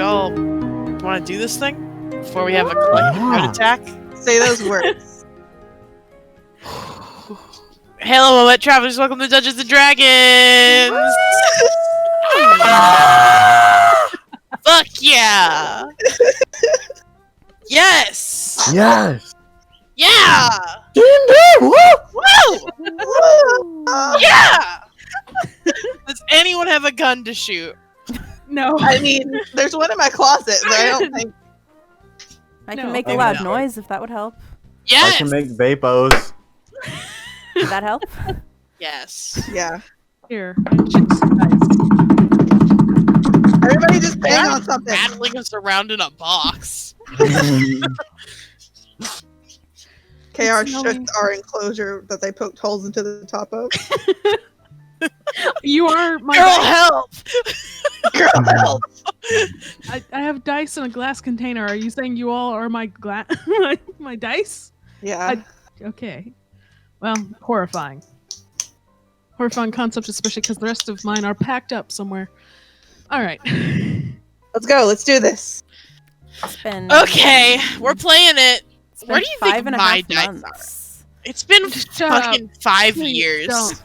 we all want to do this thing before we have a collective heart attack? Say those words. Hello, wet travelers. Welcome to Dungeons and Dragons. Fuck yeah! Yes! Yes! Yeah! Woo! Woo! Yeah! Does anyone have a gun to shoot? No. I mean, there's one in my closet, but I don't think. I can No. make a loud noise if that would help. Yes! I can make vapos. Would that help? Yes. Yeah. Here. Everybody just hang on something. Rattling us around in a box. KR It's shook snowing. our enclosure that they poked holes into the top of. You are my Girl, dice. help! Girl, help! I have dice in a glass container. Are you saying you all are my my dice? Yeah. Okay. Well, horrifying. Horrifying concept, especially because the rest of mine are packed up somewhere. All right. Let's go. Let's do this. It's been Okay, we're playing it. it's Where been do you think 5.5 my dice are? months. It's been Shut up. fucking 5 Please years. don't.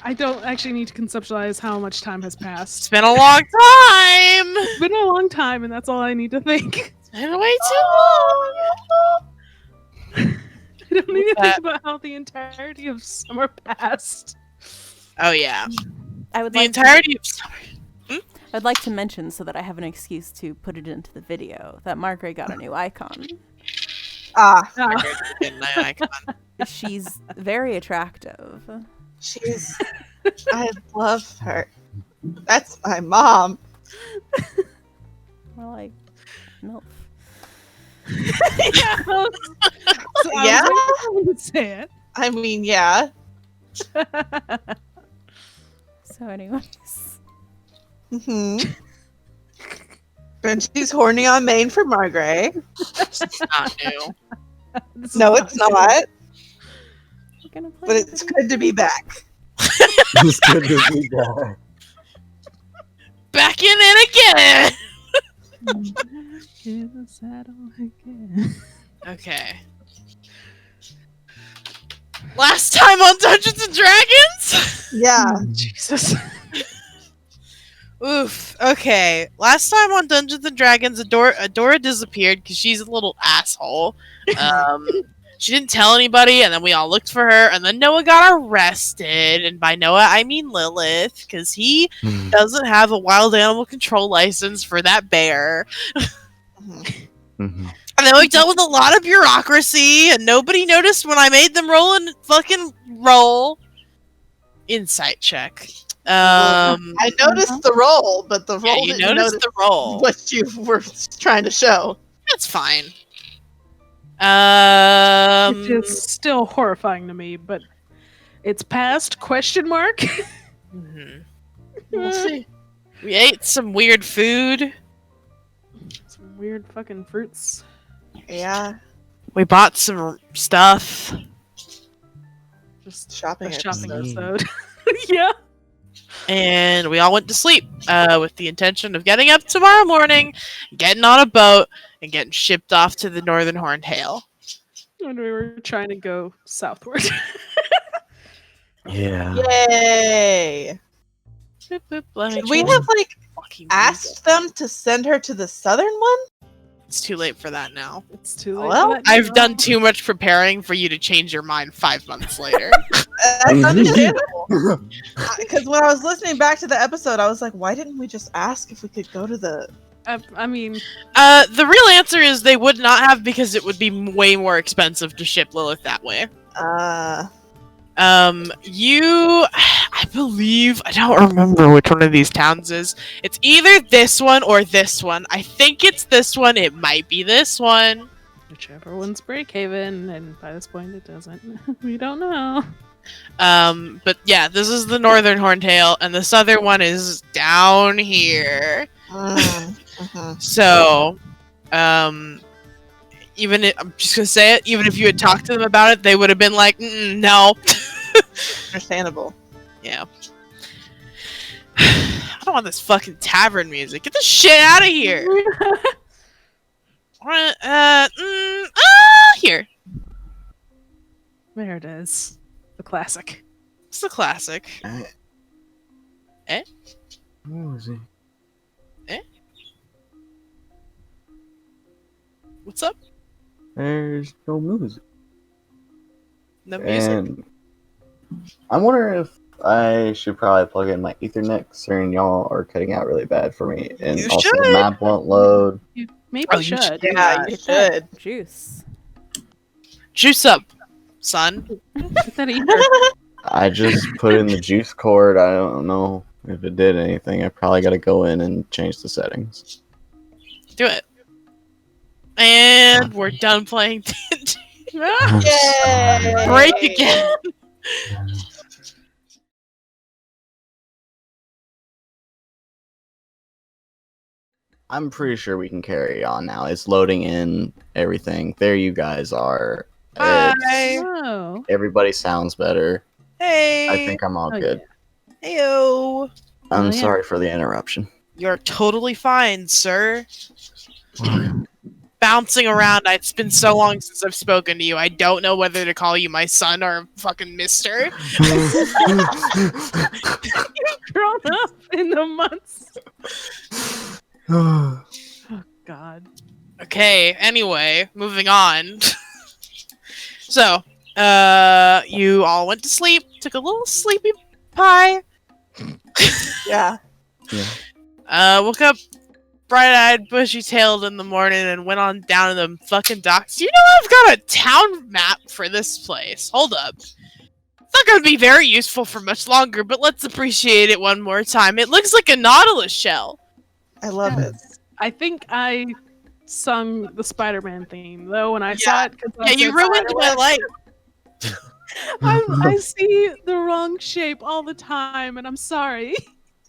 I don't actually need to conceptualize how much time has passed. It's been a long time. It's been a long time, and that's all I need to think. It's been way too long. I don't need to What's think about how the entirety of summer passed. Oh yeah, I would the like entirety of summer. I'd like to mention, so that I have an excuse to put it into the video, that Margaret got a new icon. Ah, She's very attractive. she's. I love her. That's my mom. More like MILF. Yeah. So Yeah? I would say it. I mean, yeah. So anyways. hmm And she's horny on Maine for Margaret. It's not new. This is No, it's not. We're gonna play But it's good to be back. It's good to be back. Back in it again. In the saddle again. Okay. Last time on Dungeons and Dragons. Yeah. Jesus. Oof. Okay. Last time on Dungeons and Dragons, Adora disappeared because she's a little asshole. She didn't tell anybody, and then we all looked for her, and then Noah got arrested. And by Noah, I mean Lilith, because he doesn't have a wild animal control license for that bear. Mhm. And then we dealt with a lot of bureaucracy, and nobody noticed when I made them roll. Insight check. I noticed the roll, but the roll You didn't noticed notice the roll. what you were trying to show. That's fine. Which is still horrifying to me, but it's past question mark. Mhm. We'll see. We ate some weird food. Some weird fucking fruits. Yeah. We bought some stuff. Just Shopping a shopping episode. episode. Yeah. And we all went to sleep with the intention of getting up tomorrow morning, getting on a boat, and getting shipped off to the Northern Horntail. When we were trying to go southward. Yeah. Yay! Boop, boop, let me Should we check. have Fucking asked them to send her to the southern one? It's too late for that now. It's too late. Well, for that I've now. done too much preparing for you to change your mind 5 months later. That's understandable. Because when I was listening back to the episode, I was like, why didn't we just ask if we could go to the... I mean, The real answer is they would not have, because it would be way more expensive to ship Lilith that way. I believe, I don't remember which one of these towns is. It's either this one or this one. I think it's this one. It might be this one. whichever one's Breakhaven, and by this point it doesn't. We don't know. But yeah, this is the Northern Horntail, and the southern one is down here. So, even if, I'm just gonna say it, even if you had talked to them about it, they would have been like, no. Understandable. Yeah. I don't want this fucking tavern music. Get the shit out of here. Here. There it is. The classic. It's the classic. Eh? What was it? What's up? There's no music. No music. And I'm wondering if I should probably plug in my Ethernet, considering y'all are cutting out really bad for me. And You also should. the map won't load. You maybe Oh, you should. should. Yeah, you should. Juice. Juice up, son. Get that ether. I just put in the juice cord. I don't know if it did anything. I probably got to go in and change the settings. Do it. And we're done playing D&D. Yay! Break again. I'm pretty sure we can carry on now. It's loading in everything. There you guys are. Hi. Oh. Everybody sounds better. Hey. I think I'm all Oh, good. Heyo. I'm Oh, yeah. sorry for the interruption. You're totally fine, sir. Bouncing around. It's been so long since I've spoken to you. I don't know whether to call you my son or fucking mister. Grown up in the months. Oh God. Okay, anyway, moving on. So, you all went to sleep, took a little sleepy pie. Yeah. Woke up bright-eyed, bushy-tailed in the morning and went on down to the fucking docks. You know I've got a town map for this place. Hold up. It's not going to be very useful for much longer, but let's appreciate it one more time. It looks like a Nautilus shell. I love it. I think I sung the Spider-Man theme though when I saw it. 'cause I Yeah, you said ruined my Spider-Man. life. I see the wrong shape all the time, and I'm sorry.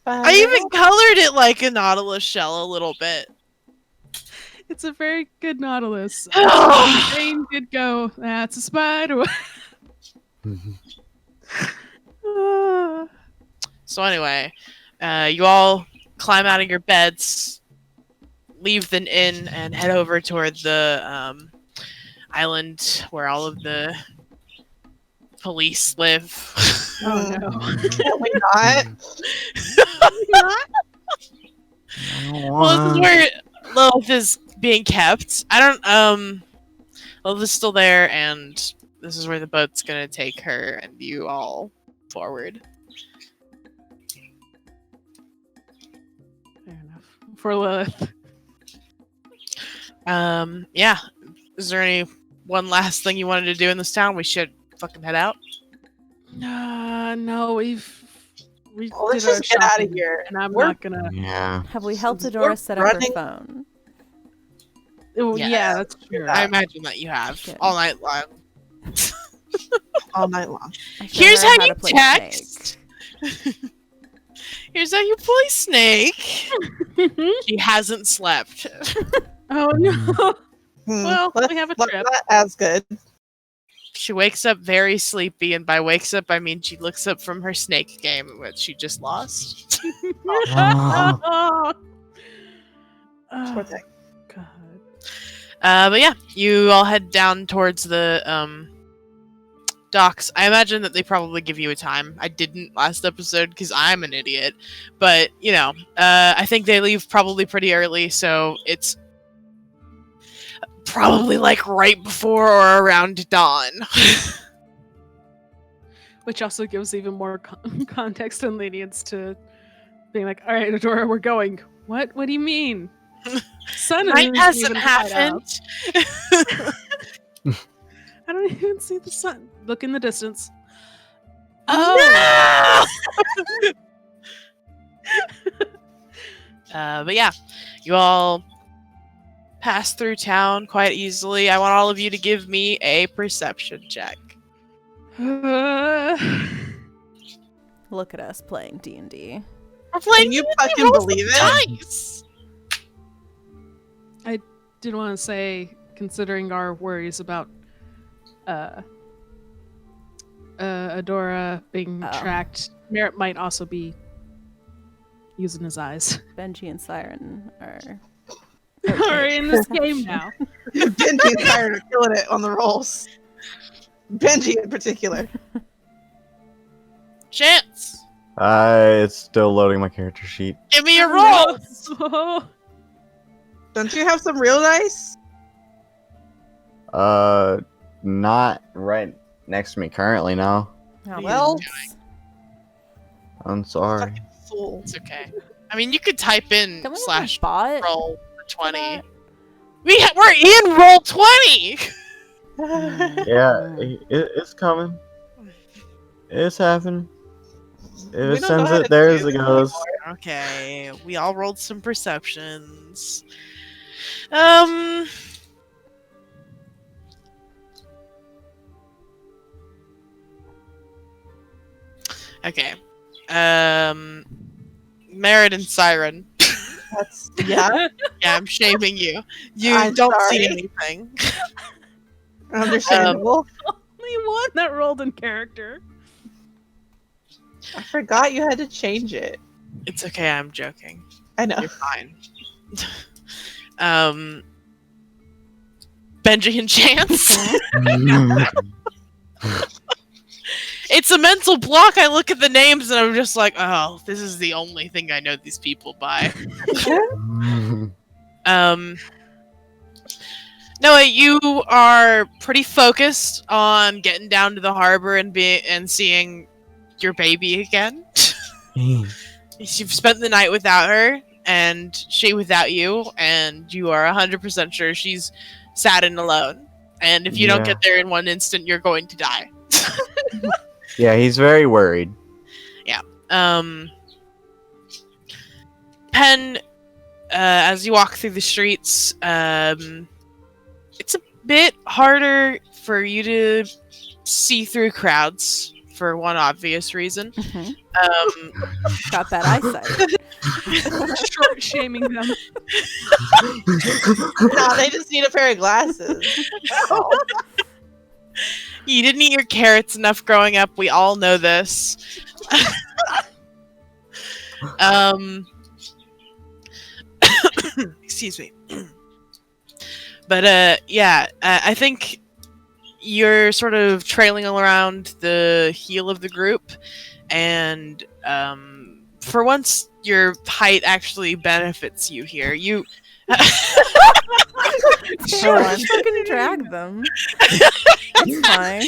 I even colored it like a Nautilus shell a little bit. It's a very good Nautilus. My brain did go, that's a spider. Ah. So anyway, you all climb out of your beds, leave the inn, and head over toward the island where all of the police live. Oh no. Can we not? Well, this is where Lilith is being kept. I don't, Lilith is still there, and this is where the boat's gonna take her and you all forward. Fair enough. For Lilith. Yeah. Is there any one last thing you wanted to do in this town? We should fucking head out. No, we Well, let's did our just get out of shopping, here. and I'm We're- not gonna. Yeah. Have we helped We're Adora set up her running- phone? Oh, Yeah. yeah, that's true. I imagine that you have Good. all night long. All night long. I showed Here's her how to you play text. Snake. Here's how you play Snake. She hasn't slept. Oh no. Hmm. Well, Let's- we have a let's trip. not as good. She wakes up very sleepy, and by wakes up, I mean she looks up from her Snake game, which she just lost. Oh. Poor thing. God. But yeah, you all head down towards the docks. I imagine that they probably give you a time. I didn't last episode because I'm an idiot. But, you know, I think they leave probably pretty early, so it's probably like right before or around dawn. Which also gives even more context and lenience to being like, all right, Adora, we're going. What? What do you mean? Sun Night isn't hasn't even quite out. happened. I don't even see the sun. Look in the distance. Oh. But yeah, you all pass through town quite easily. I want all of you to give me a perception check. Look at us playing D&D. We're playing Can you D&D, fucking roll some believe it? dice. Did want to say, considering our worries about Adora being Oh. tracked, Merritt might also be using his eyes. Benji and Siren are. Are in this game now. Benji and Siren are killing it on the rolls. Benji in particular. Chance, It's still loading my character sheet. give me your roll. Oh, Don't you have some real dice? Not right next to me currently, no. Oh, Well- I'm sorry. Fool. It's okay. I mean, you could type in Don't we / have a bot? roll for 20. that? We're in roll 20. Yeah, it's coming. It's happening. If We it don't know sends how it, to there's do it this goes. Okay, we all rolled some perceptions. Okay. Merritt and Siren. That's yeah. Yeah, I'm shaming you. You I'm don't sorry. see anything. Understandable. only one that rolled in character. I forgot you had to change it. It's okay, I'm joking. I know. You're fine. Benji and Chance. It's a mental block. I look at the names and I'm just like, oh, this is the only thing I know these people by. Noah, you are pretty focused on getting down to the harbor and seeing your baby again. You've spent the night without her, and she without you, and you are 100% sure she's sad and alone. And if you don't Yeah. get there in one instant, you're going to die. Yeah, he's very worried. Pen, as you walk through the streets, it's a bit harder for you to see through crowds for one obvious reason. Mhm. Um, Got that eyesight. Short shaming them. No, they just need a pair of glasses. you didn't eat your carrots enough growing up. We all know this. Excuse me. But yeah, I think you're sort of trailing around the heel of the group, and for once, your height actually benefits you here. You. Sure, fucking drag them. It's fine.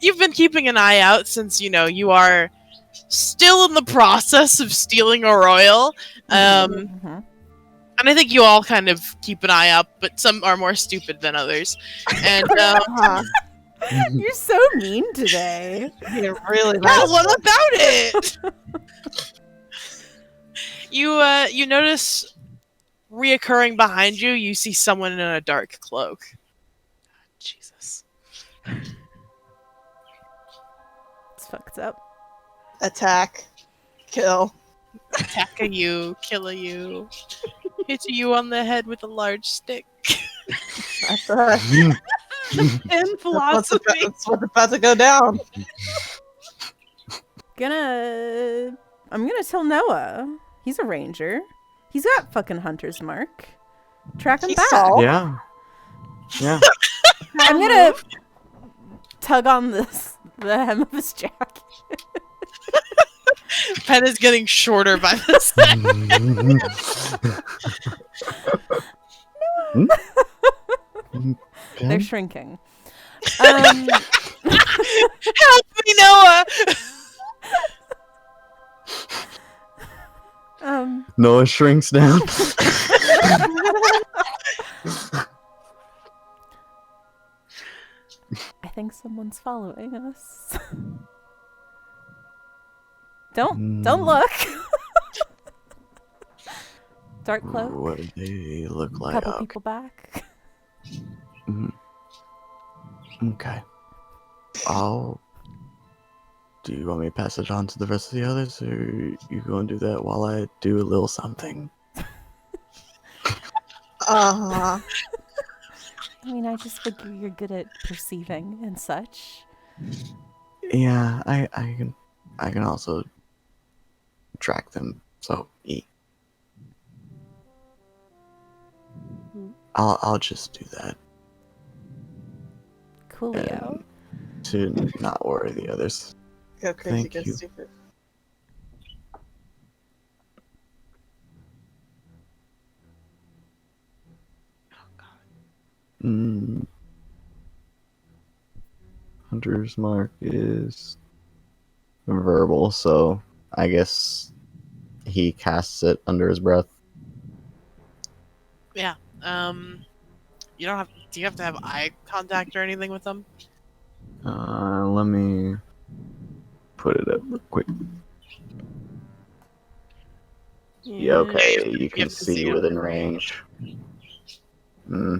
You've been keeping an eye out since you are still in the process of stealing a royal. Mhm. And I think you all kind of keep an eye up, but some are more stupid than others. And Huh. You're so mean today. You're really yeah, nice. what about it? You notice reoccurring behind you. You see someone in a dark cloak. Jesus. It's fucked up. Attack. Kill. Attack you, kill you, hit you on the head with a large stick. That's, In philosophy. that's what's about to go down. I'm gonna tell Noah. He's a ranger. He's got fucking hunter's mark. Track him He back. saw. Yeah. Yeah. I'm gonna tug on the hem of his jacket. Pen is getting shorter by the second. They're shrinking. Help me, Noah! Noah shrinks down. I think someone's following us. Don't look. Dark cloak. What do they look like? Couple people back. Okay. Do you want me to pass it on to the rest of the others, or you go and do that while I do a little something? Uh-huh. I mean, I just figure you're good at perceiving and such. Yeah, I can also track them. So I'll just do that. Coolio. To not worry the others. Go crazy, Thank go you. stupid. Hunter's mark is verbal, so I guess he casts it under his breath. Yeah. You don't have. Do you have to have eye contact or anything with them? Let me put it up real quick. Yeah, okay, you can have to see see 'em. within range. I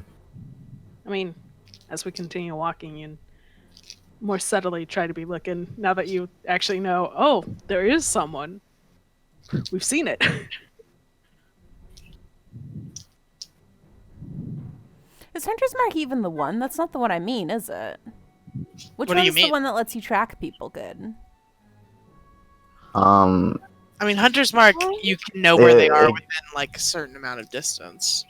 mean, as we continue walking and more subtly try to be looking, now that you actually know, oh, there is someone. We've seen it. Is Hunter's Mark even the one? That's not the one I mean, is it? Which What do you one's the mean? one that lets you track people good? I mean, Hunter's Mark, you can know where they are It- within like a certain amount of distance.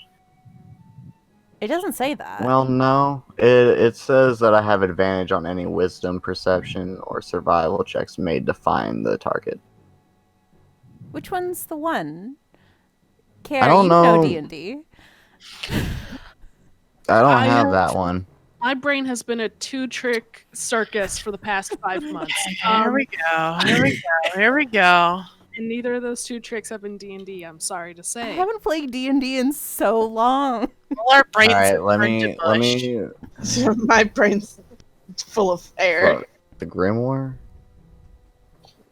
It doesn't say that. Well, no. It says that I have advantage on any wisdom, perception, or survival checks made to find the target. Which one's the one? Kara, I don't you know. D&D. I don't I have have- that one. My brain has been a 2-trick circus for the past 5 months. Here we go. Here we go. Here we go. And neither of those 2 tricks have been D&D, I'm sorry to I say. haven't played D&D in so long. All our brains All right, let turned to me mush. My brain's full of air. fuck, the grimoire.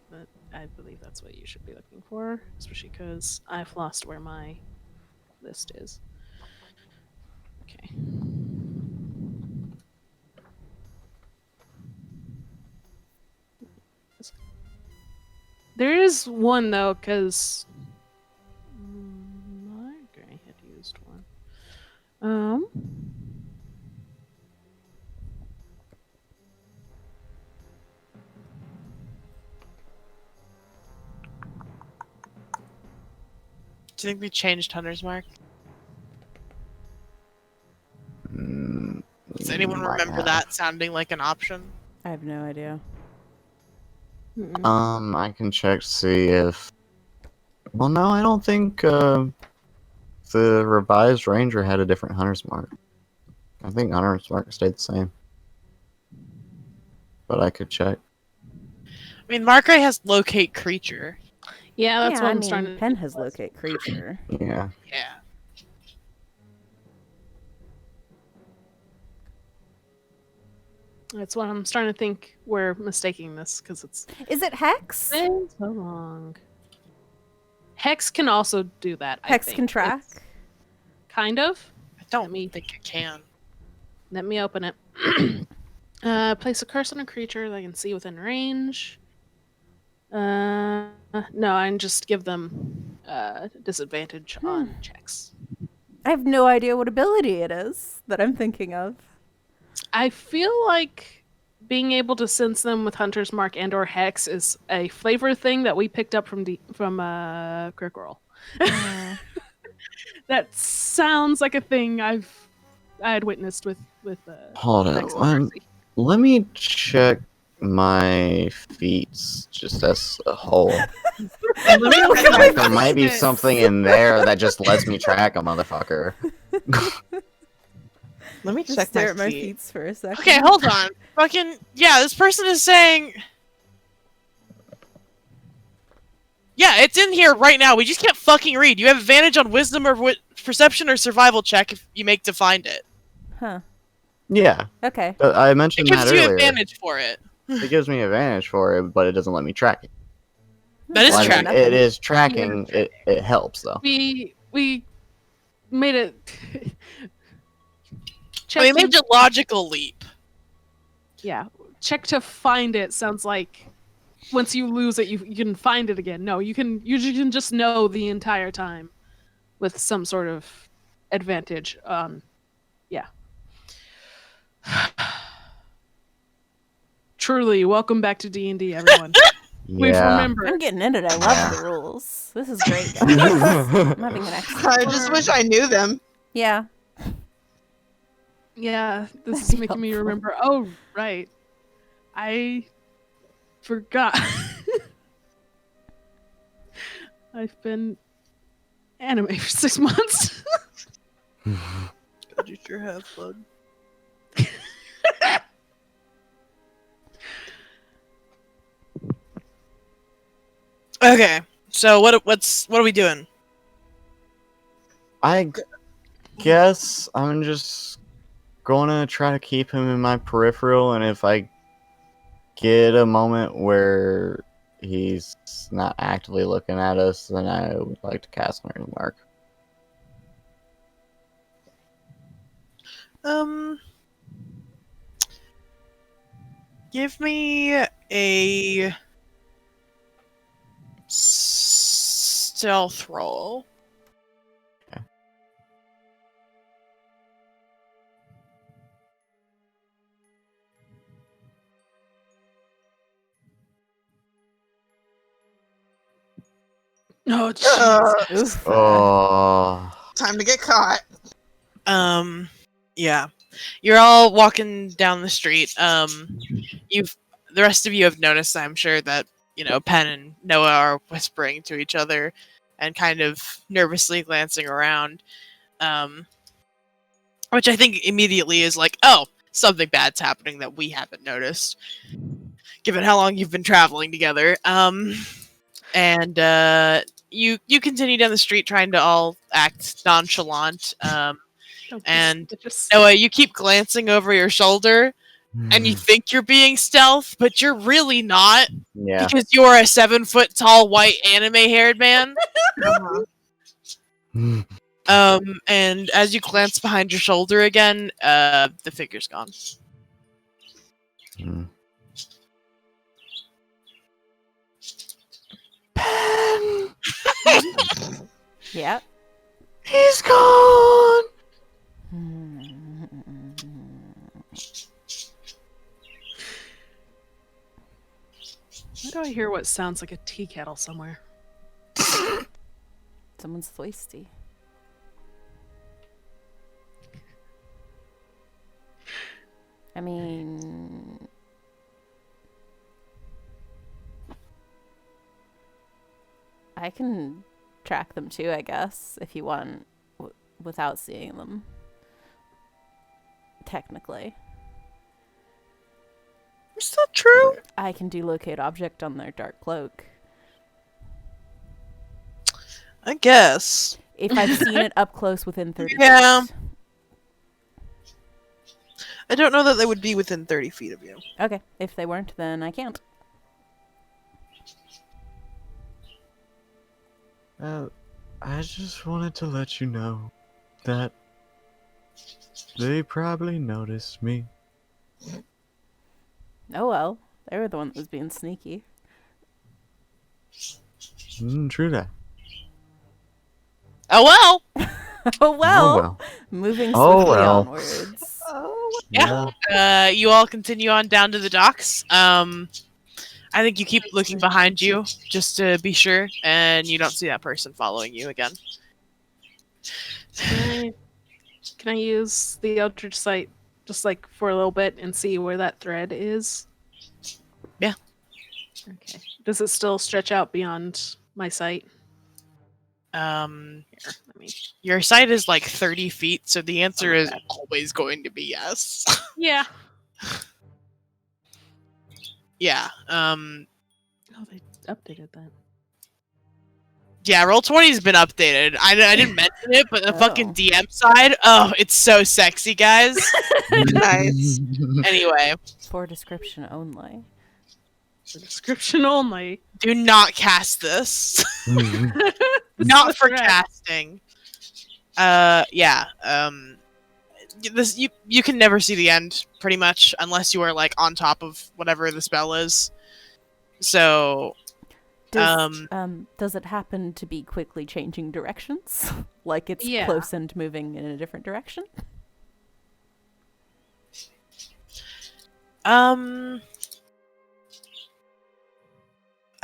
But I believe that's what you should be looking for, especially because I've lost where my list is. Okay. There is one though, because Margaret had used one. Do you think we changed Hunter's Mark? Does anyone Might remember have. that sounding like an option? I have no idea. I can check to see if. Well, no, I don't think the revised ranger had a different hunter's mark. I think hunter's mark stayed the same, but I could check. I mean, Margaret has locate creature. Yeah, that's what I I'm mean, starting to. Penn has locate creature. Yeah. Yeah. That's what I'm starting to think we're mistaking this because it's Is it Hex? been so long. Hex can also do that. Hex I think. can track? It's kind of. I don't Let me- think it can. Let me open it. Place a curse on a creature that I can see within range. No, and just give them disadvantage on checks. I have no idea what ability it is that I'm thinking of. I feel like being able to sense them with Hunter's Mark and or Hex is a flavor thing that we picked up from Crick Roll. That sounds like a thing I had witnessed with Hold Hex and on. Mercy. Let me check my feats just as a whole. There might be something in there that just lets me track a motherfucker. Let me Just check stare my at my feet. feet for a second. Okay, hold on. Fucking yeah, this person is saying. Yeah, it's in here right now. We just can't fucking read. You have advantage on wisdom or perception or survival check if you make to find it. Huh. Yeah, Okay. I It mentioned gives that you earlier. advantage for it. It gives me advantage for it, but it doesn't let me track it. That is Well, I mean, tracking. it is tracking. It helps though. We made it. I mean, made a logical leap. Yeah, check to find it sounds like once you lose it, you can find it again. No, you can just know the entire time with some sort of advantage. Yeah. Truly, welcome back to D&D, everyone. We've Yeah. remembered. I'm getting into it. I love Yeah. the rules. This is great, guys. I'm having an excellent I just wish I knew them. Yeah. Yeah, this That'd is be making me helpful. remember. Oh, right. I forgot. I've been anime for 6 months. God, you sure have, bud. Okay, so what are we doing? I guess I'm just gonna try to keep him in my peripheral, and if I get a moment where he's not actively looking at us, then I would like to cast Learning Mark. Give me a stealth roll. Oh, jeez. Oof. Oh, Time to get caught. Yeah. You're all walking down the street. The rest of you have noticed, I'm sure, that, Penn and Noah are whispering to each other and kind of nervously glancing around. Which I think immediately is like, oh, something bad's happening that we haven't noticed, given how long you've been traveling together. And you continue down the street trying to all act nonchalant. Don't be And suspicious. Noah, you keep glancing over your shoulder, and you think you're being stealth, but you're really not, yeah. because you're a 7-foot tall white anime-haired man. And as you glance behind your shoulder again, the figure's gone. Ben, Yeah. he's gone. Why do I hear what sounds like a tea kettle somewhere? Someone's thirsty. I mean, I can track them too, I guess, if you want, without seeing them. Technically. Is that true? I can do locate object on their dark cloak. I guess. If I've seen it up close within 30 Yeah. feet. I don't know that they would be within 30 feet of you. Okay, if they weren't, then I can't. I just wanted to let you know that they probably noticed me. Oh well, they were the one that was being sneaky. True that. Oh well! Oh well, Oh well. moving swiftly Oh, well. onwards. Yeah. You all continue on down to the docks. I think you keep looking behind you just to be sure, and you don't see that person following you again. Can I use the Eldritch Sight just like for a little bit and see where that thread is? Yeah. Okay. Does it still stretch out beyond my sight? Here, Let me. your sight is like 30 feet, so the answer is always going to be yes. Yeah. Yeah. Oh, they updated that. Yeah, Roll20's been updated. I didn't mention it, but the fucking Oh. DM side, oh, it's so sexy, guys. Nice. Anyway, For description only. For description only. do not cast this. Not for Right. casting. Yeah. This you can never see the end, pretty much, unless you are like on top of whatever the spell is. So, Does it happen to be quickly changing directions? Like it's Yeah. close and moving in a different direction?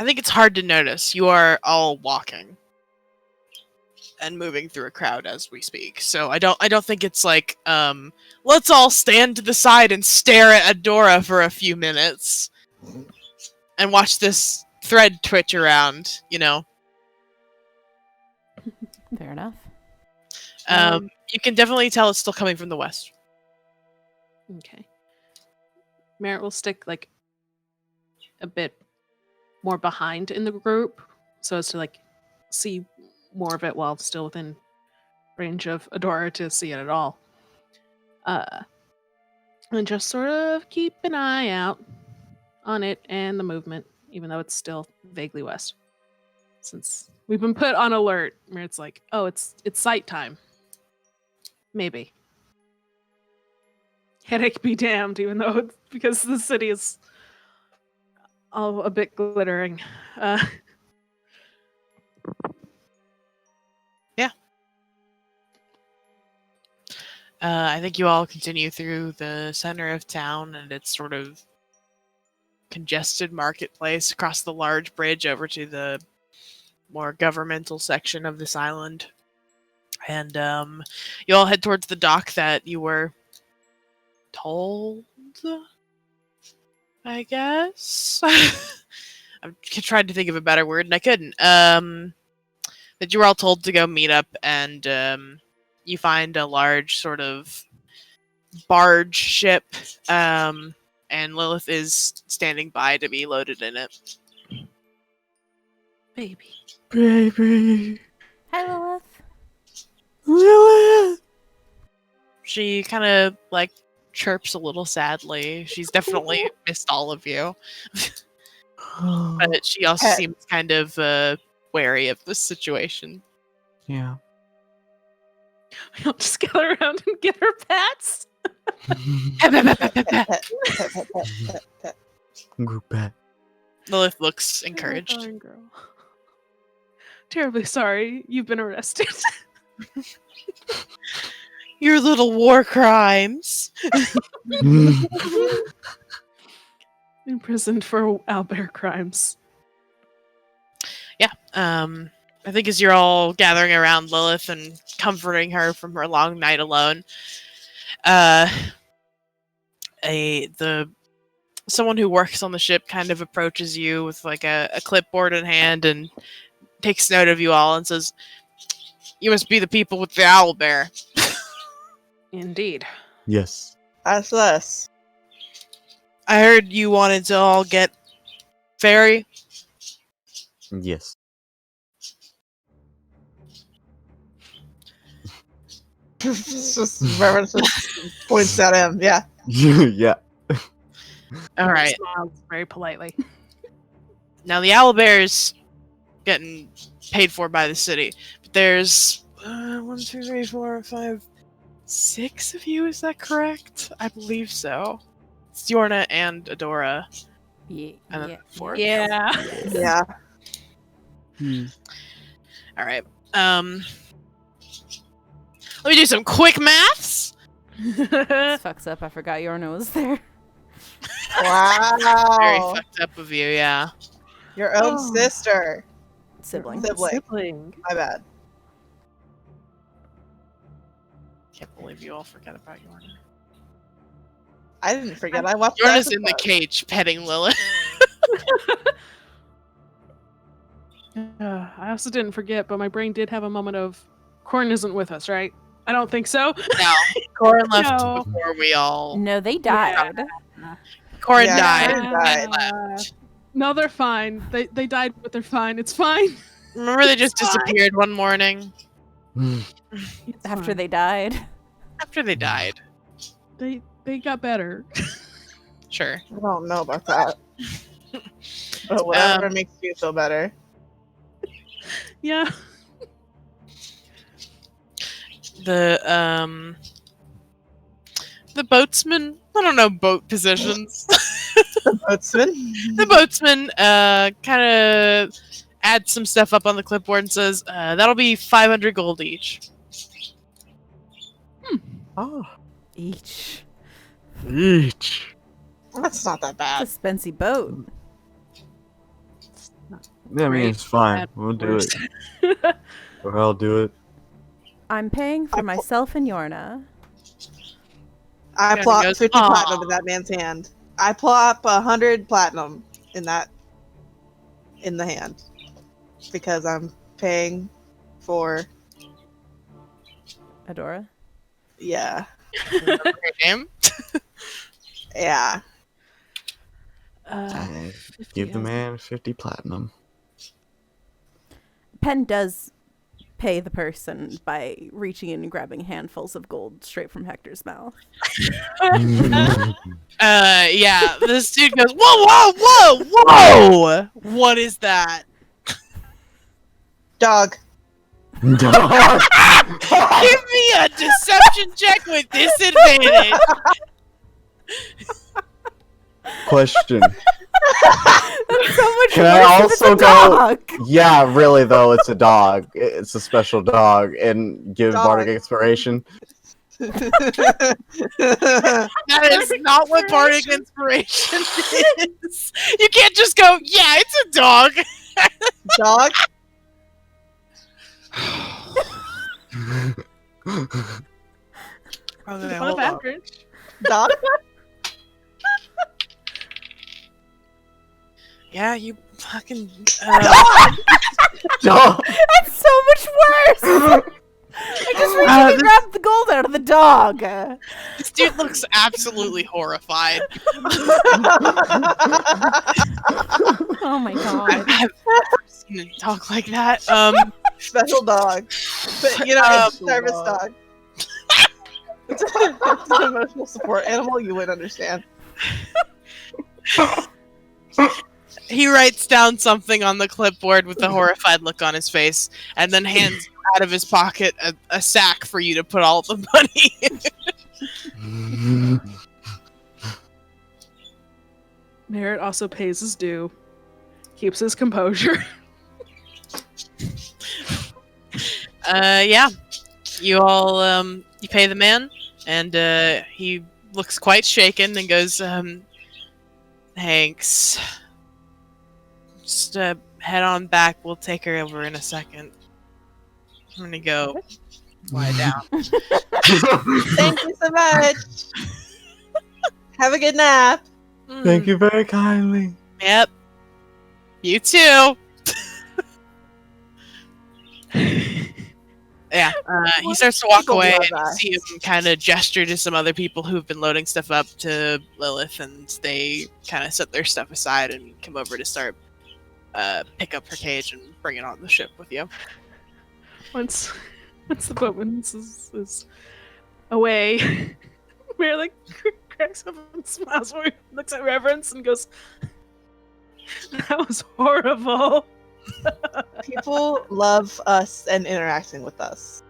I think it's hard to notice. You are all walking and moving through a crowd as we speak. So I don't think it's like let's all stand to the side and stare at Adora for a few minutes and watch this thread twitch around, you know. Fair enough. You can definitely tell it's still coming from the west. Okay. Merritt will stick like a bit more behind in the group so as to like see more of it while still within range of Adora to see it at all. And just sort of keep an eye out on it and the movement, even though it's still vaguely west. Since we've been put on alert where it's like, oh, it's sight time. Maybe. Headache be damned, even though it's because the city is all a bit glittering. I think you all continue through the center of town, and it's sort of congested marketplace across the large bridge over to the more governmental section of this island. And you all head towards the dock that you were told, I guess. I tried to think of a better word and I couldn't. That you were all told to go meet up, and you find a large sort of barge ship, and Lilith is standing by to be loaded in it. Baby. Baby. Hi, Lilith. Lilith. She kind of like chirps a little sadly. She's definitely missed all of you, but she also Pet. seems kind of wary of this situation. Yeah. We'll just gather around and get her pets. Pet. Group pet. Lilith looks Oh, encouraged. darn girl. Terribly sorry. You've been arrested. Your little war crimes. Imprisoned for owlbear crimes. Yeah. I think as you're all gathering around Lilith and comforting her from her long night alone, someone who works on the ship kind of approaches you with like a clipboard in hand and takes note of you all and says, "You must be the people with the owl bear." Indeed. Yes. That's us. I heard you wanted to all get fairy. Yes. Just Reverend just points at him. Yeah. Yeah. All right. Smiles very politely. Now the owl bear's getting paid for by the city, but there's 1, 2, 3, 4, 5, 6 of you. Is that correct? I believe so. It's Yorna and Adora. Yeah. And then yeah. 4. Yeah. Yeah. All right. Let me do some quick maths. This fucks up. I forgot your nose there. Very Wow. fucked up of you, yeah. Your own Oh. sister. Sibling. Sibling. My bad. Can't believe you all forgot about Yorna. I didn't forget. I watched Yorna's the in the episode. cage petting Lilith. I also didn't forget, but my brain did have a moment of Corn isn't with us, right? I don't think so. No, Corin left No. before we all. No, they died. Corin Yeah, died. Corin and died. left. No, they're fine. They died, but they're fine. It's fine. Remember, they just It's fine. disappeared one morning It's After fine. they died. after they died. They got better. Sure. I don't know about that. But whatever makes you feel better. Yeah. The boatsman. I don't know boat positions. Boatsman. The boatsman kind of adds some stuff up on the clipboard and says, "That'll be 500 gold each." Oh. Each. Each. That's not that bad. It's a spency boat. It's not Yeah, I mean, Great. it's fine. Bad We'll do it. worst. Or I'll do it. I'm paying for myself and Yorna. I Yeah, plop he goes, 50 "Aw." platinum in that man's hand. I plop 100 platinum in the hand because I'm paying for Adora. yeah. Remember her name? Yeah. I 50 give the has- man 50 platinum. Pen does pay the person by reaching in and grabbing handfuls of gold straight from Hector's mouth. Yeah, this dude goes, whoa, whoa, whoa, whoa! What is that? Dog. Dog. Give me a deception check with disadvantage. Question. That's so much Can worse I if it's also a go- dog. Yeah, really though, it's a dog. It's a special dog, and give Dog. bardic inspiration. That is not what bardic inspiration is. You can't just go, yeah, it's a dog. Dog. Okay, Above hold on. average. Dog. Yeah, you fucking. Dog. That's so much worse. I just reached in and grabbed the gold out of the dog. This dude looks absolutely horrified. Oh my god. I've never seen a dog like that. Special dog. But you know, it's a service dog. It's an emotional support animal you would understand. He writes down something on the clipboard with a horrified look on his face, and then hands out of his pocket a sack for you to put all the money in. Merritt also pays his due, keeps his composure. Yeah. You all, you pay the man, and he looks quite shaken and goes, thanks. Just head on back. We'll take her over in a second. I'm gonna go lie down. Thank you so much. Have a good nap. Thank you very kindly. Yep. You too. Yeah. He starts to walk People away, love and you that. see him kind of gesture to some other people who've been loading stuff up to Lilith, and they kind of set their stuff aside and come over to start pick up her cage and bring it on the ship with you. Once the boatman is away, Mary like cracks up and smiles, where he looks at Reverence and goes, "That was horrible." People love us and interacting with us.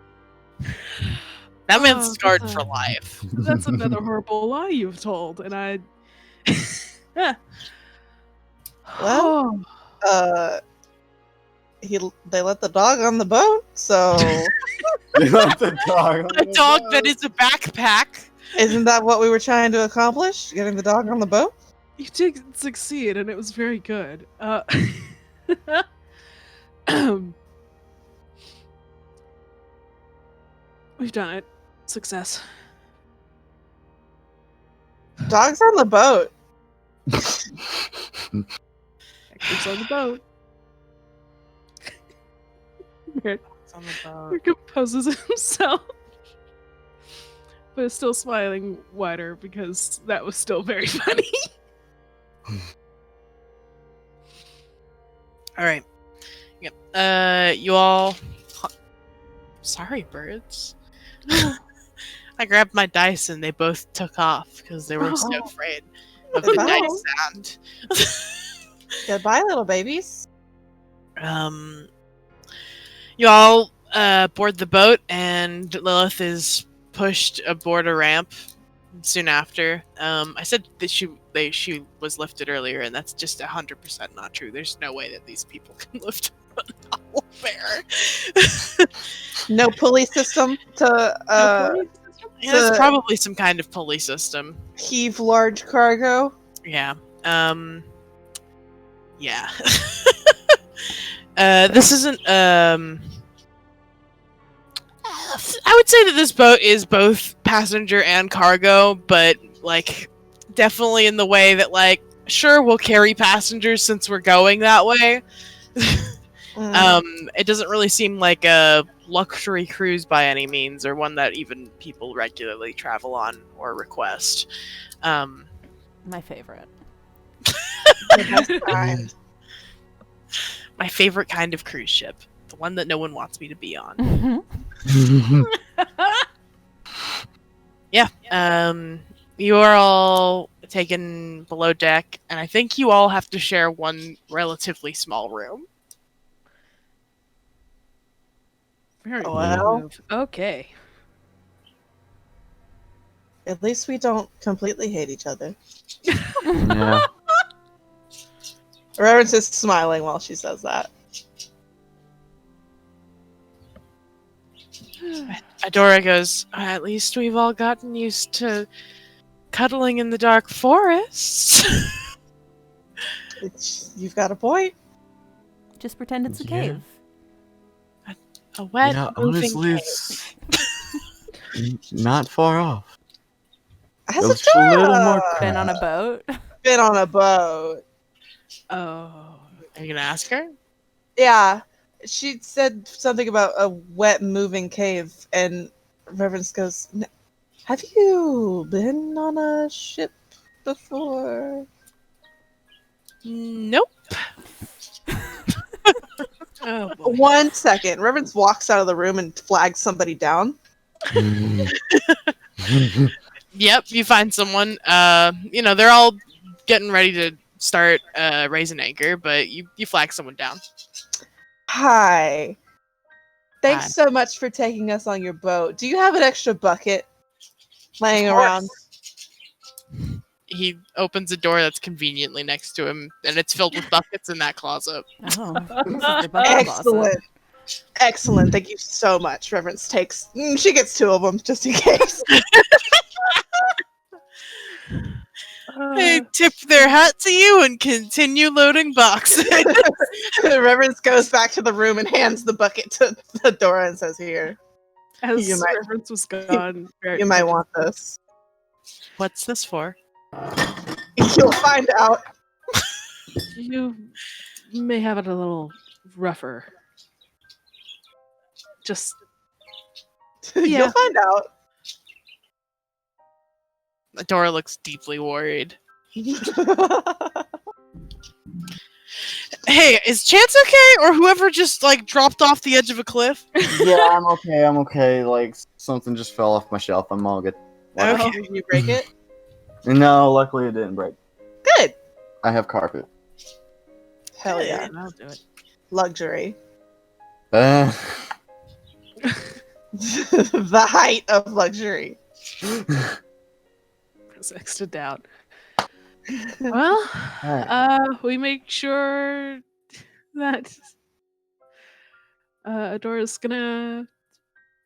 That man's Oh, scarred that's for a- life. That's another horrible lie you've told, and I. Yeah. Well, they let the dog on the boat, so You left the dog. A dog that is a backpack. isn't that what we were trying to accomplish? Getting the dog on the boat? You did succeed, and it was very good. We've done it. Success. Dog's on the boat. Hector's on the boat. Merritt It's on the boat. composes himself, but is still smiling wider because that was still very funny. All right. Yep. You all. Sorry, birds. I grabbed my dice and they both took off because they were so Oh. afraid of the Oh, no. dice sound. Goodbye, little babies. You all board the boat, and Lilith is pushed aboard a ramp soon after. I said that she was lifted earlier, and that's just 100% not true. There's no way that these people can lift an owl bear. No pulley system to Yeah, that's probably some kind of pulley system. heave large cargo. Yeah. Yeah. This isn't. I would say that this boat is both passenger and cargo, but like definitely in the way that like sure we'll carry passengers since we're going that way. It doesn't really seem like a luxury cruise by any means, or one that even people regularly travel on or request. My favorite. The best kind. My favorite kind of cruise ship, the one that no one wants me to be on. Yeah. You are all taken below deck, and I think you all have to share one relatively small room. Very Well. good move. Okay. At least we don't completely hate each other. Yeah. Reverence is smiling while she says that. Adora goes, at least we've all gotten used to cuddling in the dark forest. You've got a point. Just pretend it's a Yeah. cave. A wet, Yeah, moving honestly, cave. it's not far off. Has It's a little more Adora Been on a boat. been on a boat? Oh. Are you gonna ask her? Yeah. She said something about a wet, moving cave, and Reverence goes, have you been on a ship before? Nope. Oh boy. 1 second. Reverence walks out of the room and flags somebody down. Yep, you find someone. They're all getting ready to start raising anchor, but you flag someone down. Hi. Thanks Hi. so much for taking us on your boat. Do you have an extra bucket laying Of course. around? He opens a door that's conveniently next to him, and it's filled with buckets in that closet. Oh, this is the bucket closet. Excellent. Excellent. Thank you so much. Reverence takes. She gets 2 of them just in case. They tip their hat to you and continue loading boxes. Reverence goes back to the room and hands the bucket to Dora and says, "Here, As You might- Reverence was gone. you might want this. What's this for? You'll find out." You may have it a little rougher. Just You'll Yeah. find out. Dora looks deeply worried. Hey, is Chance okay? Or whoever just like dropped off the edge of a cliff? Yeah, I'm okay. I'm okay. Like something just fell off my shelf. I'm all good. Okay. Did you break it? No, luckily it didn't break. Good. I have carpet. Hell yeah. I'll do it. Luxury. Uh, The height of luxury. Press X to doubt. Well, we make sure that Adora's gonna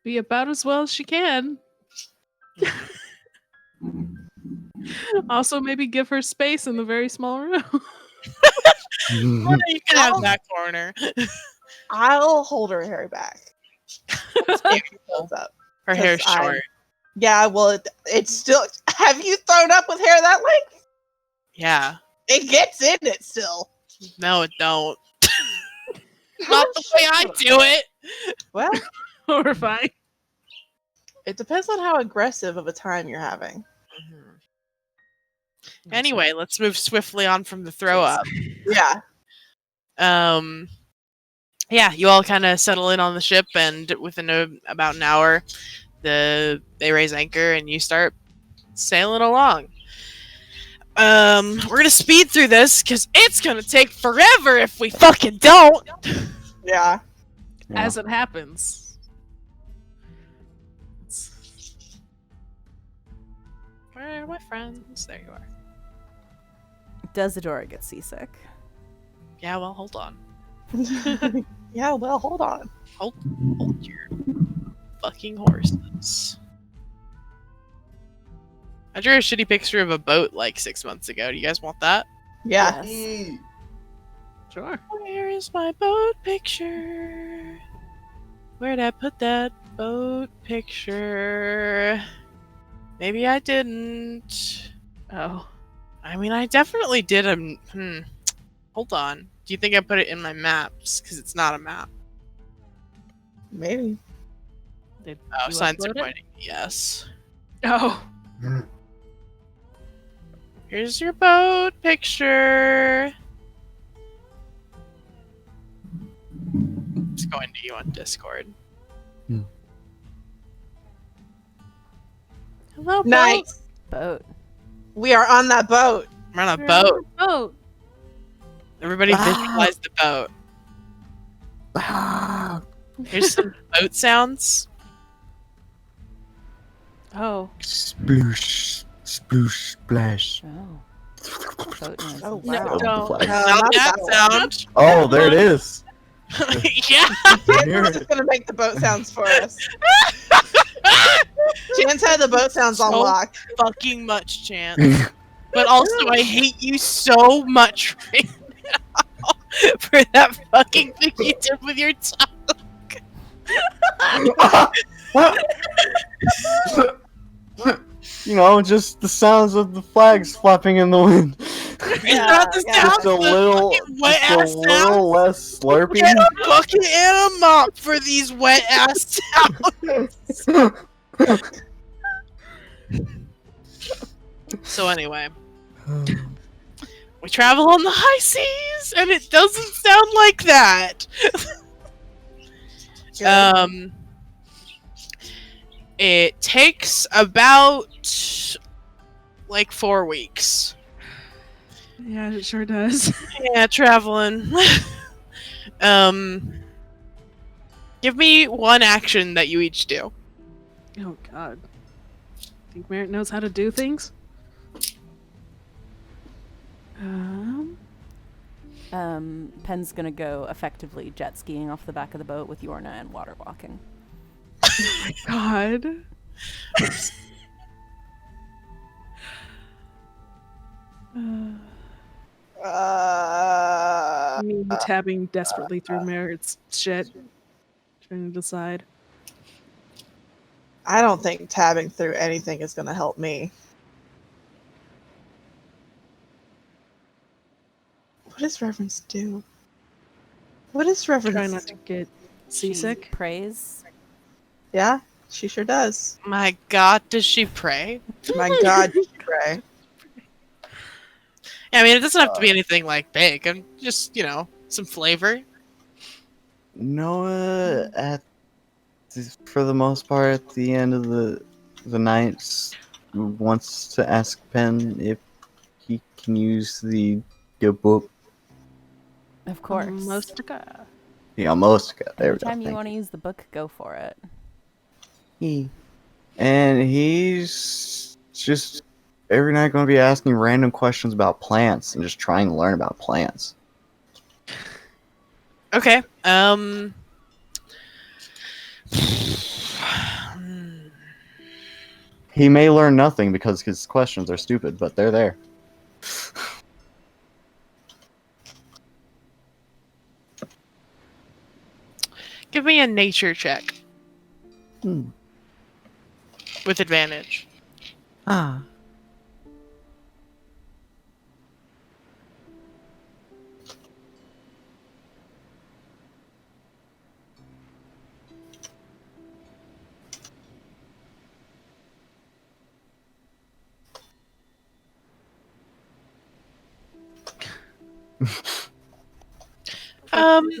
be about as well as she can. Also, maybe give her space in the very small room. You can have that corner. I'll hold her hair back. If she pulls up. Her hair's 'Cause short. Yeah, well, it's still. Have you thrown up with hair that length? Yeah. It gets in it still. No, it don't. Not the way I do it. Well, We're fine. it depends on how aggressive of a time you're having. Anyway, let's move swiftly on from the throw up. Yeah. Yeah, you all kind of settle in on the ship, and within about an hour, they raise anchor, and you start sailing along. We're gonna speed through this because it's gonna take forever if we fucking don't. Yeah. As it happens. Where are my friends? There you are. Does Adora get seasick? Yeah, well, hold on. Yeah, well, hold on. Hold your fucking horses. I drew a shitty picture of a boat like 6 months ago. Do you guys want that? Yeah. Yes. Sure. Where is my boat picture? Where'd I put that boat picture? Maybe I didn't. Oh. I mean, I definitely did. Hold on. Do you think I put it in my maps? Because it's not a map. Maybe. Did Oh, you signs are upload it? pointing. Yes. Oh. Here's your boat picture. It's going to you on Discord. Hmm. Hello, boat. Nice. Boat. We are on that boat. We're on a We're on boat. a boat. Everybody Ah. visualize the boat. Ah, Here's some boat sounds. Oh. sploosh, sploosh, splash. Oh. Boat noise. Oh, No, wow. don't. Flag. No, Not not that that one. sound. Oh, there it is. Yeah. Chance is gonna make the boat sounds for us. Chance had the boat sounds on So- lock. Fucking much chance. But also, I hate you so much right now for that fucking thing you did with your tongue. You know, just the sounds of the flags flapping in the wind. It's not the yeah. sounds, Just a the little, fucking wet just a ass sounds. little less slurping. Get a bucket and a mop for these wet ass sounds. So anyway, we travel on the high seas, and it doesn't sound like that. Good. It takes about like 4 weeks. Yeah, it sure does. Yeah, traveling. Give me one action that you each do. Oh god. Think Merritt knows how to do things? Pen's gonna go effectively jet skiing off the back of the boat with Yorna and water walking. God. Me tabbing desperately through Merritt's shit. Trying to decide. I don't think tabbing through anything is gonna help me. What does Reverence do? What does Reverence Try not to get seasick. She prays. Yeah, she sure does. My god, does she pray? My God, did she pray? I mean, it doesn't have to be anything like big. And just, some flavor. Noah, for the most part, at the end of the night, wants to ask Penn if he can use the book. Of course. Mostica. Yeah, most got there. Anytime you want to use the book, go for it. And he's just every night going to be asking random questions about plants and just trying to learn about plants. Okay. He may learn nothing because his questions are stupid, but they're there. Give me a nature check Hmm. with advantage. Ah.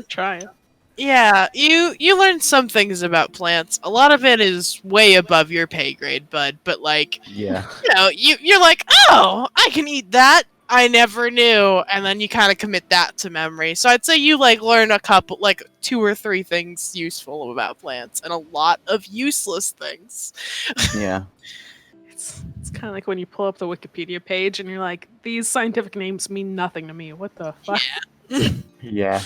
Try it. Yeah, you learn some things about plants. A lot of it is way above your pay grade, bud. But like, Yeah. you're like, oh, I can eat that. I never knew, and then you kind of commit that to memory. So I'd say you learn a couple, 2 or 3 things useful about plants, and a lot of useless things. Yeah. It's kind of like when you pull up the Wikipedia page and you're like, these scientific names mean nothing to me. What the fuck? Yeah.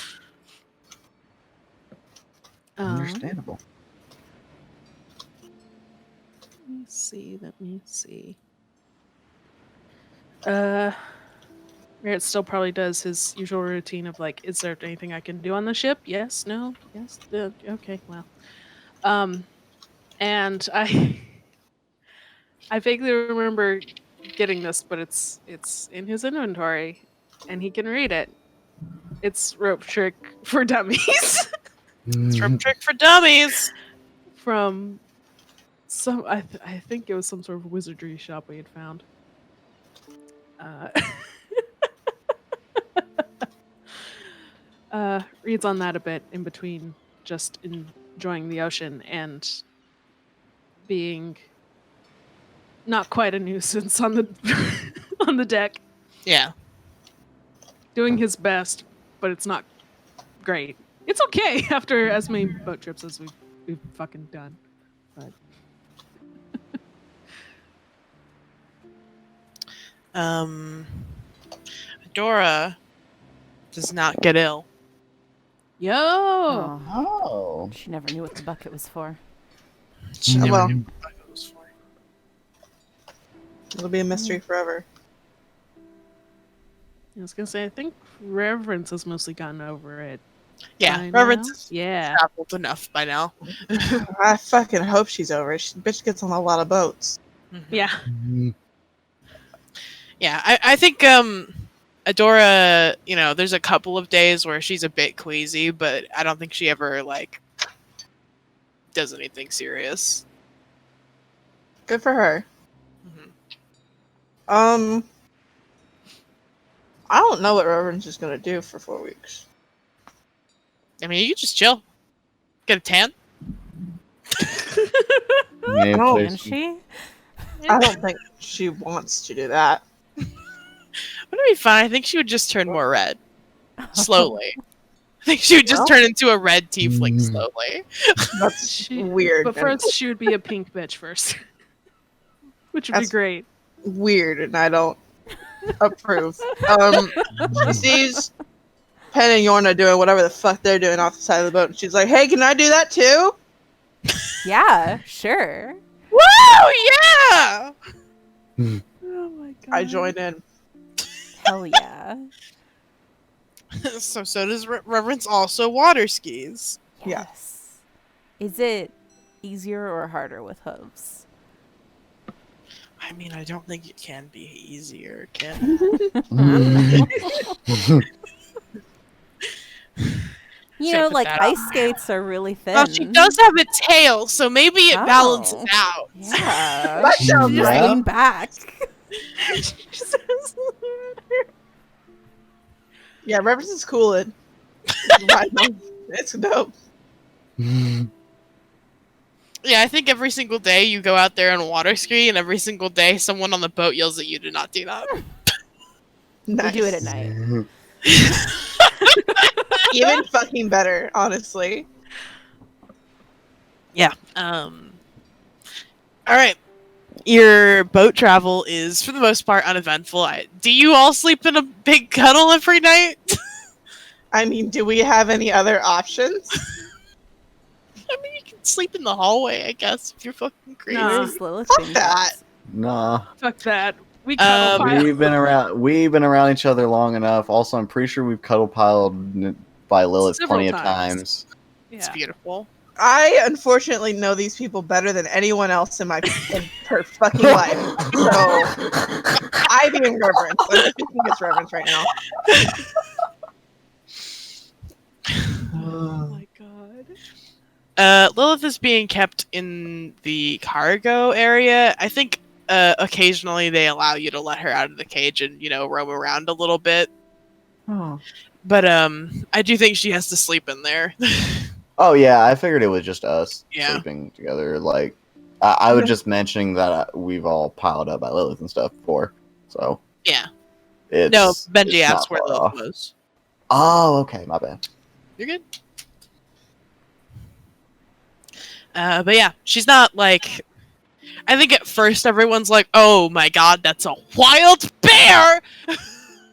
Um, Understandable. Let me see. Merritt still probably does his usual routine of like, is there anything I can do on the ship? Yes, no, yes, okay, well. And I vaguely remember getting this, but it's in his inventory, and he can read it. It's Rope Trick for Dummies It's Rope Trick for Dummies. from some. I think it was some sort of wizardry shop we had found. Reads on that a bit in between just enjoying the ocean and being not quite a nuisance on the on the deck. Yeah. Doing his best, but it's not great. It's okay after as many boat trips as we've fucking done. But Dora does not get ill. yo, Oh, Oh. she never knew what the bucket was for. She never well. knew what it was for. It'll be a mystery forever. I was gonna say I think Reverence has mostly gotten over it. Yeah, by Reverence now. has Yeah. traveled enough by now. I fucking hope she's over. Bitch gets on a lot of boats. Mhm. Yeah. Yeah, I think Adora, there's a couple of days where she's a bit queasy, but I don't think she ever like does anything serious. Good for her. Mhm. I don't know what Reverence is gonna do for 4 weeks. I mean, you could just chill, get a tan. Yeah, Oh, please. Can she? I don't think she wants to do that. Wouldn't it be fun? I think she would just turn more red slowly. I think she would just Well. turn into a red tiefling Mm. slowly. That's She, weird. But first, she would be a pink bitch first, which would be That's- great. Weird, and I don't approve. She sees Pen and Yorna doing whatever the fuck they're doing off the side of the boat, and she's like, "Hey, can I do that too?" Yeah, sure. Woo! Yeah. Oh my god. I join in. Hell yeah. So does Reverence also water skis. Yeah. Yes. Is it easier or harder with hooves? I mean, I don't think it can be easier, can it? You Should know, put like that ice on. skates are really thin. Well, she does have a tail, so maybe it balances Oh. out. Yeah. That She sounds just right. lean back. Yeah, Reverence is cool. It's dope. Yeah, I think every single day you go out there and water ski, and every single day someone on the boat yells at you to not do that. Nice. We do it at night. Even fucking better, honestly. Yeah. All right. Your boat travel is, for the most part, uneventful. Do you all sleep in a big cuddle every night? I mean, do we have any other options? I mean, you can sleep in the hallway, I guess, if you're fucking crazy. Nah. Where's Lilith Fuck being that. kept? Nah. Fuck that. We cuddle pile. We've been around each other long enough. Also, I'm pretty sure we've cuddle piled by Lilith Several plenty of times. times. It's Yeah. beautiful. I unfortunately know these people better than anyone else in my her fucking life. So I being Reverence. I'm thinking it's Reverence right now. Oh my god. Lilith is being kept in the cargo area. I think occasionally they allow you to let her out of the cage and, roam around a little bit. Oh. But I do think she has to sleep in there. Oh yeah, I figured it was just us Yeah. sleeping together. Like, I was just mentioning that we've all piled up by Lilith and stuff before. So Yeah. it's No, Benji it's not asked where far Lilith off. was. Oh, okay, my bad. You're good. But yeah, she's not like. I think at first everyone's like, "Oh my god, that's a wild bear!"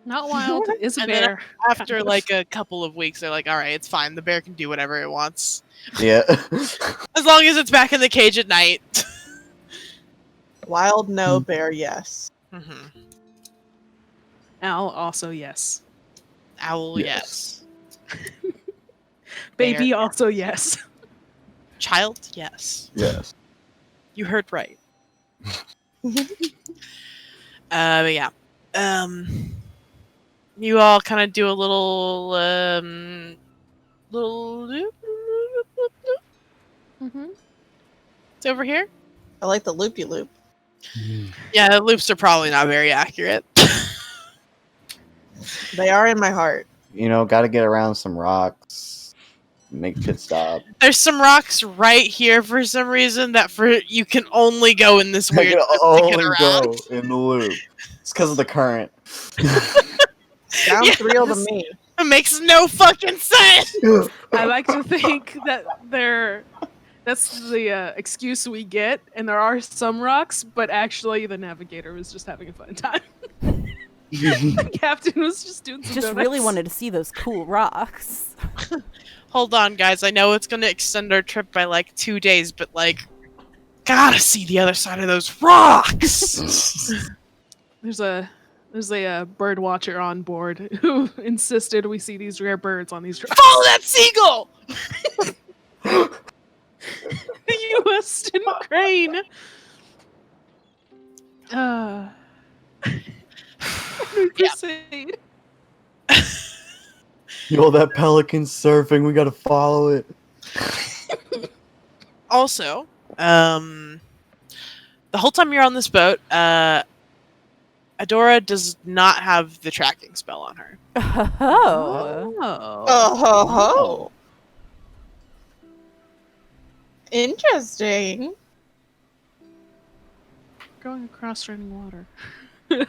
Not wild. Is a And then bear. After like a couple of weeks, they're like, "All right, it's fine. The bear can do whatever it wants, Yeah. as long as it's back in the cage at night." Wild no, bear yes. Mm-hmm. Owl also yes. Owl, Yes. yes. Baby Bear, also yes. child, yes. Yes. You heard right. But yeah. You all kind of do a little loop. Mm-hmm. It's over here. I like the loopy loop. Yeah, the loops are probably not very accurate. They are in my heart. You know, got to get around some rocks, make pit stop. There's some rocks right here for some reason that you can only go in this I weird can loop to only get around. go in the loop. It's because of the current. Sounds Yeah, real to this- me. It makes no fucking sense. I like to think that that's the excuse we get, and there are some rocks, but actually the navigator was just having a fun time. The captain was just doing some Just donuts. really wanted to see those cool rocks. Hold on, guys. I know it's gonna extend our trip by like 2 days, but like, gotta see the other side of those rocks. There's a bird watcher on board who insisted we see these rare birds on these rocks. Follow that seagull. The Weston crane. We Yeah. proceed. Yo, that pelican's surfing. We gotta follow it. Also, the whole time you're on this boat, Adora does not have the tracking spell on her. Oh. Oh ho ho. Interesting. Going across running water. You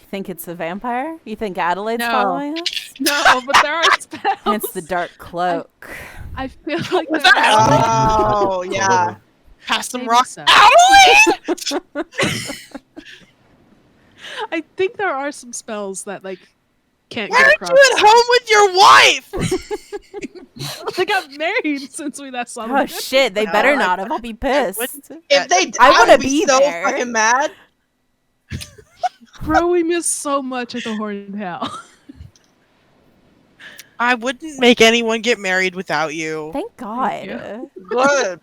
think it's a vampire? You think Adelaide's No. following us? No, but there are spells. And it's the dark cloak. I feel like Was there that are- Oh yeah. Past some Maybe rocks. so. Owlie! I think there are some spells that like can't Why get aren't across. you at home with your wife? They got married since we last saw them. Oh shit, they No, better I- not have. I'll be pissed. If they did, I I wanna would be be so there. fucking mad. Bro, we missed so much at the Horned Hell. I wouldn't make anyone get married without you. Thank God. you. Good.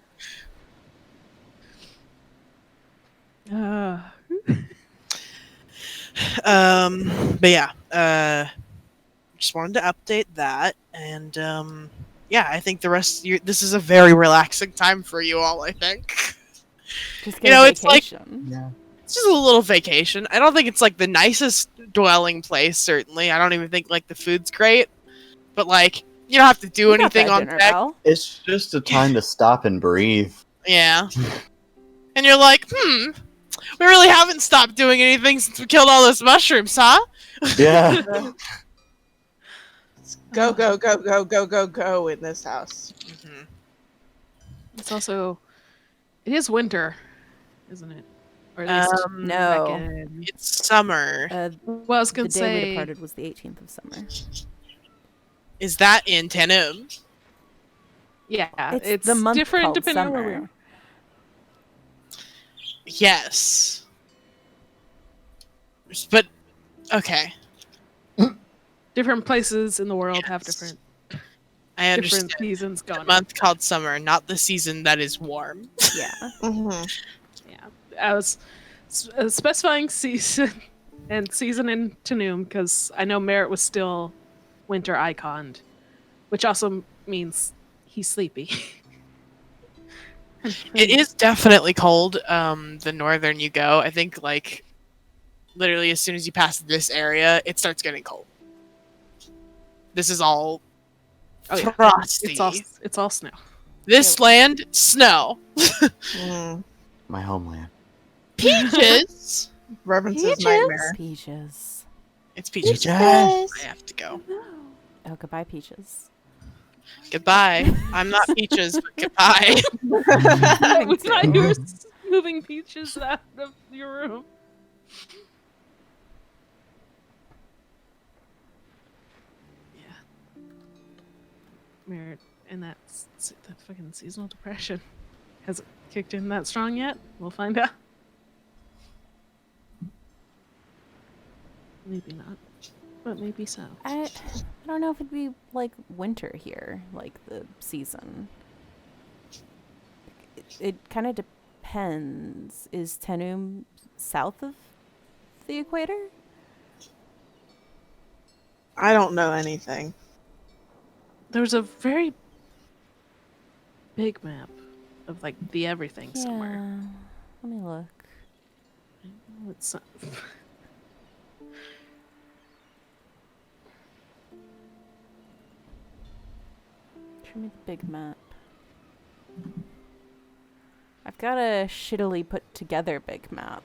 But yeah, just wanted to update that, and yeah, I think the rest. This is a very relaxing time for you all. I think Just You get know, a it's like- vacation. Yeah. it's just a little vacation. I don't think it's like the nicest dwelling place. Certainly, I don't even think like the food's great, but like you don't have to do We got anything that on dinner deck. bell. It's just a time to stop and breathe. Yeah, and you're like, we really haven't stopped doing anything since we killed all those mushrooms, huh? Yeah. Go go go go go go go in this house. Mhm. It's also, it is winter, isn't it? Or at least No. back in- It's summer. Well, I was The gonna day we say departed was the 18th of summer. Is that in Tenum? yeah, It's the month different called depending on where we summer. are. Yes. But okay, Different places in the world have Yes. different I understand. different seasons A going on. month called summer, not the season that is warm. Yeah. Mm-hmm. Yeah, I was specifying season and season in Tanum because I know Merritt was still winter iconed, which also means he's sleepy. It is definitely cold. The northern you go, I think like literally as soon as you pass this area, it starts getting cold. This is all Oh, yeah. frosty. It's all snow. This land, snow. Mm. My homeland. Peaches. Reverence's nightmare. Peaches. It's peaches. Peaches. I have to go. Oh, goodbye, Peaches. Goodbye. I'm not peaches, but goodbye. We thought you were moving Peaches out of your room. Yeah. Merritt, and that fucking seasonal depression. Has it kicked in that strong yet? We'll find out. Maybe not, but maybe so. I don't know if it'd be like winter here, like the season. It kind of depends. Is Tenum south of the equator? I don't know anything. There's a very big map of like the everything somewhere. Yeah. Let me look. It's Show me the big map. I've got a shittily put together big map.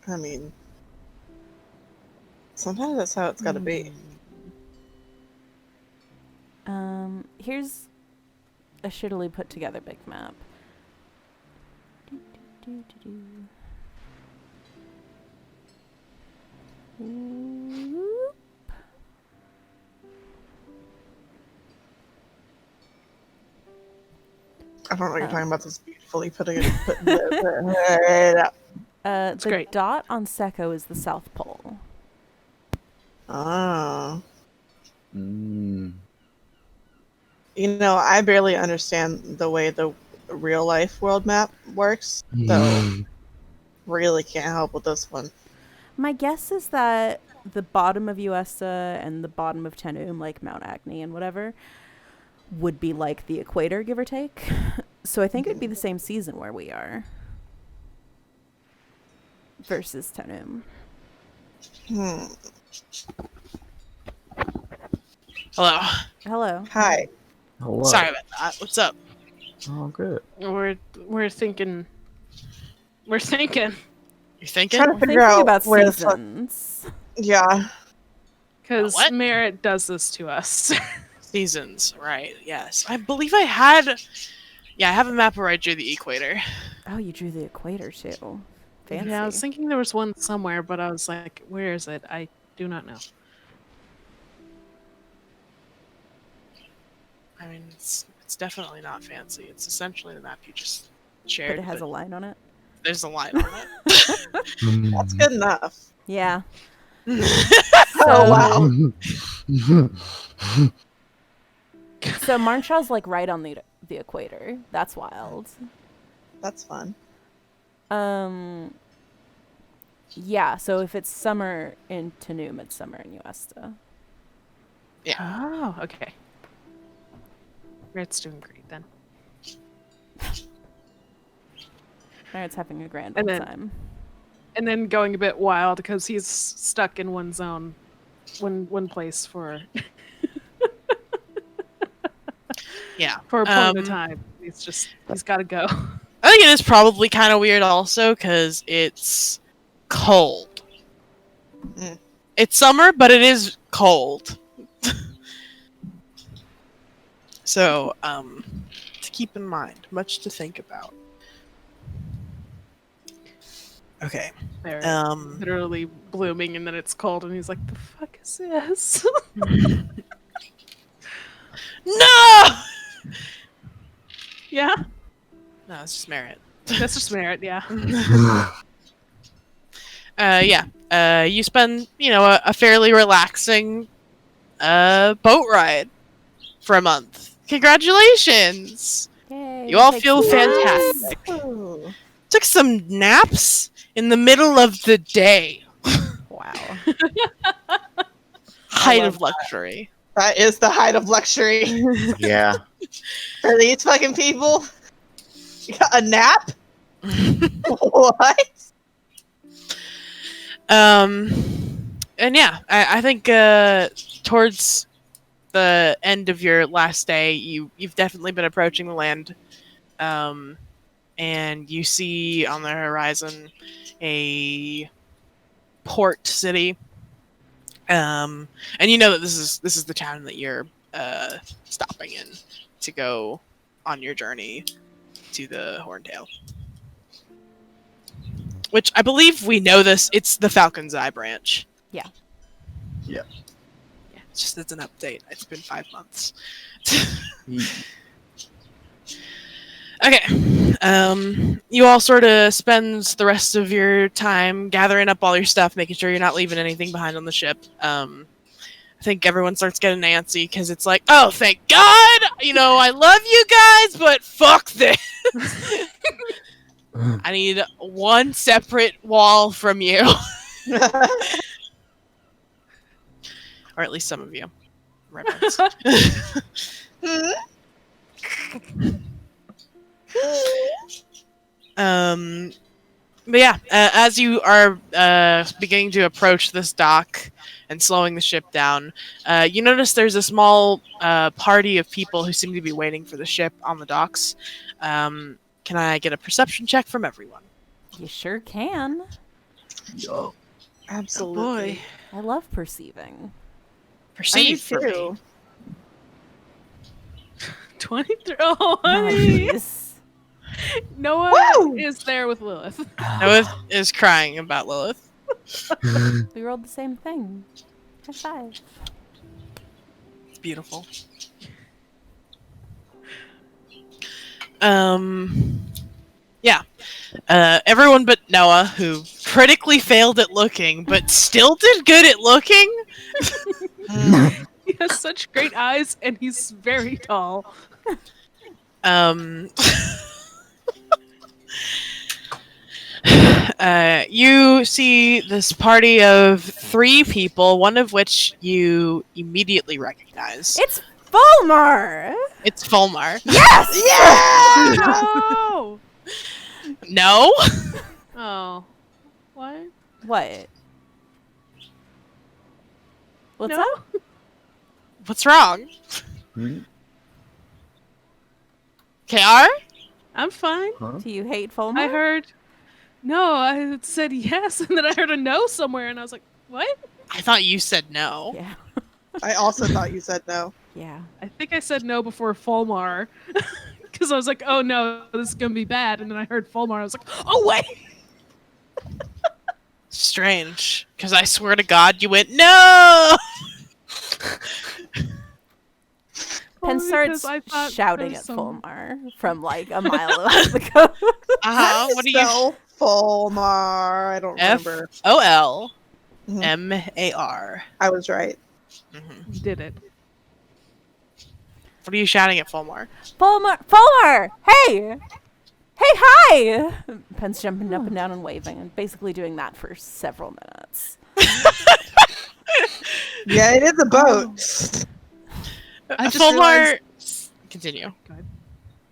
I mean, sometimes that's how it's got to be. Here's a shittily put together big map. Whoop. I don't know what you're talking about. This beautifully put The great. dot on Sekko is the South Pole. Oh. Mm. You know, I barely understand the way the real life world map works, so really can't help with this one. My guess is that the bottom of Uesta and the bottom of Tenum, like Mount Agni and whatever, would be like the equator, give or take. So I think it'd be the same season where we are. Versus Tenum. Hello. Hello. Hi. Hello. Sorry about that. What's up? Oh, good. we're thinking. We're thinking You thinking? Trying to We're figure thinking out about where the fuck. seasons. Yeah. because What? Merritt does this to us. Seasons, right? Yes, I believe I had. Yeah, I have a map where I drew the equator. Oh, you drew the equator too. Fancy. Yeah, I was thinking there was one somewhere, but I was like, where is it? I do not know. I mean, it's definitely not fancy. It's essentially the map you just But shared. it has but a line on it. there's a line on it. That's good enough. Yeah. Oh, wow. So Marnshaw's like right on the equator. That's wild. That's fun. Yeah, so if it's summer in Tenum, it's summer in Uesta. Oh, okay. Merritt's doing great then. Merritt's having a grand And old then- time. And then going a bit wild because he's stuck in one zone, one place for Yeah. for a point of time. He's got to go. I think it is probably kind of weird also because it's cold. Mm. It's summer, but it is cold. So, to keep in mind, much to think about. Okay. Merritt Um, literally blooming, and then it's cold, and he's like, "The fuck is this?" no! Yeah, No, it's just Merritt. that's just Merritt. Yeah. Yeah. You spend, a fairly relaxing boat ride for a month. Congratulations! Yay, You all take feel some naps. fantastic. Oh. Took some naps in the middle of the day. Wow. Height love of luxury. That is the height of luxury. Yeah. For these fucking people. You got a nap? What? And yeah, I think towards the end of your last day, you've definitely been approaching the land, and you see on the horizon a port city, and you know that this is the town that you're stopping in to go on your journey to the Horntail. Which I believe we know this. It's the Falcon's Eye branch. Yeah. Yeah. Yeah, it's an update. It's been 5 months. Okay. You all sort of spend the rest of your time gathering up all your stuff, making sure you're not leaving anything behind on the ship. I think everyone starts getting antsy because it's like, oh, thank God! I love you guys, but fuck this! I need one separate wall from you. Or at least some of you. Reverence. But yeah, as you are beginning to approach this dock and slowing the ship down, you notice there's a small party of people who seem to be waiting for the ship on the docks. Can I get a perception check from everyone? You sure can. Yo. Absolutely. I love perceiving. Perceive for me. too. 23. Oh, Nice. Noah Woo! is there with Lilith. Noah is crying about Lilith. We rolled the same thing. High five. It's beautiful. Yeah. Everyone but Noah, who critically failed at looking, but still did good at looking. He has such great eyes, and he's very tall. You see this party of 3 people, one of which you immediately recognize. It's Fulmar! It's Fulmar. Yes! No! No? Oh. What? What? What's No? up? What's wrong? Hmm? KR? I'm fine. Huh? Do you hate Fulmar? I heard. No, I said yes, and then I heard a no somewhere, and I was like, what? I thought you said no. Yeah. I also thought you said no. Yeah. I think I said no before Fulmar. Because I was like, oh no, this is going to be bad. And then I heard Fulmar. I was like, oh wait! Strange. Because I swear to God, you went, no! Pen Only starts because I thought shouting there at was some- Fulmar from like a mile away the coast. Uh-huh. What do you... Spell Fulmar. I don't remember. Fulmar. I was right. Mm-hmm. You did it. What are you shouting at Fulmar? Fulmar! Hey! Hey, hi! Pen's jumping up and down and waving and basically doing that for several minutes. Yeah, it is a boat. I just Fulmar... Continue.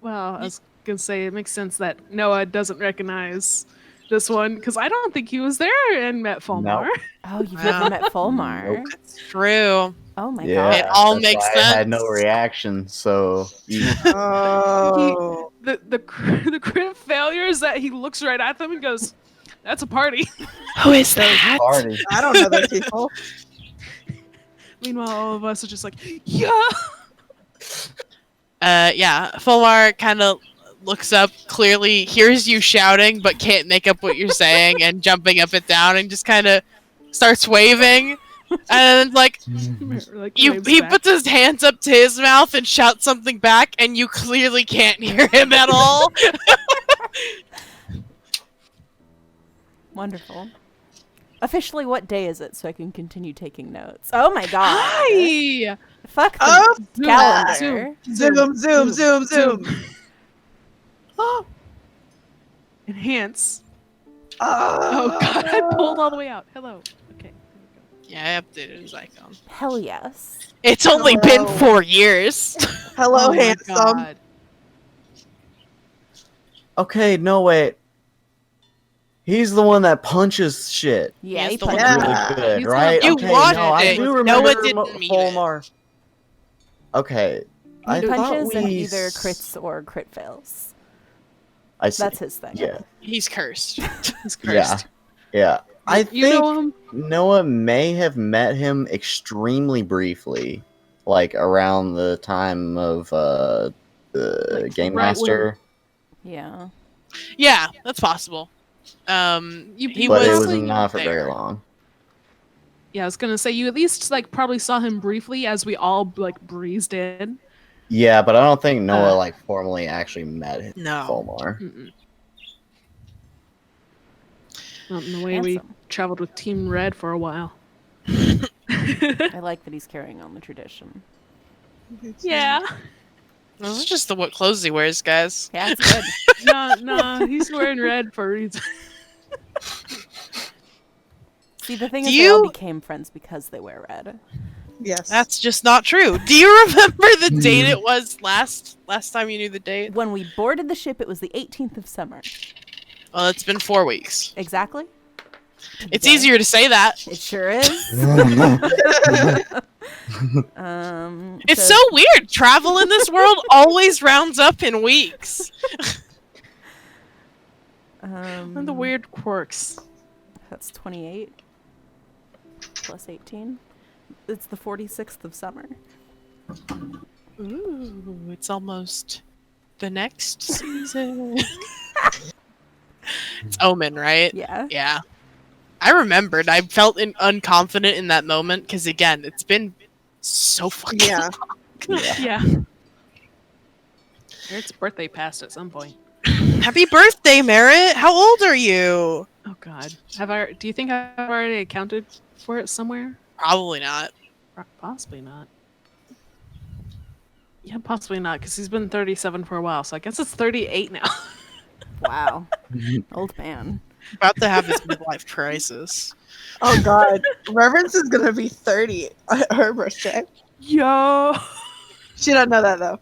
Well, I was going to say, it makes sense that Noah doesn't recognize this one, because I don't think he was there and met Fulmar. Nope. Oh, you've never met Fulmar? Nope. It's true. Oh my Yeah, It god. all that's makes why I had no sense. reaction, so Oh. The crit failure is that he looks right at them and goes, that's a party. Who is that? party. I don't know those people. Meanwhile, all of us are just like, yeah! Yeah, Fulmar kind of looks up, clearly hears you shouting, but can't make up what you're saying, and jumping up and down, and just kind of starts waving. And like, Like, he waves back. puts his hands up to his mouth and shouts something back, and you clearly can't hear him at all. Wonderful. Officially, what day is it so I can continue taking notes? Oh my god. Hi! Fuck the Oh, calendar. Zoom, zoom, zoom, zoom. Enhance. Oh god, I pulled all the way out. Hello. Okay. Yeah, I updated his icon. Hell yes. It's only been 4 years. Hello, Oh my handsome. God. Okay, no wait. He's the one that punches shit. Yeah, He's he the one punches that- Really Yeah. good, He's the right? one- You okay, watched no, I it. do Noah remember didn't mean it. Fulmar. Okay. I He thought punches and we either s- crits or crit fails. I see. That's his thing. Yeah, He's cursed. He's yeah, cursed. yeah. I You think know him? Noah may have met him extremely briefly, like around the time of the Like, Game right Master, Yeah. Yeah, that's possible. He but it was was like not for very there. long. Yeah, I was gonna say you at least like probably saw him briefly as we all like breezed in. Yeah, but I don't think Noah Uh, like formally actually met No. Fulmar. Mm-mm. Not in the way Handsome. we traveled with Team Red for a while. I like that he's carrying on the tradition. Yeah. This is just the what clothes he wears, guys. Yeah, it's good. No, he's wearing red for a reason. See, the thing Do is, they all you- became friends because they wear red. Yes. That's just not true. Do you remember the date it was last time you knew the date? When we boarded the ship, it was the 18th of summer. Well, it's been 4 weeks. Exactly. To the It's day. easier to say that. It sure is. It's so weird. Travel in this world always rounds up in weeks. And the weird quirks. That's 28 plus 18. It's the 46th of summer. Ooh, it's almost the next season. It's Omen, right? Yeah. Yeah. I remembered. I felt unconfident in that moment because, again, it's been so fucking Yeah. Yeah. Merritt's birthday passed at some point. Happy birthday, Merritt! How old are you? Oh God. Do you think I've already accounted for it somewhere? Probably not. Possibly not. Yeah, possibly not, because he's been 37 for a while, so I guess it's 38 now. Wow. Old man. About to have his midlife crisis. Oh God, Reverence is gonna be 30 at her birthday. Yo. She don't know that though,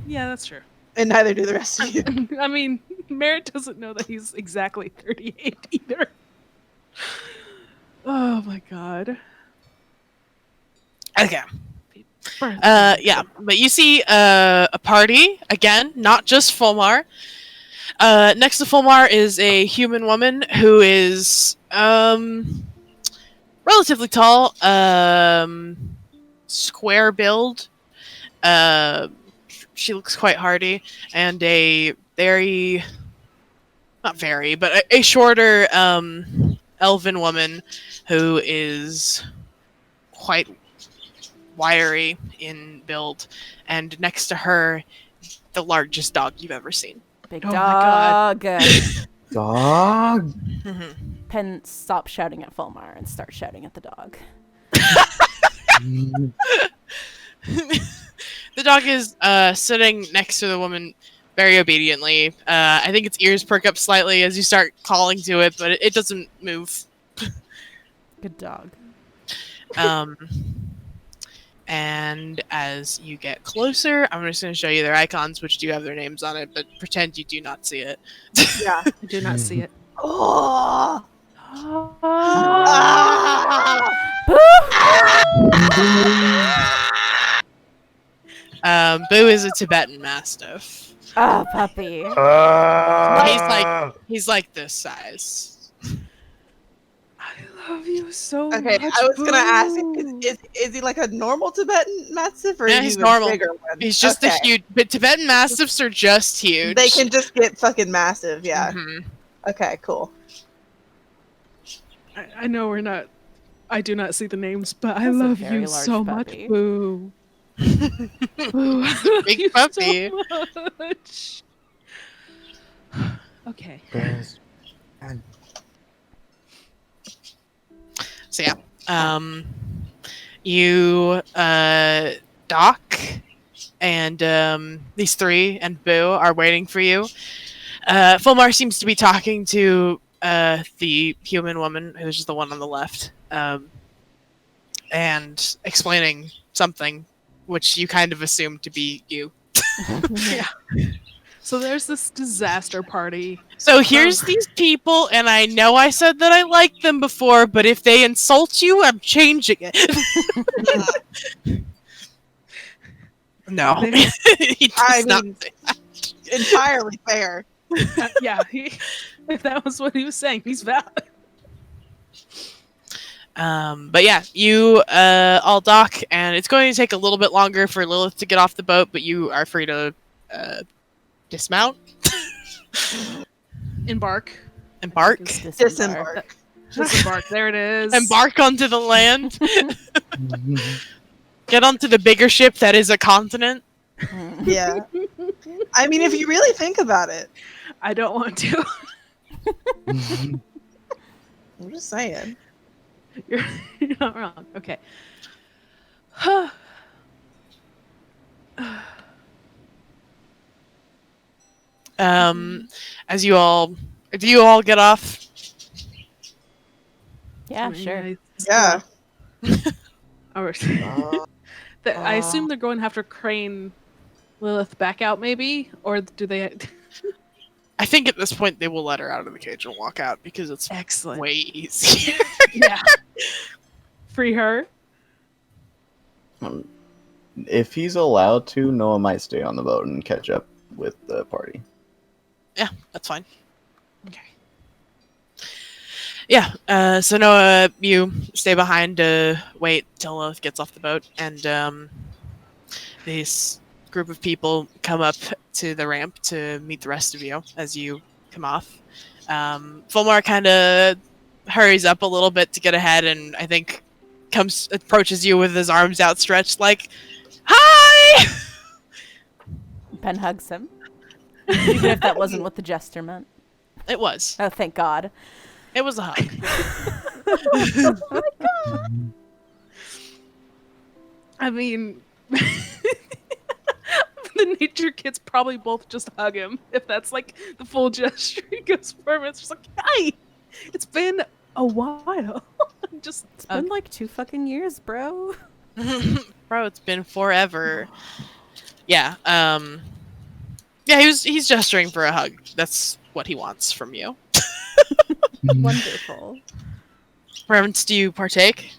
Yeah, that's true. and neither do the rest of you. I mean, Merritt doesn't know that he's exactly 38 either. Oh my God. Okay. Yeah, but you see a party, again, not just Fulmar. Next to Fulmar is a human woman who is relatively tall, square build. She looks quite hardy, and a very, not very, but a shorter elven woman who is quite wiry in build, and next to her, the largest dog you've ever seen. Big Oh my God. dog. Dog. Pen stops shouting at Fulmar and starts shouting at the dog. The dog is sitting next to the woman very obediently. I think its ears perk up slightly as you start calling to it, but it doesn't move. Good dog. And as you get closer, I'm just going to show you their icons, which do have their names on it, but pretend you do not see it. Yeah. I do not see it. Oh. Boo is a Tibetan Mastiff. Oh, puppy. He's like this size. I love you so Okay, much. I was gonna ask, Boo. is he like a normal Tibetan Mastiff or Yeah, is he he's a normal. bigger one? He's just Okay. a huge, but Tibetan Mastiffs are just huge. They can just get fucking massive, yeah. Mhm. Okay, cool. I know we're not. I do not see the names, but I That's a love very you large so puppy. much, Boo. Boo, I love Big you puppy. so much. Okay. So yeah, you Doc and these three and Boo are waiting for you. Fulmar seems to be talking to the human woman, who's just the one on the left, and explaining something, which you kind of assume to be you. Yeah. So there's this disaster party. So here's these people, and I know I said that I liked them before, but if they insult you, I'm changing it. No. He does I not mean- say that. Entirely fair. Yeah, if that was what he was saying, he's valid. But yeah, you all dock, and it's going to take a little bit longer for Lilith to get off the boat, but you are free to dismount, Embark. embark, Just Disembark. Disembark. There it is. embark onto the land. Get onto the bigger ship that is a continent. Yeah. I mean, if you really think about it, I don't want to. I'm just saying. You're not wrong. Okay. As you all, do you all get off? Yeah, I mean, sure. Yeah. Or, I assume they're going to have to crane Lilith back out, maybe? Or do they... I think at this point they will let her out of the cage and walk out because it's Excellent. way easier. Yeah. Free her? If he's allowed to, Noah might stay on the boat and catch up with the party. Yeah, that's fine. Okay. Yeah, so Noah, you stay behind to wait till Lilith gets off the boat, and this group of people come up to the ramp to meet the rest of you as you come off. Fulmar kind of hurries up a little bit to get ahead, and I think approaches you with his arms outstretched, like, "Hi!" Ben hugs him. Even if that wasn't what the gesture meant. It was. Oh, thank God. It was a hug. I mean... the nature kids probably both just hug him. If that's like the full gesture he goes for him, it's just like, hi! It's been a while. Just It's been like 2 fucking years, bro. Bro, it's been forever. Yeah, yeah, he's gesturing for a hug. That's what he wants from you. Wonderful. Reverence, do you partake?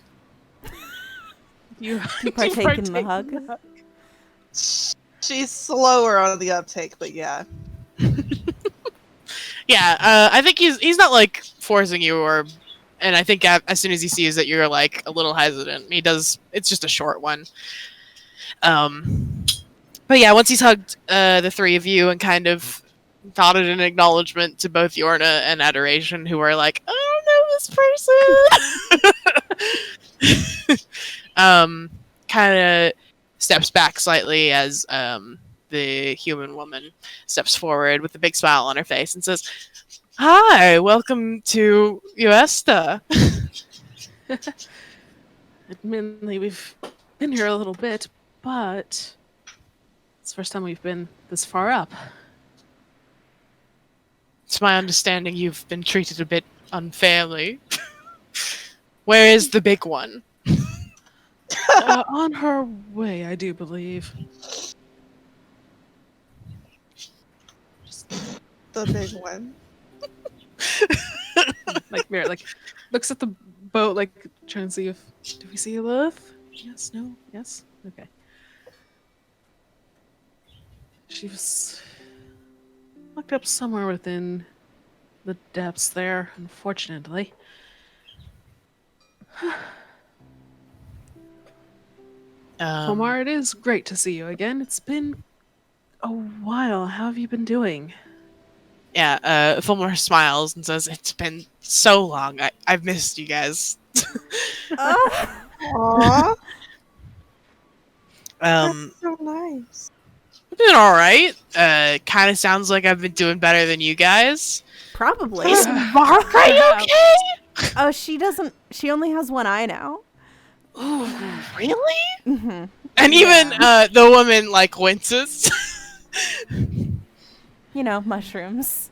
you partake in the hug? She's slower on the uptake, but yeah. Yeah, I think he's not like forcing you, and I think as soon as he sees that you're like a little hesitant, he does. It's just a short one. But yeah, once he's hugged the three of you and kind of nodded an acknowledgement to both Yorna and Adoration, who are like, I don't know this person. Kind of steps back slightly as the human woman steps forward with a big smile on her face and says, "Hi, welcome to Uesta." Admittedly, we've been here a little bit, but it's the first time we've been this far up. It's my understanding you've been treated a bit unfairly. Where is the big one? On her way, I do believe. The big one. Like Mary, like looks at the boat, like trying to see if do we see Lilith? Yes, no, yes, okay. She was locked up somewhere within the depths there, unfortunately. Omar, it is great to see you again. It's been a while. How have you been doing? Yeah, Fulmar smiles and says, "It's been so long. I've missed you guys." Aww. Um, That's so nice. I've been all right. Kind of sounds like I've been doing better than you guys. Probably. Is Margaret okay? Oh, she doesn't. She only has one eye now. Ooh, really? Mm-hmm. And even the woman like winces. You know, mushrooms.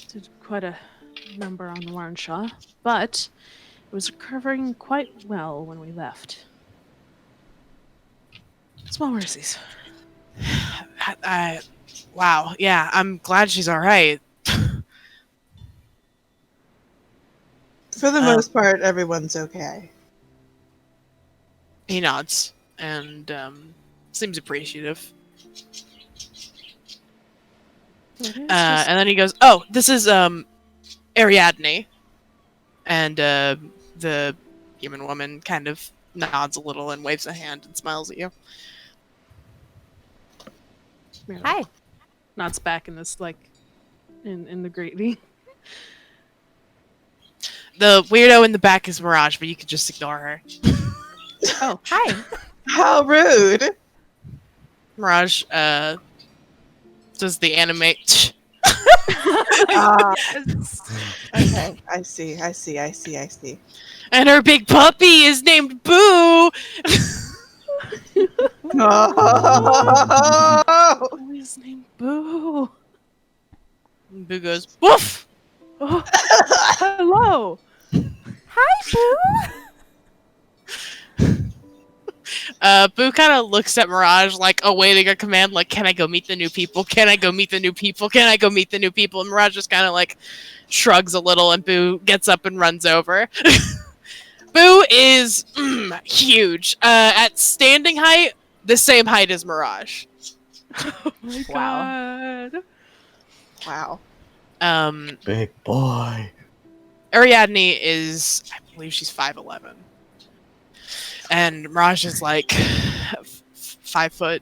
Did quite a number on Warnshaw, but it was recovering quite well when we left. Small mercies. Wow. Yeah, I'm glad she's all right. For the most part, everyone's okay. He nods and seems appreciative. And then he goes, "Oh, this is Ariadne," and the human woman kind of nods a little and waves a hand and smiles at you. Hi. Nods back in this like in the greeting. The weirdo in the back is Mirage, but you could just ignore her. Oh, Hi. How rude. Mirage does the animate. Ah, yes. okay. I see. And her big puppy is named Boo! Oh, Oh, his name Boo. And Boo goes, woof! Oh, hello. Hi, Boo. Boo kind of looks at Mirage like awaiting a command, like, can I go meet the new people? Can I go meet the new people? Can I go meet the new people? And Mirage just kind of like shrugs a little, and Boo gets up and runs over. Boo is huge. At standing height, the same height as Mirage. Oh my Wow. god. wow. Big boy. Ariadne is, I believe she's 5'11". And Mirage is like 5 foot.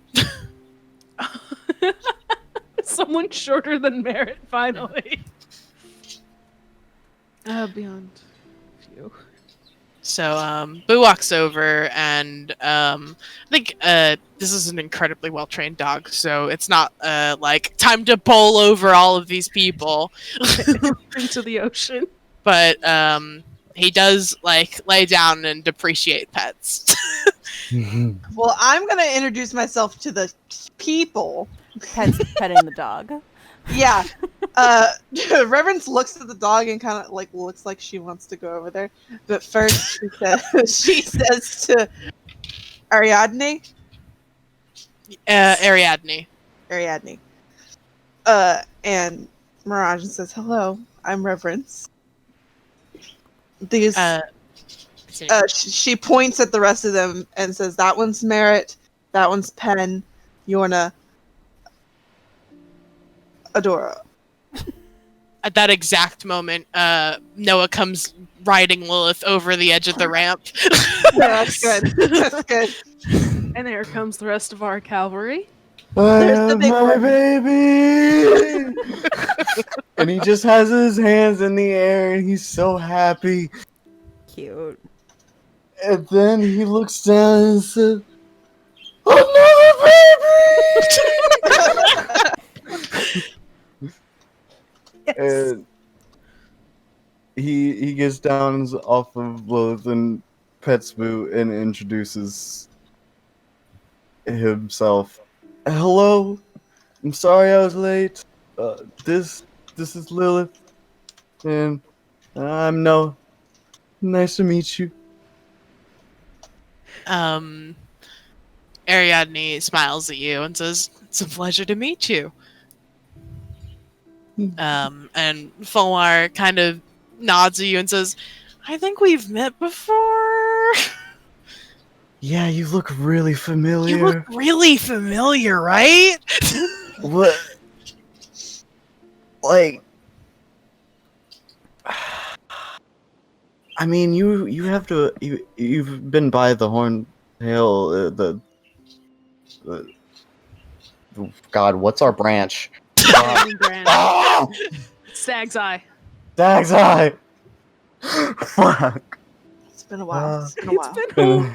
Someone shorter than Merritt, finally. Beyond few. So Boo walks over, and I think this is an incredibly well trained dog, so it's not like time to bowl over all of these people. Into the ocean. But he does like lay down and depreciate pets. Well, I'm gonna introduce myself to the people. Petting the dog. Yeah. Reverence looks at the dog and kind of like looks like she wants to go over there. But first she says to Ariadne. Ariadne. Ariadne. And Mirage says, hello, I'm Reverence. These she points at the rest of them and says, that one's Merritt, that one's Pen, Yorna, Adora. At that exact moment, Noah comes riding Lilith over the edge of the ramp. That's good. That's good. And there comes the rest of our cavalry. I There's the have big my one. baby! And he just has his hands in the air and he's so happy. Cute. And then he looks down and says, another baby! And he gets down off of Lilith and pets Boo and introduces himself. Hello, I'm sorry I was late. This is Lilith, and I'm Noah. Nice to meet you. Ariadne smiles at you and says, "It's a pleasure to meet you." And Fulmar kind of nods at you and says, "I think we've met before." Yeah, you look really familiar. You look really familiar, right? What? Like, I mean, you have to. You've been by the Horntail, the God, what's our branch? Brand. Ah! Stag's Eye. Dag's eye. Fuck. It's been a while. Uh, It's been a while.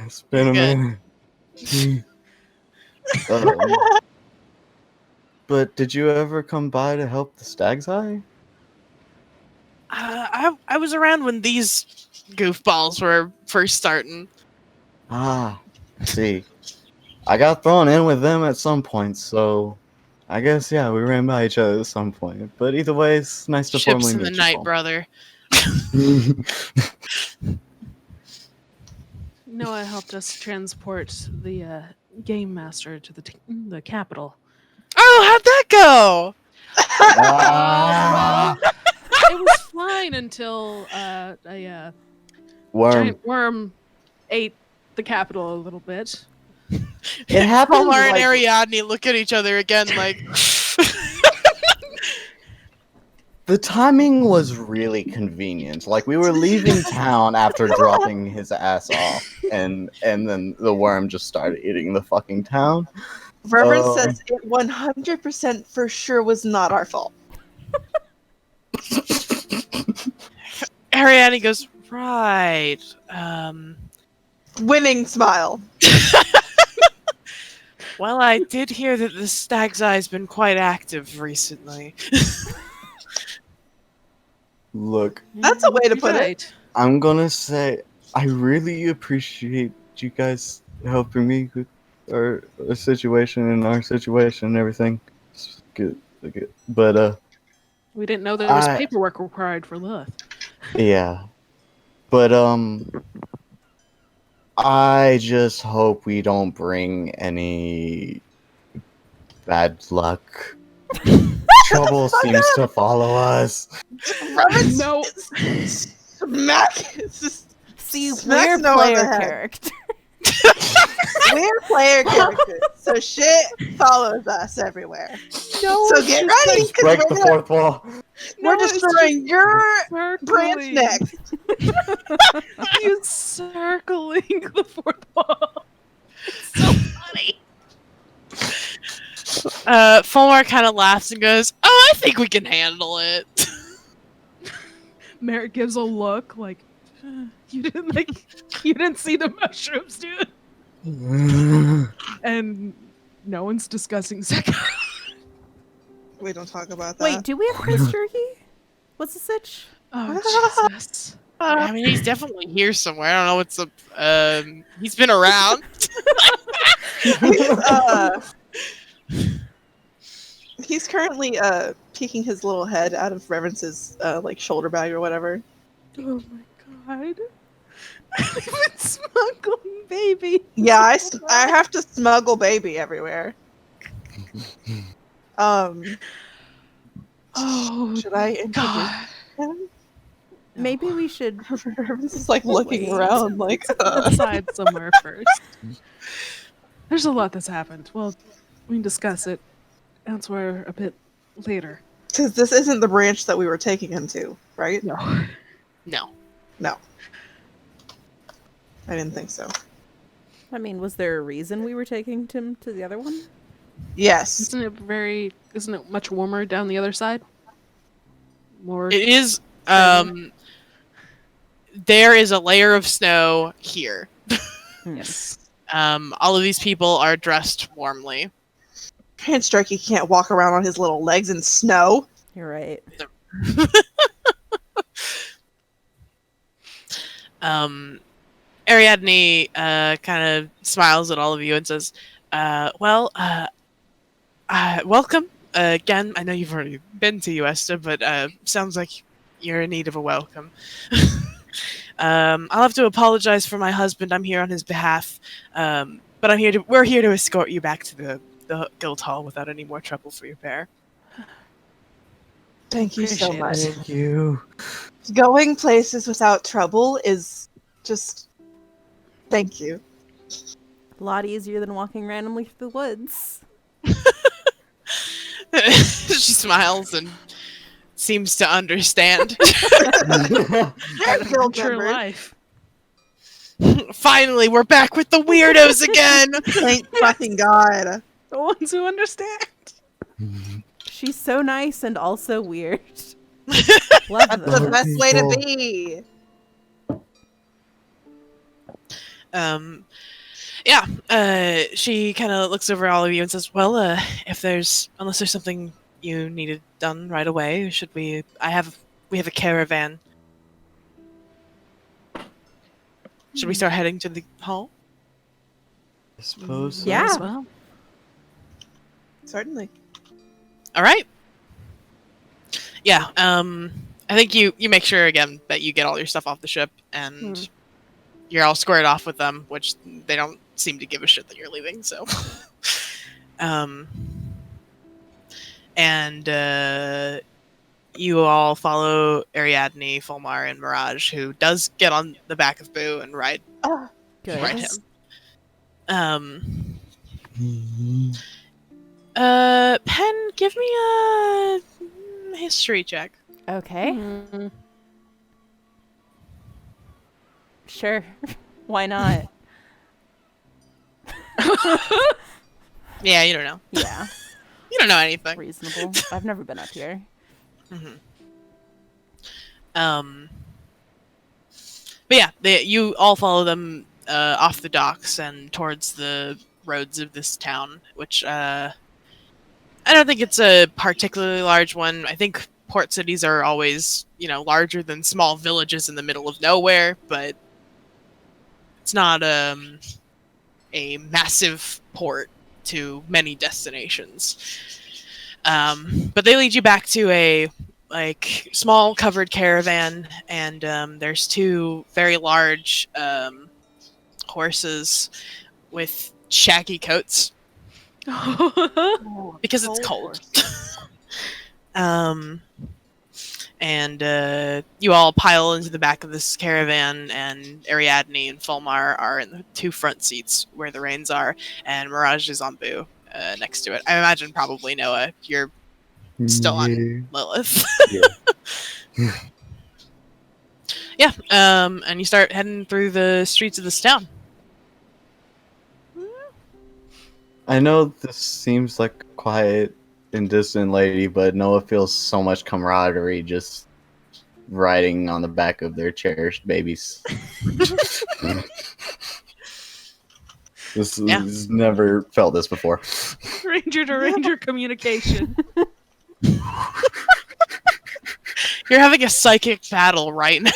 It's been a minute. But did you ever come by to help the Stag's Eye? I was around when these goofballs were first starting. Ah, I see. I got thrown in with them at some point, so I guess yeah, we ran by each other at some point. But either way, it's nice to Ships formally in the meet night, you brother. Noah helped us transport the game master to the capital. Oh, how'd that go? Ah, It was fine until a worm. giant worm ate the capital a little bit. It happened. Fulmar and Like, Ariadne look at each other again, like. the timing was really convenient. Like we were leaving town after dropping his ass off, and then the worm just started eating the fucking town. Reverence says it 100% for sure was not our fault. Ariadne goes, right. winning smile. Well, I did hear that the stag's eye's been quite active recently. Look, That's a way to put it. Right. I'm gonna say I really appreciate you guys helping me with our situation and our situation and everything. It's good, good. But We didn't know there was I paperwork required for Lilith. yeah. But I just hope we don't bring any bad luck. Trouble seems to follow us. Reverend No. smack. See, Smacks we're no on the player head. character. We're player characters, so shit follows us everywhere. No, So it's get just ready, Just 'cause break we're the gonna- fourth wall. we're No, it's destroying your branch circling. next. He's circling the fourth wall. So funny. Fulmar kind of laughs and goes, "Oh, I think we can handle it." Merritt gives a look like you didn't see the mushrooms, dude. And no one's discussing Zeka. We don't talk about that. Wait, do we have Chris Jerky? What's the sitch? Oh Jesus. I mean, he's definitely here somewhere. I don't know what's up. He's been around. He's currently peeking his little head out of Reverence's like shoulder bag or whatever. Oh my god. I've been smuggling baby. Yeah, I have to smuggle baby everywhere. Oh Should I introduce god. him? Maybe we should. Revence is like looking Wait. around like Decide somewhere first. There's a lot that's happened. Well, we can discuss it elsewhere a bit later. because this isn't the branch that we were taking him to, right? No. No. No. I didn't think so. I mean, was there a reason we were taking Tim to the other one? Yes. Isn't it much warmer down the other side? More It is. There is a layer of snow here. yes. All of these people are dressed warmly. Prince Strikey can't walk around on his little legs in snow. You're right. Ariadne kind of smiles at all of you and says, welcome. Again, I know you've already been to UESTA, but sounds like you're in need of a welcome. I'll have to apologize for my husband. I'm here on his behalf. But we're here to escort you back to the guild hall without any more trouble for your bear. Thank you so Appreciate much. it. Thank you. Going places without trouble is just thank you. A lot easier than walking randomly through the woods. She smiles and seems to understand. Guild Adventure members. life. Finally, we're back with the weirdos again. Thank fucking God. The ones who understand. She's so nice and also weird. Love That's them. the best way to people. be. She kind of looks over all of you and says, "Well, unless there's something you needed done right away, we have a caravan. Should we start heading to the hall?" I suppose. so. Yeah. Well, Certainly. All right. Yeah. I think you make sure again that you get all your stuff off the ship and you're all squared off with them, which they don't seem to give a shit that you're leaving. So, and you all follow Ariadne, Fulmar, and Mirage, who does get on the back of Boo and ride Good. him. Pen, give me a history check. Okay. mm, Sure. Why not? Yeah, you don't know. Yeah. You don't know anything. Reasonable. I've never been up here. But yeah, you all follow them off the docks and towards the roads of this town, which I don't think it's a particularly large one. I think port cities are always, larger than small villages in the middle of nowhere, but it's not a massive port to many destinations. But they lead you back to a small covered caravan, and there's two very large horses with shaggy coats because it's cold. And you all pile into the back of this caravan, and Ariadne and Fulmar are in the two front seats where the reins are, and Mirage is on Boo next to it. I imagine probably Noah, you're still on Lilith. Yeah. Yeah, and you start heading through the streets of this town. I know this seems like a quiet and distant lady, but Noah feels so much camaraderie just riding on the back of their cherished babies. This never felt this before. Ranger to ranger communication. You're having a psychic battle right now.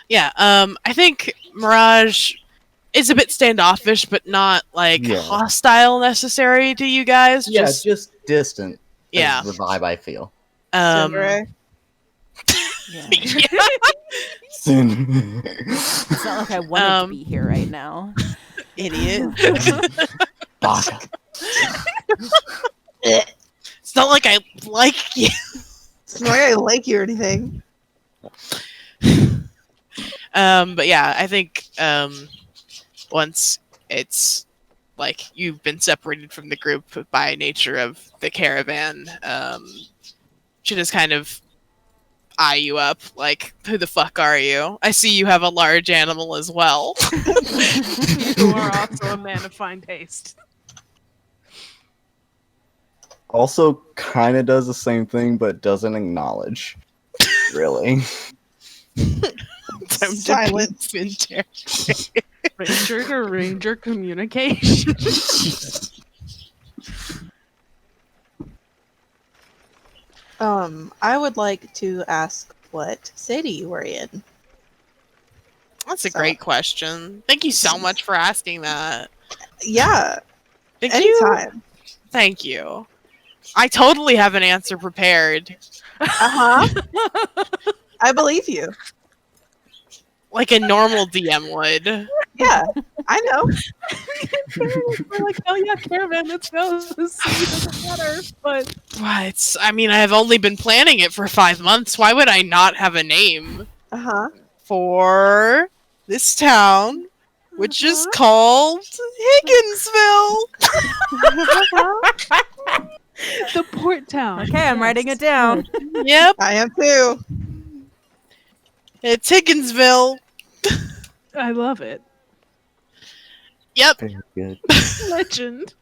Yeah, I think Mirage is a bit standoffish, but not hostile necessary to you guys. Yeah, just distant. Yeah, is the vibe I feel. Samurai. Yeah. It's not like I wanted to be here right now. Idiot. Baka. It's not like I like you. It's not like I like you or anything. But yeah, I think once it's like you've been separated from the group by nature of the caravan, she just kind of eye you up like, who the fuck are you? I see you have a large animal as well. You are also a man of fine taste. Also kind of does the same thing, but doesn't acknowledge. Really. Time Silence. to be Ranger to ranger communication. I would like to ask what city you were in. That's a great question. Thank you so much for asking that. Yeah, Thank you. anytime. Thank you. I totally have an answer prepared. I believe you. Like a normal DM would. Yeah, I know. We're like, oh yeah, caravan, let's go. This doesn't matter. But What? I mean, I have only been planning it for 5 months. Why would I not have a name for this town, which is called Higginsville? the port town. Okay, I'm writing it down. Yep, I am too. it's Higginsville. I love it. Yep. Very good. Legend.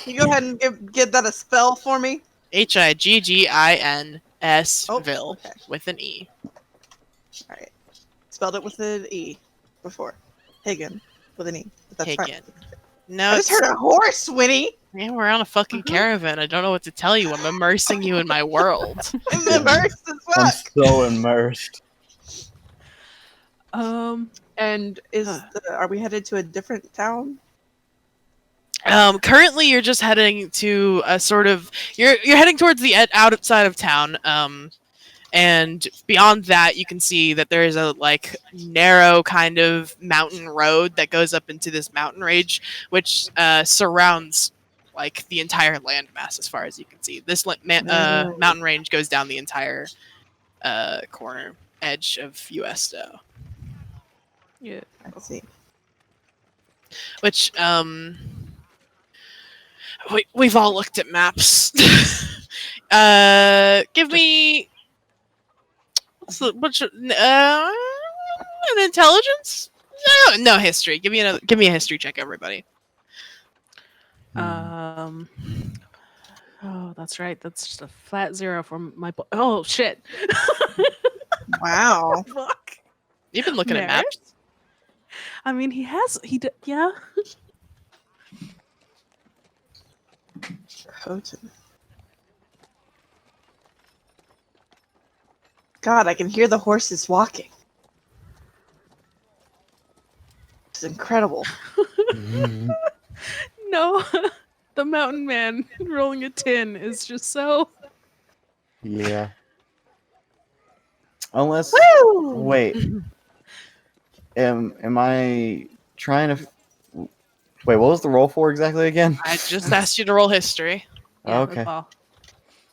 You go ahead and get that a spell for me. Higgins Oh, Ville okay. with an E. All right. Spelled it with an E before. Hagen with an E. But that's fine. Higgin. No, I just heard a horse, Winnie. man, we're on a fucking caravan. I don't know what to tell you. I'm immersing you in my world. I'm immersed as I'm fuck. so immersed. And are we headed to a different town? Currently, you're just heading to a sort of you're heading towards the outside of town. And beyond that, you can see that there is a narrow kind of mountain road that goes up into this mountain range, which surrounds the entire landmass as far as you can see. This mountain range goes down the entire corner edge of Uesto. Yeah. Let's see. Which we've all looked at maps. Give me an intelligence? No history. Give me a history check, everybody. Oh, that's right. That's just a flat 0 from my. Oh shit! Wow. Fuck. You've been looking at Merritt? maps. I mean, yeah. Houghton. God, I can hear the horses walking. It's incredible. No, the mountain man rolling a tin is just so. Yeah. Unless, Woo! wait, am I trying to? Wait, what was the roll for exactly again? I just asked you to roll history. Yeah, Okay. that's all.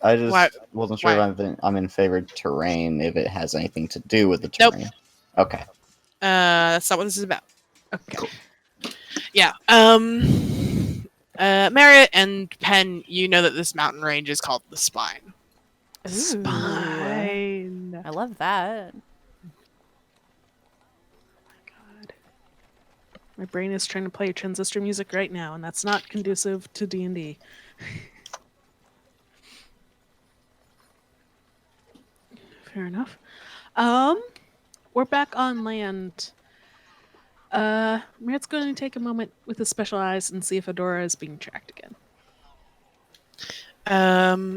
I just Why- wasn't sure why? if I'm in favored terrain, if it has anything to do with the Nope. terrain. Okay. That's not what this is about. Okay. Yeah. Merritt and Penn, you know that this mountain range is called the Spine. Ooh, Fine. I love that. God. My brain is trying to play transistor music right now, and that's not conducive to D&D. Fair enough. We're back on land. Merritt's going to take a moment with his special eyes and see if Adora is being tracked again.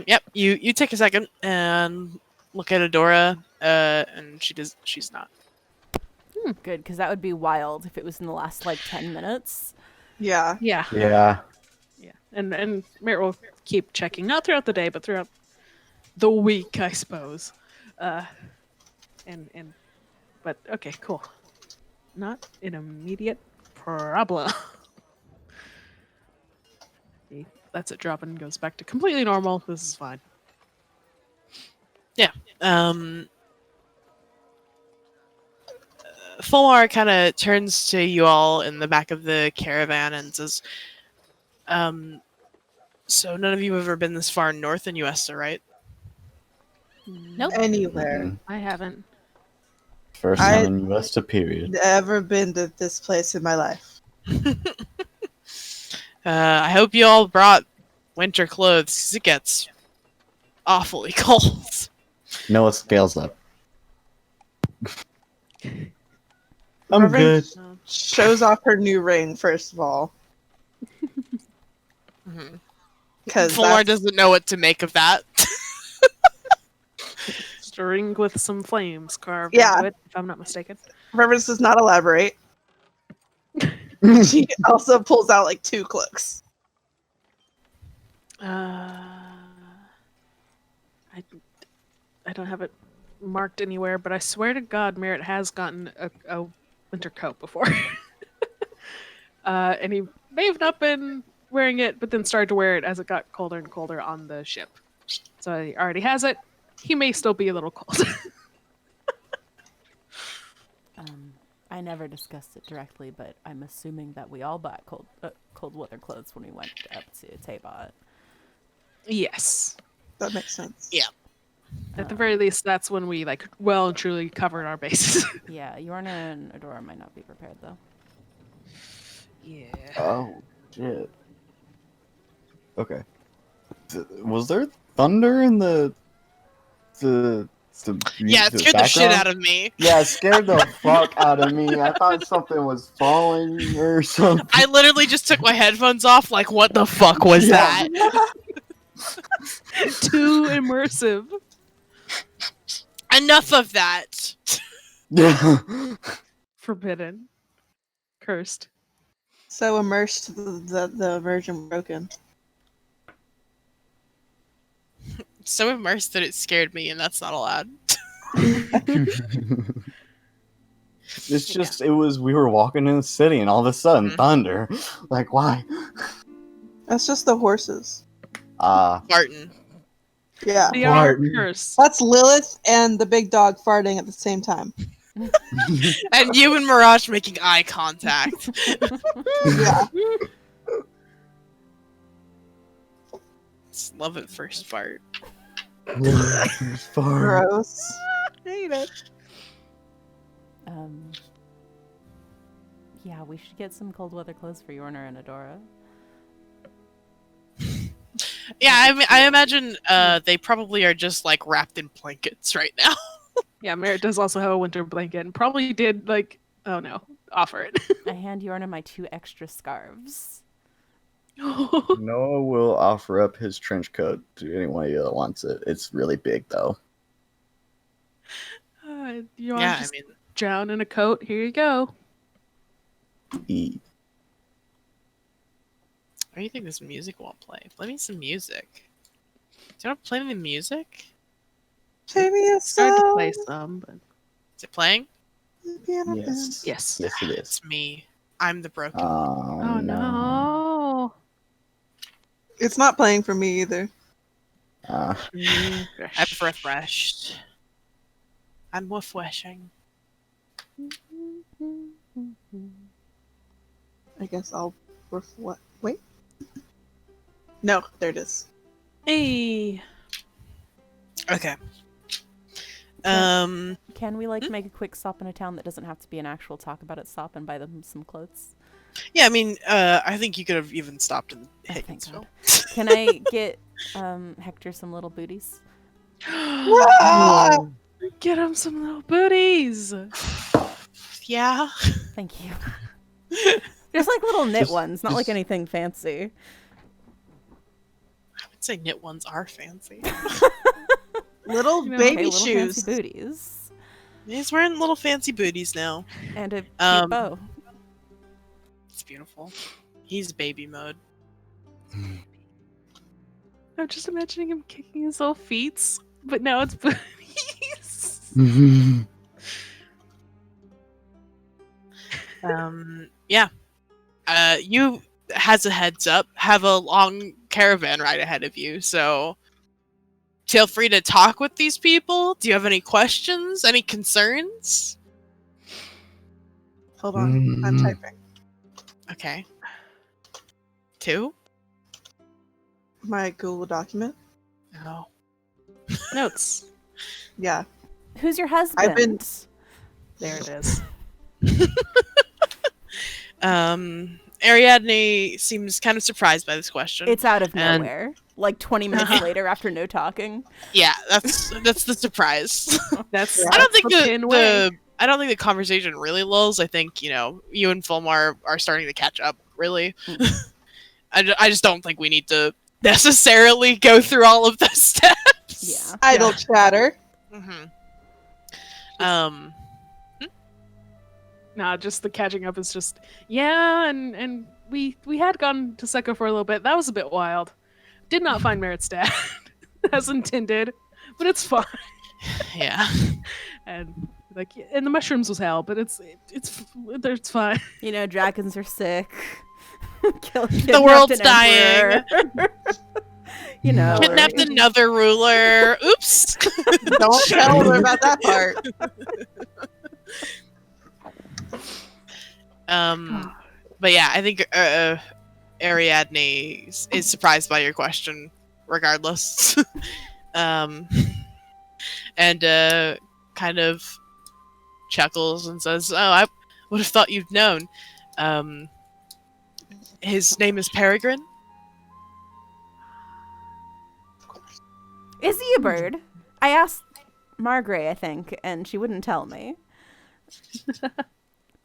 Yep. You take a second and look at Adora, and she's not. Good, because that would be wild if it was in the last like 10 minutes. Yeah. Yeah. Yeah. Yeah. And Merritt will keep checking, not throughout the day, but throughout the week, I suppose. But okay, cool. Not an immediate problem. He lets it drop and goes back to completely normal. This is fine. Fulmar kind of turns to you all in the back of the caravan and says, so none of you have ever been this far north in Uesta, right? Nope. Anywhere. Mhm. I haven't. First time in Uesta, period. Never been to this place in my life. I hope you all brought winter clothes, 'cause it gets awfully cold. Noah scales up. I'm Reverend good. Shows off her new ring first of all, Mhm. because Fulmar doesn't know what to make of that. Just a ring with some flames carved Yeah. into it, if I'm not mistaken. Reverend does not elaborate. She also pulls out like 2 cloaks. I don't have it marked anywhere, but I swear to God, Merritt has gotten a winter coat before. And he may have not been wearing it, but then started to wear it as it got colder and colder on the ship. So he already has it. He may still be a little cold. I never discussed it directly, but I'm assuming that we all bought cold weather clothes when we went up to Tabot. Yes. That makes sense. Yeah. At the very least, that's when we like well and truly covered our bases. Yeah, Yorna and Adora might not be prepared though. Yeah. Oh, shit. Okay. Was there thunder in the Yeah, it the scared the shit background? out of me. Yeah, it scared the fuck out of me. I thought something was falling or something. I literally just took my headphones off, like, what the fuck was Yeah. that? Too immersive. Enough of that. Yeah. Forbidden. Cursed. So immersed the virgin broken. So immersed that it scared me, and that's not allowed. It's just, it was, we were walking in the city and all of a sudden, Mhm. thunder. Like, why? That's just the horses. Barton. Yeah. They are Martin. cursed. That's Lilith and the big dog farting at the same time. And you and Mirage making eye contact. Yeah. Just love at first fart. Gross. Hate it. Yeah, we should get some cold weather clothes for Yorna and Adora. Yeah, I imagine they probably are just like wrapped in blankets right now. Yeah, Merritt does also have a winter blanket and probably did, like, oh no, offer it. I hand Yorna my 2 extra scarves. Noah will offer up his trench coat to anyone that wants it. It's really big, though. You want Yeah, to I just mean, drown in a coat? Here you go. E- why do you think this music won't play? Play me some music. Do you want to play me music? Play me a Started to play song. some, but Is it playing? Piano Yes. yes. Yes, it is. It's me. I'm the broken. Oh, Oh no. It's not playing for me either. Uh, I've refreshed. I'm refreshing. I guess I'll what? Wait. No, there it is. Hey. Okay. Um. Can we like make a quick stop in a town that doesn't have to be an actual talk about it? Stop and buy them some clothes. Yeah, I mean, I think you could have even stopped in Thank Higginsville. God. Can I get Hector some little booties? Get him some little booties. Yeah. Thank you. Just like little knit Just- ones, not like just- anything fancy. I would say knit ones are fancy. Little You know, baby Okay, little shoes. fancy booties He's wearing little fancy booties now. and a cute Um, bow. It's beautiful. He's baby mode. I'm just imagining him kicking his little feet, but now it's booties. Yeah. You, has a heads up, have a long caravan ride ahead of you, so feel free to talk with these people. Do you have any questions? Any concerns? Hold on, I'm typing. Okay. 2? My Google document. Oh. Notes. Yeah. Who's your husband? I've been- There it is. Ariadne seems kind of surprised by this question. It's out of And- nowhere. Like 20 minutes later after no talking. Yeah, that's the surprise. That's I don't think that's pin way. I don't think the conversation really lulls. I think, you and Fulmar are starting to catch up, really. I just don't think we need to necessarily go through all of those steps. Yeah. Idle chatter. hmm Nah, just the catching up is just and we had gone to Secco for a little bit. That was a bit wild. Did not find Merritt's dad as intended, but it's fine. Yeah. And and the mushrooms was hell, but it's fine. You know, dragons are sick. The world's dying. You know. Kidnapped another ruler. Oops. Don't tell her about that part. But yeah, I think Ariadne is surprised by your question, regardless. And kind of chuckles and says, "Oh, I would have thought you'd known. His name is Peregrine." Is he a bird? I asked Margaret, I think, and she wouldn't tell me.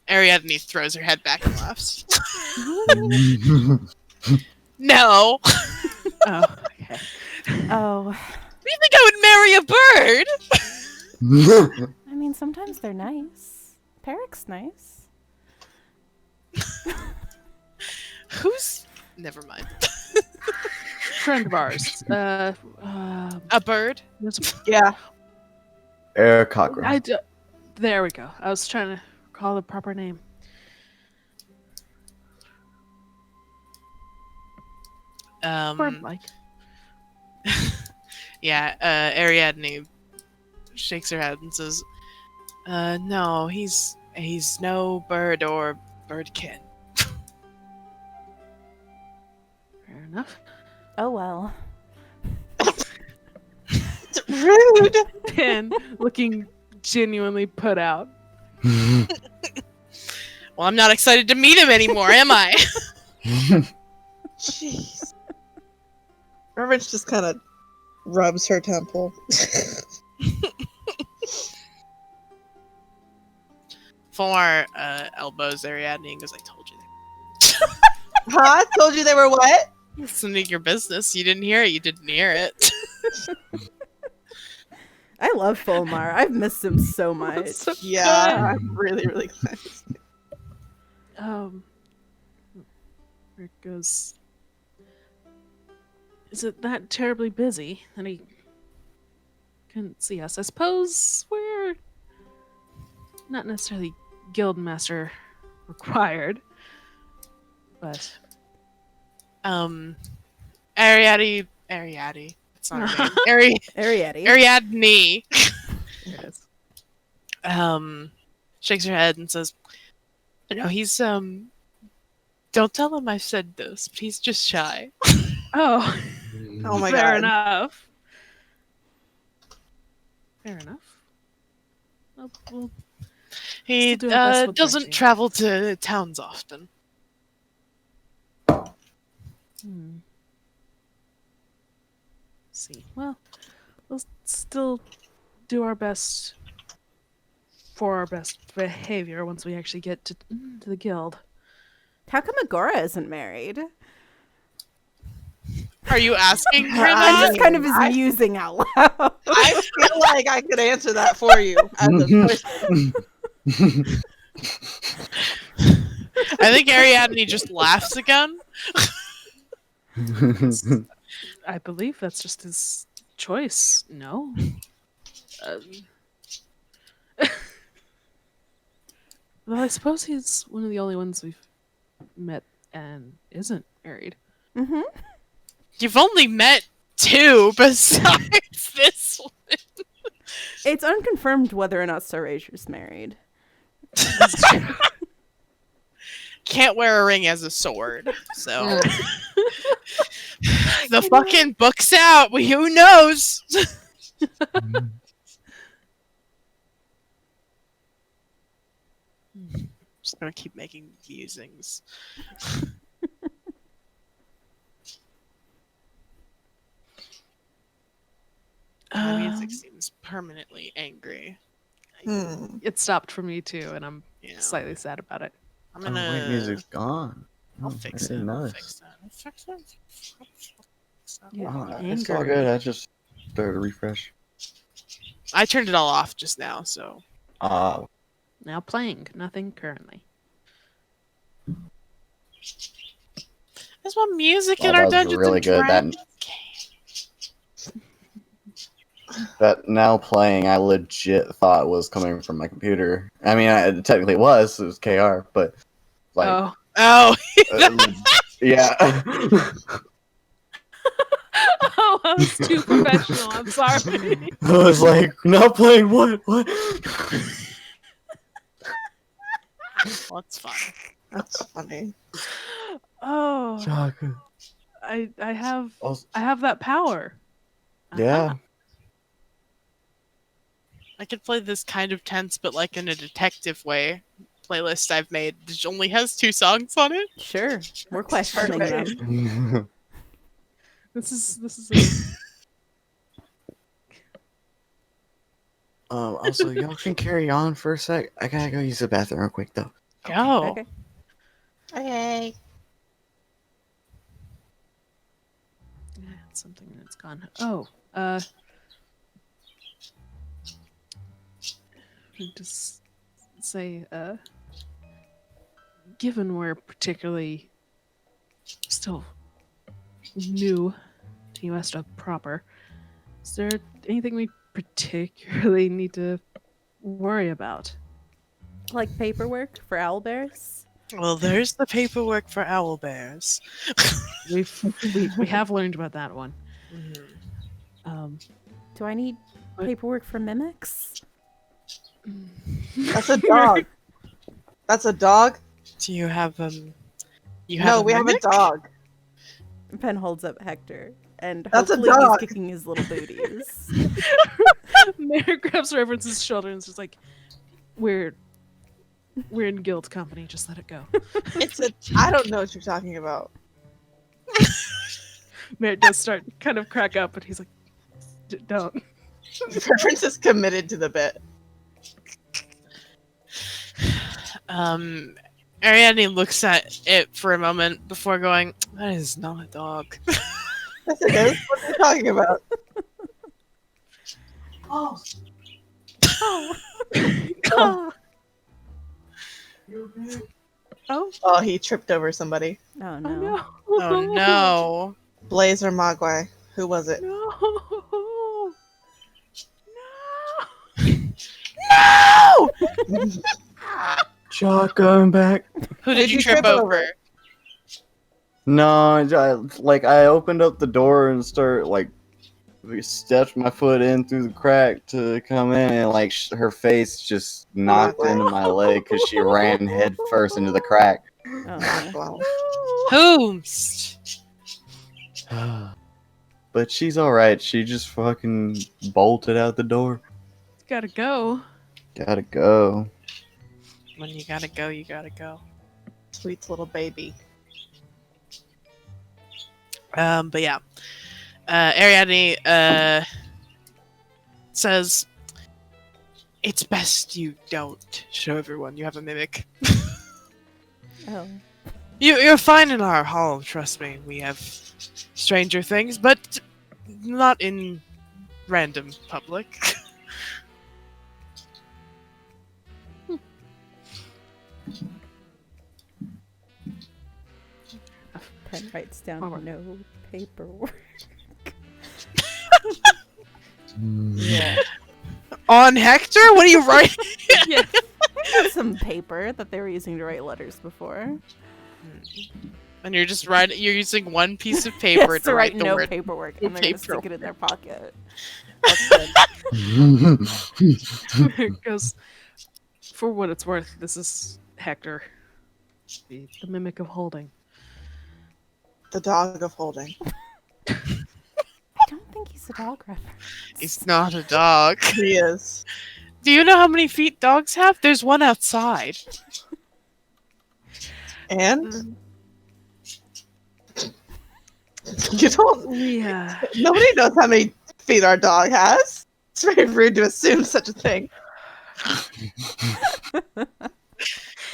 Ariadne throws her head back and laughs. No. Oh, okay. Oh, Do you think I would marry a bird? I mean, sometimes they're nice. Peric's nice. Who's? Never mind. Friend of ours. A bird? Yeah. Eric Cochran. There we go. I was trying to recall the proper name. Or like. Yeah. Ariadne shakes her head and says, "No, he's no bird or birdkin." Fair enough. Oh, well. Rude. Pin looking genuinely put out. Well, I'm not excited to meet him anymore, am I? Jeez. Reverence just kind of rubs her temple. Fulmar elbows Ariadne and goes, I told you. Huh? Told you they were what? It's none of your business. You didn't hear it. You didn't hear it. I love Fulmar. I've missed him so much. So Yeah, I'm really, really glad. good. Where it goes. Is it that terribly busy that he couldn't see us? I suppose we're not necessarily guildmaster required, but Ariadne. It's not her name. Ariadne. Ariadne. there it is. Shakes her head and says, "No, he's Don't tell him I said this, but he's just shy." Oh, Oh my fair god. enough. Fair enough. Well, He Still doing best with doesn't Richie. travel to towns often. hmm. See. Well, we'll still do our best for our best behavior once we actually get to the guild. How come Agora isn't married? Are you asking her I'm that? just kind of I- musing out loud. I feel like I could answer that for you as a person. I think Ariadne just laughs again. I believe that's just his choice. No. Um, well, I suppose he's one of the only ones we've met and isn't married. Mm-hmm. You've only met two besides this one. It's unconfirmed whether or not Sarasia's married. Can't wear a ring as a sword, so Yeah. the fucking book's out. Who knows? Just gonna keep making musings. My music seems permanently angry. It stopped for me too, and I'm Yeah, slightly sad about it. I'm Oh, gonna. wait, music's gone. I'll Oh, fix I it. didn't I'll notice. fix that. I'll fix it. I'll fix that. Yeah. Oh, it's all Anger. good. I just started a refresh. I turned it all off just now, so Now playing, nothing currently. there's more music Well, in our that was Dungeons really and good. Dragons game. That now playing, I legit thought was coming from my computer. I mean, technically it was KR, but like, Oh. Oh, yeah. Oh, I was too professional. I'm sorry. I was like, not playing what? What? well, it's fine. That's funny. Oh, Shaka. I have Also, I have that power. yeah. I could play this kind of tense, but like in a detective way. Playlist I've made, which only has 2 songs on it. Sure, we're questioning Perfect. them. This is Also, y'all can carry on for a sec. I gotta go use the bathroom real quick, though. Go. Okay. Okay. something that's gone. Oh, just say, given we're particularly still new to USTA proper, is there anything we particularly need to worry about? Like paperwork for owlbears? Well, there's the paperwork for owlbears. We have learned about that one. Do I need What? paperwork for mimics? That's a dog. That's a dog? Do you have You No, a we have a mimic? dog. Pen holds up Hector, and That's a hopefully he's dog. kicking his little booties. Mayor grabs Reverence's shoulder and is just like, we're in guild company, just let it go. It's a. I don't know what you're talking about. Mayor does start kind of crack up, but he's like, don't. Reference is committed to the bit. Um, Ariadne looks at it for a moment before going, "That is not a dog." Yes, it is. What are you talking about? Oh. Oh. Oh. Oh, he tripped over somebody. Oh Oh no. no. Oh no! Blaze or Mogwai? Who was it? No. No. No! Shotgun back. Who did you trip over? No, I opened up the door and stepped my foot in through the crack to come in, and her face just knocked into my leg because she ran head first into the crack. Oh. Wow. Whomst? But she's all right. She just fucking bolted out the door. Gotta go. Gotta go. When you gotta go, you gotta go. Sweet little baby. But yeah. Ariadne says, "It's best you don't show everyone you have a mimic. Oh. You're fine in our hall, trust me. We have stranger things, but not in random public." Pen writes down Forward. no paperwork. Yeah. On Hector? What are you writing? Yeah. Some paper that they were using to write letters before. And you're just writing. You're using one piece of paper Yes, to write the no word. paperwork, no and they're gonna stick it in their paperwork. pocket. That's good. It goes, for what it's worth, this is Hector, the mimic of holding. The dog of holding. I don't think he's a dog reference. He's not a dog. He is. Do you know how many feet dogs have? There's one outside. And you don't. Yeah. Nobody knows how many feet our dog has. It's very rude to assume such a thing.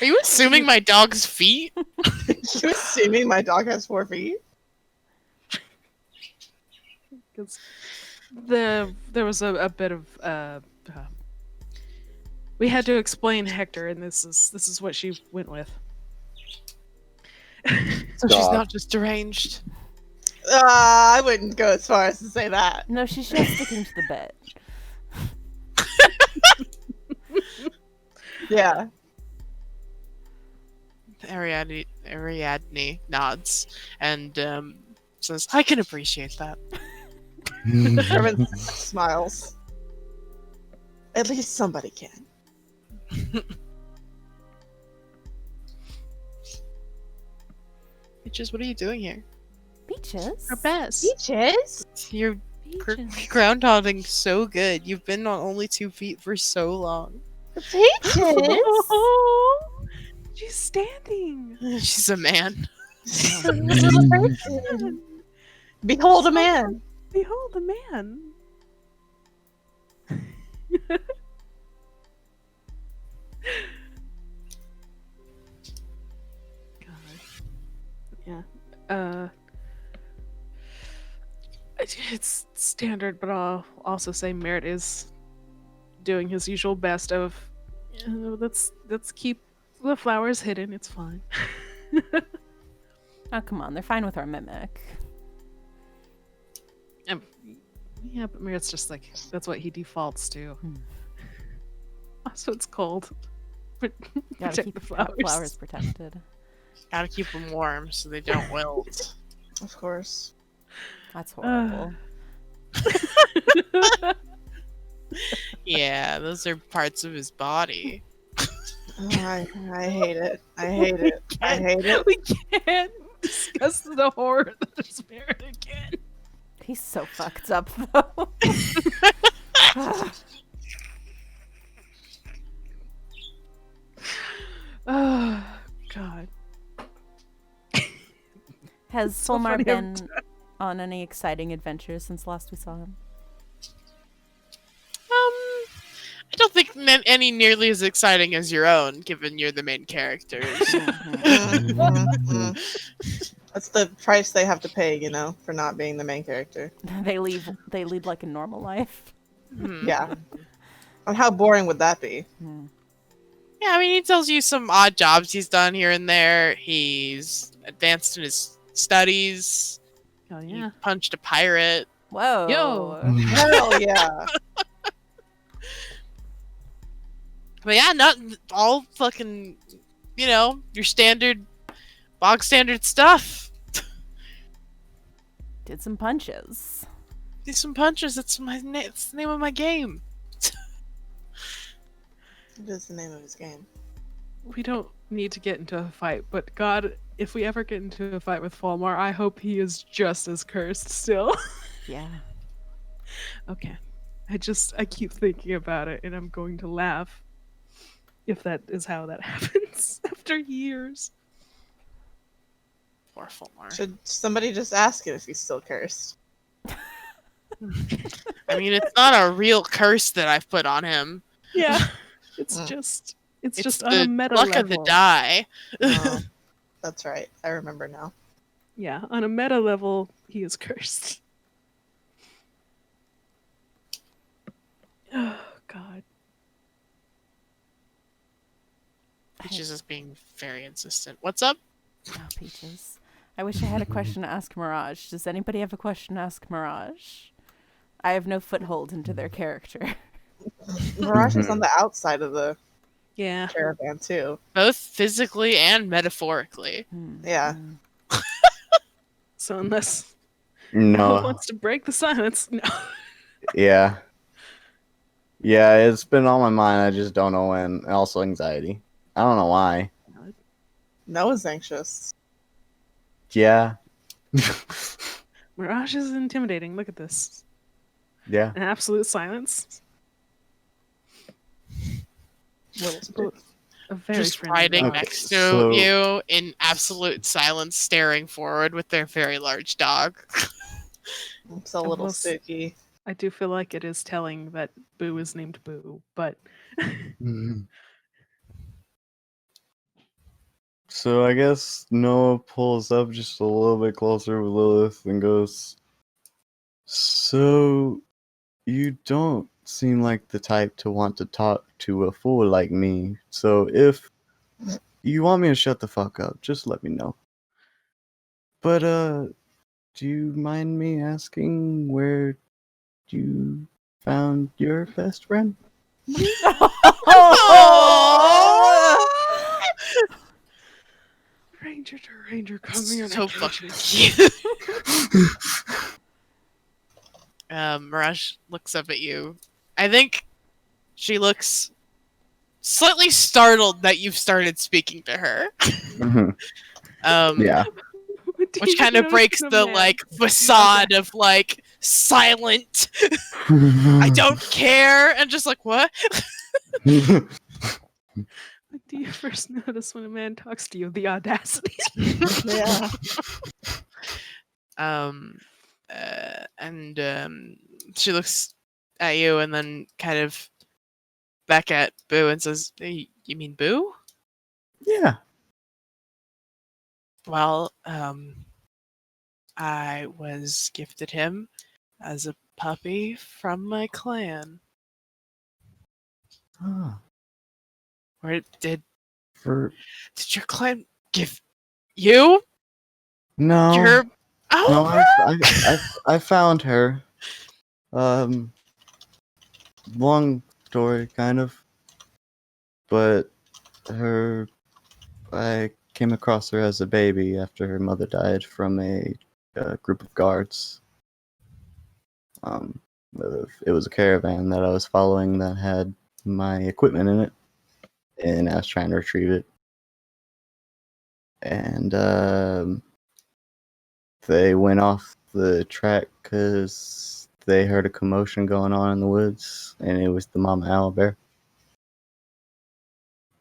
Are you assuming my dog's feet? You assuming my dog has 4 feet? Because there was a bit of we had to explain Hector, and this is what she went with. So she's not just deranged. I wouldn't go as far as to say that. No, she's just sticking to the bit. Yeah. Ariadne nods and says, "I can appreciate that." Herman smiles. At least somebody can. Bitches, what are you doing here? Beaches. Our best. Beaches? You're Beaches. groundhogging so good. You've been on only 2 feet for so long. Beaches? Oh, she's standing. She's a man. Behold a man. Behold the man. God. Yeah. It's standard, but I'll also say Merritt is doing his usual best of let's keep the flowers hidden. It's fine. Oh, come on. They're fine with our mimic. Yeah, but Merritt's just like that's what he defaults to. Hmm. Also, it's cold. But Gotta protect keep the flowers. protected. Gotta keep them warm so they don't wilt. Of course. That's horrible. Yeah, those are parts of his body. Oh, I hate it. I hate it. I hate it. We can't discuss the horror that is Merritt again. He's so fucked up, though. Oh God. Has So Solmar funny every been on any exciting adventures since last we saw him? I don't think any nearly as exciting as your own, given you're the main characters. Mhm. That's the price they have to pay, for not being the main character. They lead like a normal life. Hmm. Yeah. And how boring would that be? Hmm. Yeah, I mean, he tells you some odd jobs he's done here and there. He's advanced in his studies. Oh He yeah. punched a pirate. Whoa. Yo. Hell yeah. But yeah, not all fucking, your standard, bog standard stuff. Did some punches. Do some punches. That's it's the name of my game. What is the name of his game? We don't need to get into a fight, but God, if we ever get into a fight with Falmar, I hope he is just as cursed still. Yeah. Okay. I keep thinking about it and I'm going to laugh. If that is how that happens after years. Poor Fulmar. Should somebody just ask him if he's still cursed? I mean, it's not a real curse that I've put on him. Yeah. It's Mm. just It's on a the meta luck level. of the die. Oh, that's right. I remember now. Yeah, on a meta level, he is cursed. Oh God. Peaches is being very insistent. What's up? Oh, Peaches. I wish I had a question to ask Mirage. Does anybody have a question to ask Mirage? I have no foothold into their character. Mirage is on the outside of the Yeah. caravan too. Both physically and metaphorically. Yeah. So unless no one No. wants to break the silence, no. Yeah. Yeah, it's been on my mind. I just don't know when. And also anxiety. I don't know why. Noah's anxious. Yeah. Mirage is intimidating. Look at this. Yeah. An absolute silence. Little spook. A very Just friendly riding dog. next to so- you in absolute silence, staring forward with their very large dog. It's a I little will s- spooky. I do feel like it is telling that Boo is named Boo, but Mhm. So I guess Noah pulls up just a little bit closer with Lilith and goes, "So you don't seem like the type to want to talk to a fool like me. So if you want me to shut the fuck up, just let me know. But do you mind me asking where you found your best friend?" Ranger to Ranger coming on So a fucking vacation. cute. Mirage looks up at you. I think she looks slightly startled that you've started speaking to her. Yeah. Do Which you kind of notice breaks a the man? facade of silent. I don't care, and just what? Do you first notice when a man talks to you the audacity? Yeah. And she looks at you and then kind of back at Boo and says, "Hey, you mean Boo? Yeah. Well, I was gifted him as a puppy from my clan. Ah, Or did for your clan give you no. your? No, Oh, I found her. Long story, kind of. But I came across her as a baby after her mother died from a group of guards. It was a caravan that I was following that had my equipment in it, and I was trying to retrieve it. And they went off the track because they heard a commotion going on in the woods, and it was the mama owlbear.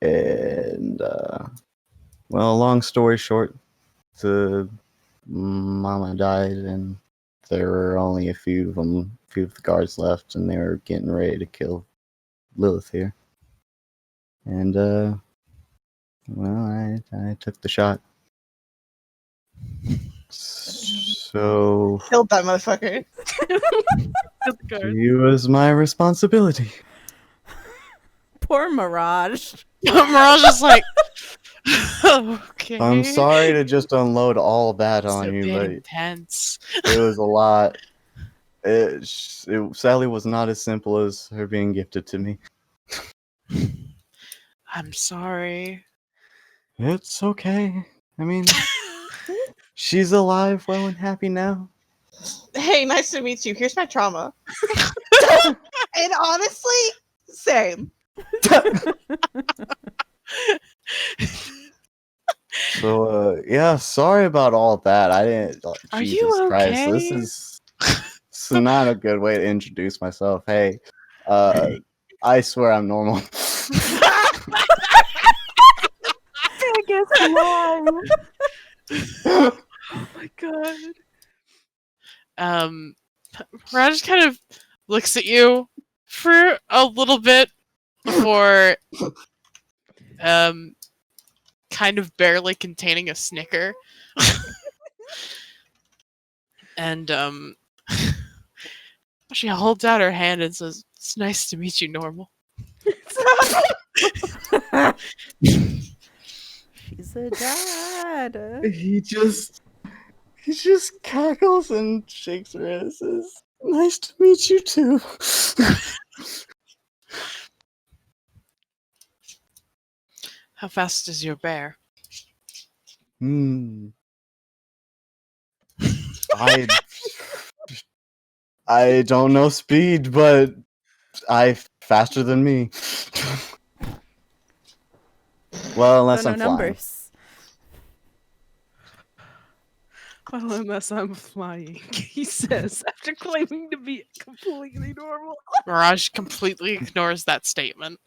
And well, long story short, the mama died, and there were only a few of the guards left, and they were getting ready to kill Lilith here. And well, I took the shot. So Killed that motherfucker. he was my responsibility. Poor Mirage. Mirage is like, okay. I'm sorry to just unload all that It's on a you, bit but intense. it was a lot. It sadly was not as simple as her being gifted to me. I'm sorry. It's okay. I mean, she's alive, well and happy now. Hey, nice to meet you. Here's my trauma. And honestly, same. So, yeah, sorry about all that. I didn't. Are Jesus you Christ, okay? this is not a good way to introduce myself. Hey, I swear I'm normal. I guess you are. Oh my god. Mirage kind of looks at you for a little bit before kind of barely containing a snicker. And she holds out her hand and says, "It's nice to meet you, Normal." She's a dad. he just cackles and shakes her head and says, "Nice to meet you too." How fast is your bear? Hmm. I don't know speed, but faster than me. Well, unless Don't know I'm flying. numbers. Well, unless I'm flying, he says, after claiming to be completely normal. Mirage completely ignores that statement.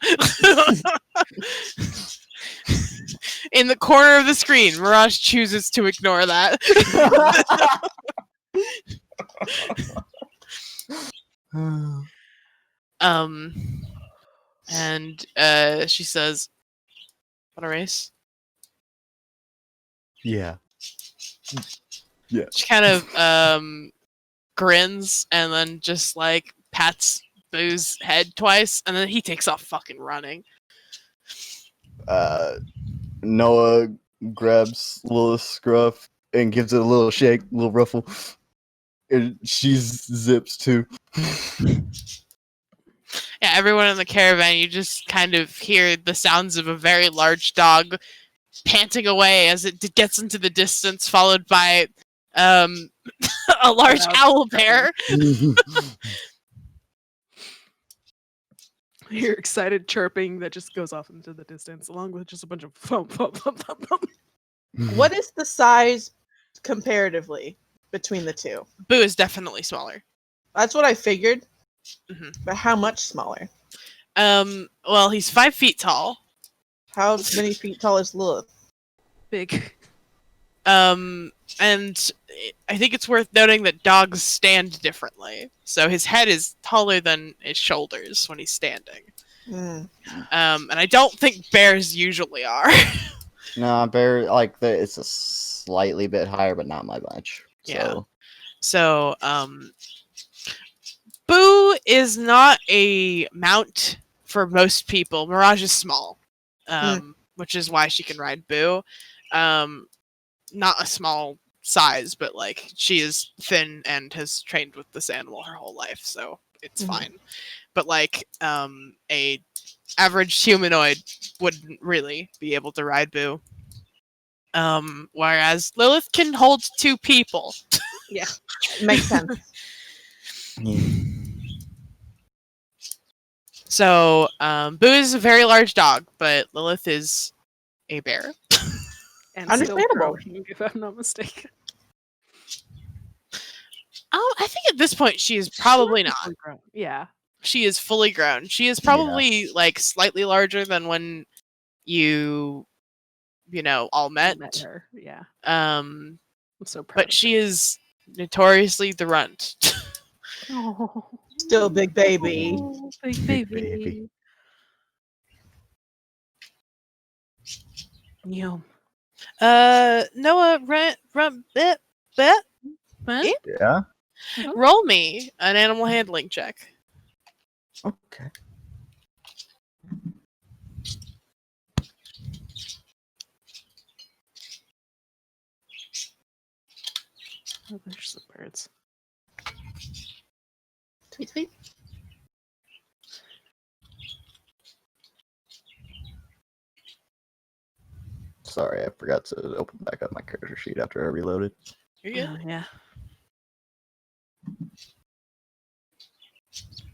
In the corner of the screen, Mirage chooses to ignore that. And she says, "Want a race?" Yeah. She kind of grins and then just like pats Boo's head twice, and then he takes off fucking running. Noah grabs Lilith's scruff and gives it a little shake, a little ruffle. And she zips too. Yeah, everyone in the caravan, you just kind of hear the sounds of a very large dog panting away as it gets into the distance, followed by a large owl bear. Your excited chirping that just goes off into the distance, along with just a bunch of thump, thump, thump, thump, thump. What is the size comparatively between the two? Boo is definitely smaller. That's what I figured. Mhm. But how much smaller? Well, he's 5 feet tall. How many feet tall is Lilith? Big. And I think it's worth noting that dogs stand differently. So his head is taller than his shoulders when he's standing. Mm. And I don't think bears usually are. Nah, bear it's a slightly bit higher, but not by much. Yeah. So, Boo is not a mount for most people. Mirage is small, which is why she can ride Boo. Not a small size, but like she is thin and has trained with this animal her whole life, so it's fine. But like a average humanoid wouldn't really be able to ride Boo. Whereas Lilith can hold 2 people. Yeah, makes sense. So Boo is a very large dog, but Lilith is a bear. And still Understandable. growing, if I'm not mistaken. I think at this point she is probably not. Yeah. She is fully grown. She is probably like slightly larger than when you all met. Met her. Yeah. I'm so proud. But she is notoriously the runt. Oh, Still big baby. big baby. baby. You. Noah, bet, Huh? Yeah. roll me an animal handling check. Okay. Oh, there's the birds. Tweet, tweet. Sorry, I forgot to open back up my character sheet after I reloaded. You're good. Oh, yeah.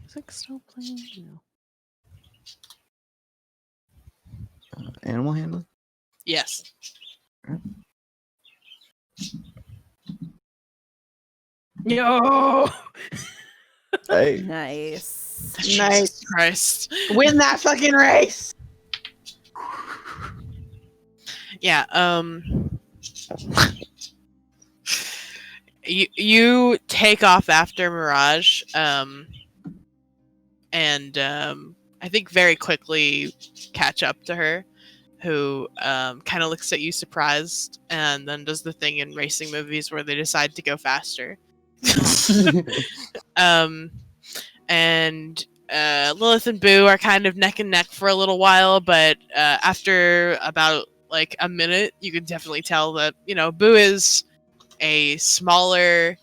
Is it still playing? No. Animal handling? Yes. Yo! Hey. Nice. Nice. Jesus Christ. Win that fucking race. Yeah. You take off after Mirage. And I think very quickly catch up to her, who kind of looks at you surprised, and then does the thing in racing movies where they decide to go faster. And Lilith and Boo are kind of neck and neck for a little while, but after about like a minute, you can definitely tell that Boo is a smaller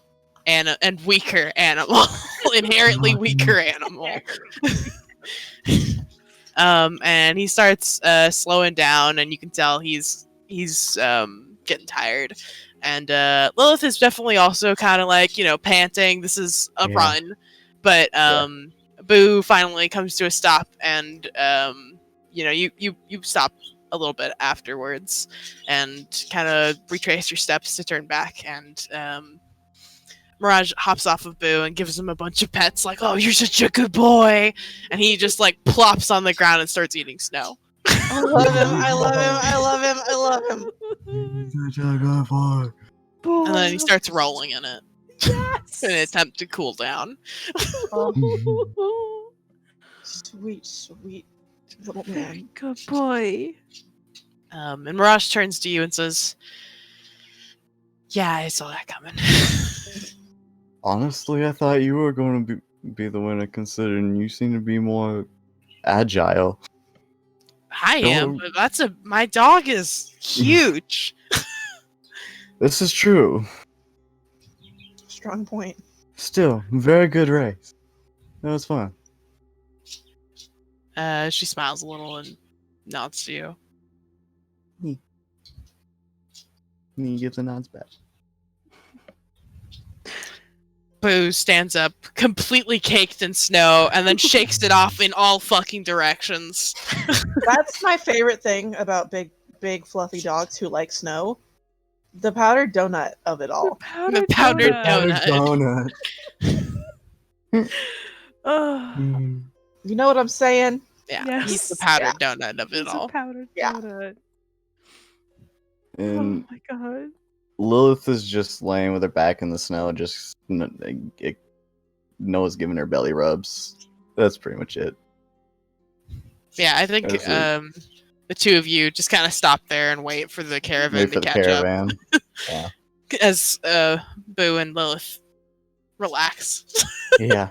and weaker animal, inherently weaker animal. And he starts slowing down, and you can tell he's getting tired. And Lilith is definitely also kind of like panting. This is a run, but Boo finally comes to a stop, and you stop a little bit afterwards, and kind of retrace your steps to turn back, and Mirage hops off of Boo and gives him a bunch of pets, like, "Oh, you're such a good boy," and he just like plops on the ground and starts eating snow. I love him. I love him. I love him. I love him. And then he starts rolling in it Yes! in an attempt to cool down. Sweet, sweet little man. Good boy. And Mirage turns to you and says, "Yeah, I saw that coming." Honestly, I thought you were going to be the one to consider, and you seem to be more agile. I am, but my dog is huge. This is true. Strong point. Still, very good race. That was fun. She smiles a little and nods to you. And he gives a nods back. Boo stands up, completely caked in snow, and then shakes it off in all fucking directions. That's my favorite thing about big fluffy dogs who like snow. The powdered donut of it all. The powdered donut. Oh, You know what I'm saying? Yeah, Yes. he's the powdered donut of it it's all. a powdered Yeah. donut. And Oh my god. Lilith is just laying with her back in the snow, just Noah's giving her belly rubs. That's pretty much it. Yeah, I think That's it. the two of you just kind of stop there and wait for the caravan Wait for to the catch caravan. up. As Boo and Lilith relax. Yeah.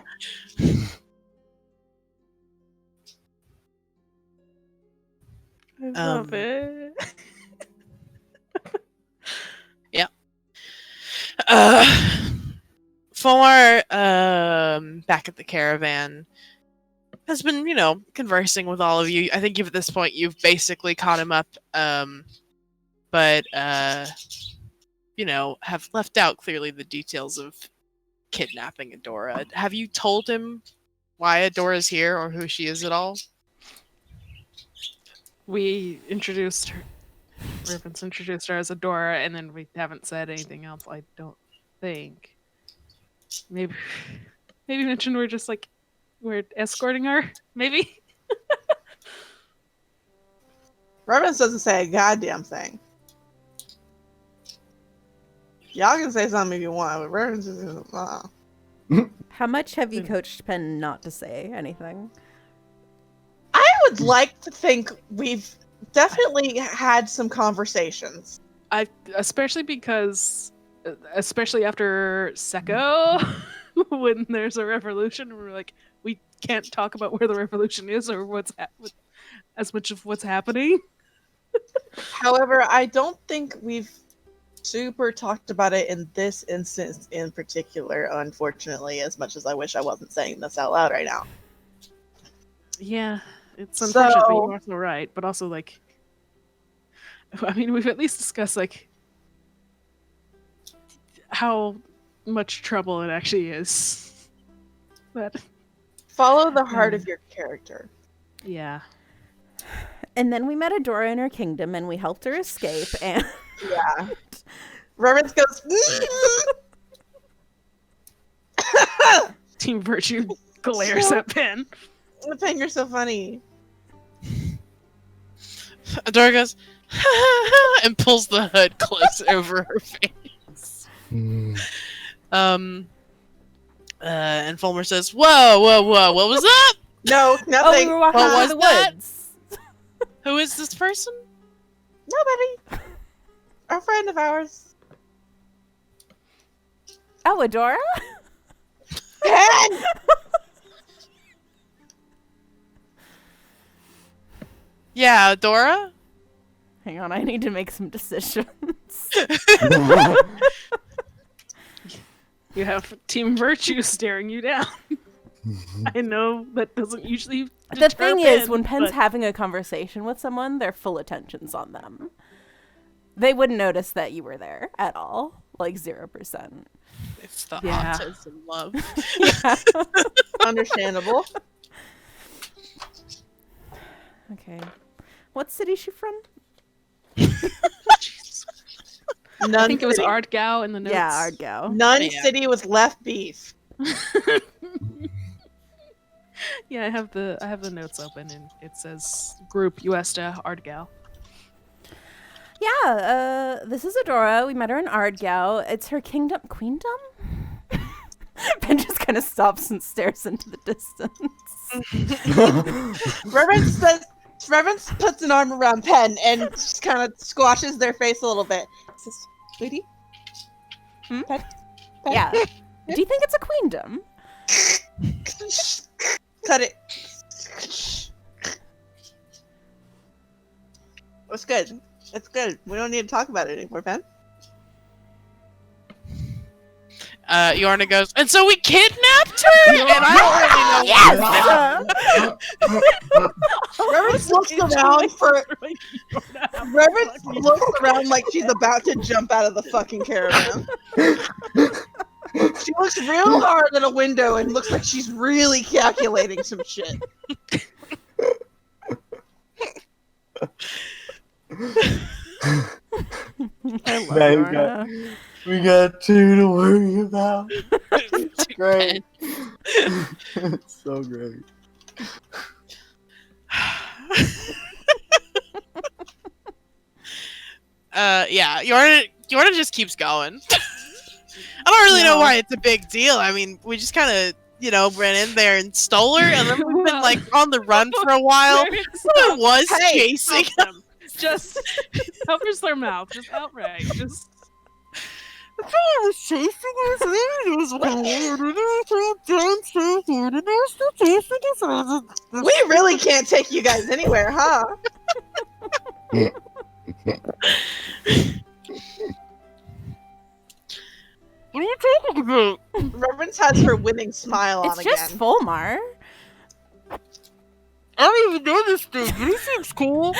I love it. Fulmar, back at the caravan, has been, conversing with all of you. I think at this point you've basically caught him up, but, have left out clearly the details of kidnapping Adora. Have you told him why Adora's here or who she is at all? We introduced her. Ribbons introduced her as Adora, and then we haven't said anything else. I don't think. Maybe mentioned we're escorting her. Maybe. Reverence doesn't say a goddamn thing. Y'all can say something if you want, but Reverence is How much have you coached Penn not to say anything? I would like to think we've definitely had some conversations. Especially because, especially after Sekko, when there's a revolution, we're like, we can't talk about where the revolution is or as much of what's happening. However, I don't think we've super talked about it in this instance in particular, unfortunately, as much as I wish I wasn't saying this out loud right now. Yeah, it's unfortunate, but So- you're also right. But also, like, I mean, we've at least discussed like how much trouble it actually is. But Follow the heart of your character. yeah, And then we met Adora in her kingdom, and we helped her escape. And Yeah. Reverence goes, Team Virtue glares at Pen. Pen, you're so funny. Adora goes, and pulls the hood close over her face. And Fulmer says, "Whoa, whoa, whoa! What was that? No, oh, we nothing. were walking What through was the that? woods. Who is this person?" Nobody. A friend of ours. Oh, Adora? Pen! Yeah, Adora. Hang on, I need to make some decisions. You have Team Virtue staring you down. I know that doesn't usually. The deter thing is, Pen, when Pen's but- having a conversation with someone, their full attention's on them. They wouldn't notice that you were there at all. Like 0%. It's the Yeah. autism love. Understandable. Okay. What city is she from? None I think it was city. Ardgau in the notes. Yeah, Ardgau. None Yeah. city with left beef. Yeah, I have the notes open and it says group Uesta Ardgau. Yeah, this is Adora. We met her in Ardgau. It's her kingdom. Queendom? Ben just kind of stops and stares into the distance. Reverence puts an arm around Pen and just kind of squashes their face a little bit. Says, "Sweetie, Hmm? Pen, Pen." Yeah. Do you think it's a queendom? Cut it. It's good. It's good. We don't need to talk about it anymore, Pen. Yorna goes, and so we kidnapped her, and I don't really know. Yes! Reverence looks around for. Reverence looks around like she's about to jump out of the fucking caravan. She looks real hard at a window and looks like she's really calculating some shit. I love Now you Adora. We got two to worry about. It's great. It's so great. Yeah, Yorna just keeps going. I don't really know No. why it's a big deal. I mean, we just kind of, ran in there and stole her, and then we've been like on the run for a while. Someone was Hey, chasing Stop them. Just covers their mouth, just outright. Just Someone was chasing us, and it was weird. We really can't take you guys anywhere, huh? What are you talking about? Reverence has her winning smile on It's just again. Fulmar. I don't even know this dude, but he seems cool.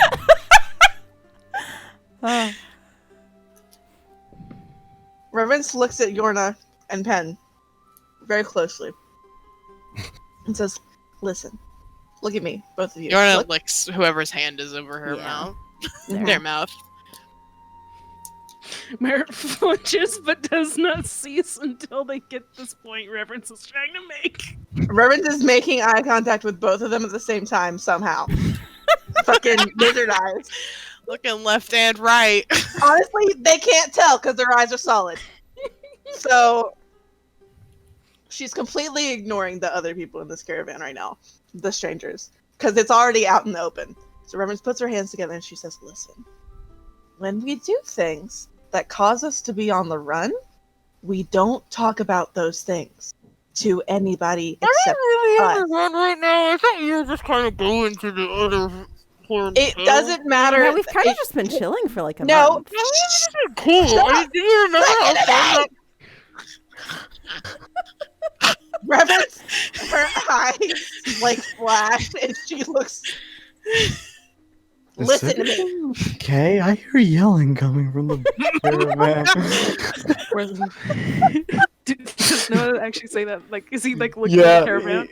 Reverence looks at Yorna and Pen very closely and says, "Listen, look at me, both of you. Yorna Look." licks whoever's hand is over her Yeah. mouth. There. Their mouth. Merritt flinches but does not cease until they get this point Reverence is trying to make. Reverence is making eye contact with both of them at the same time somehow. Fucking lizard eyes. Looking left and right. Honestly, they can't tell because their eyes are solid. So she's completely ignoring the other people in this caravan right now, the strangers, because it's already out in the open. So Reverence puts her hands together and she says, listen, when we do things that cause us to be on the run, we don't talk about those things to anybody except us. run right now. I thought you were just kind of going to the other horn. It doesn't matter. Yeah, we've kind of It- just been chilling for like a No. month. Cool. Shut I up. didn't remember how fun that. Reverence, her eyes like flash, and she looks. Listen to me. Okay, I hear yelling coming from the caravan. Does Noah actually say that? Like, is he like looking at Yeah. the caravan?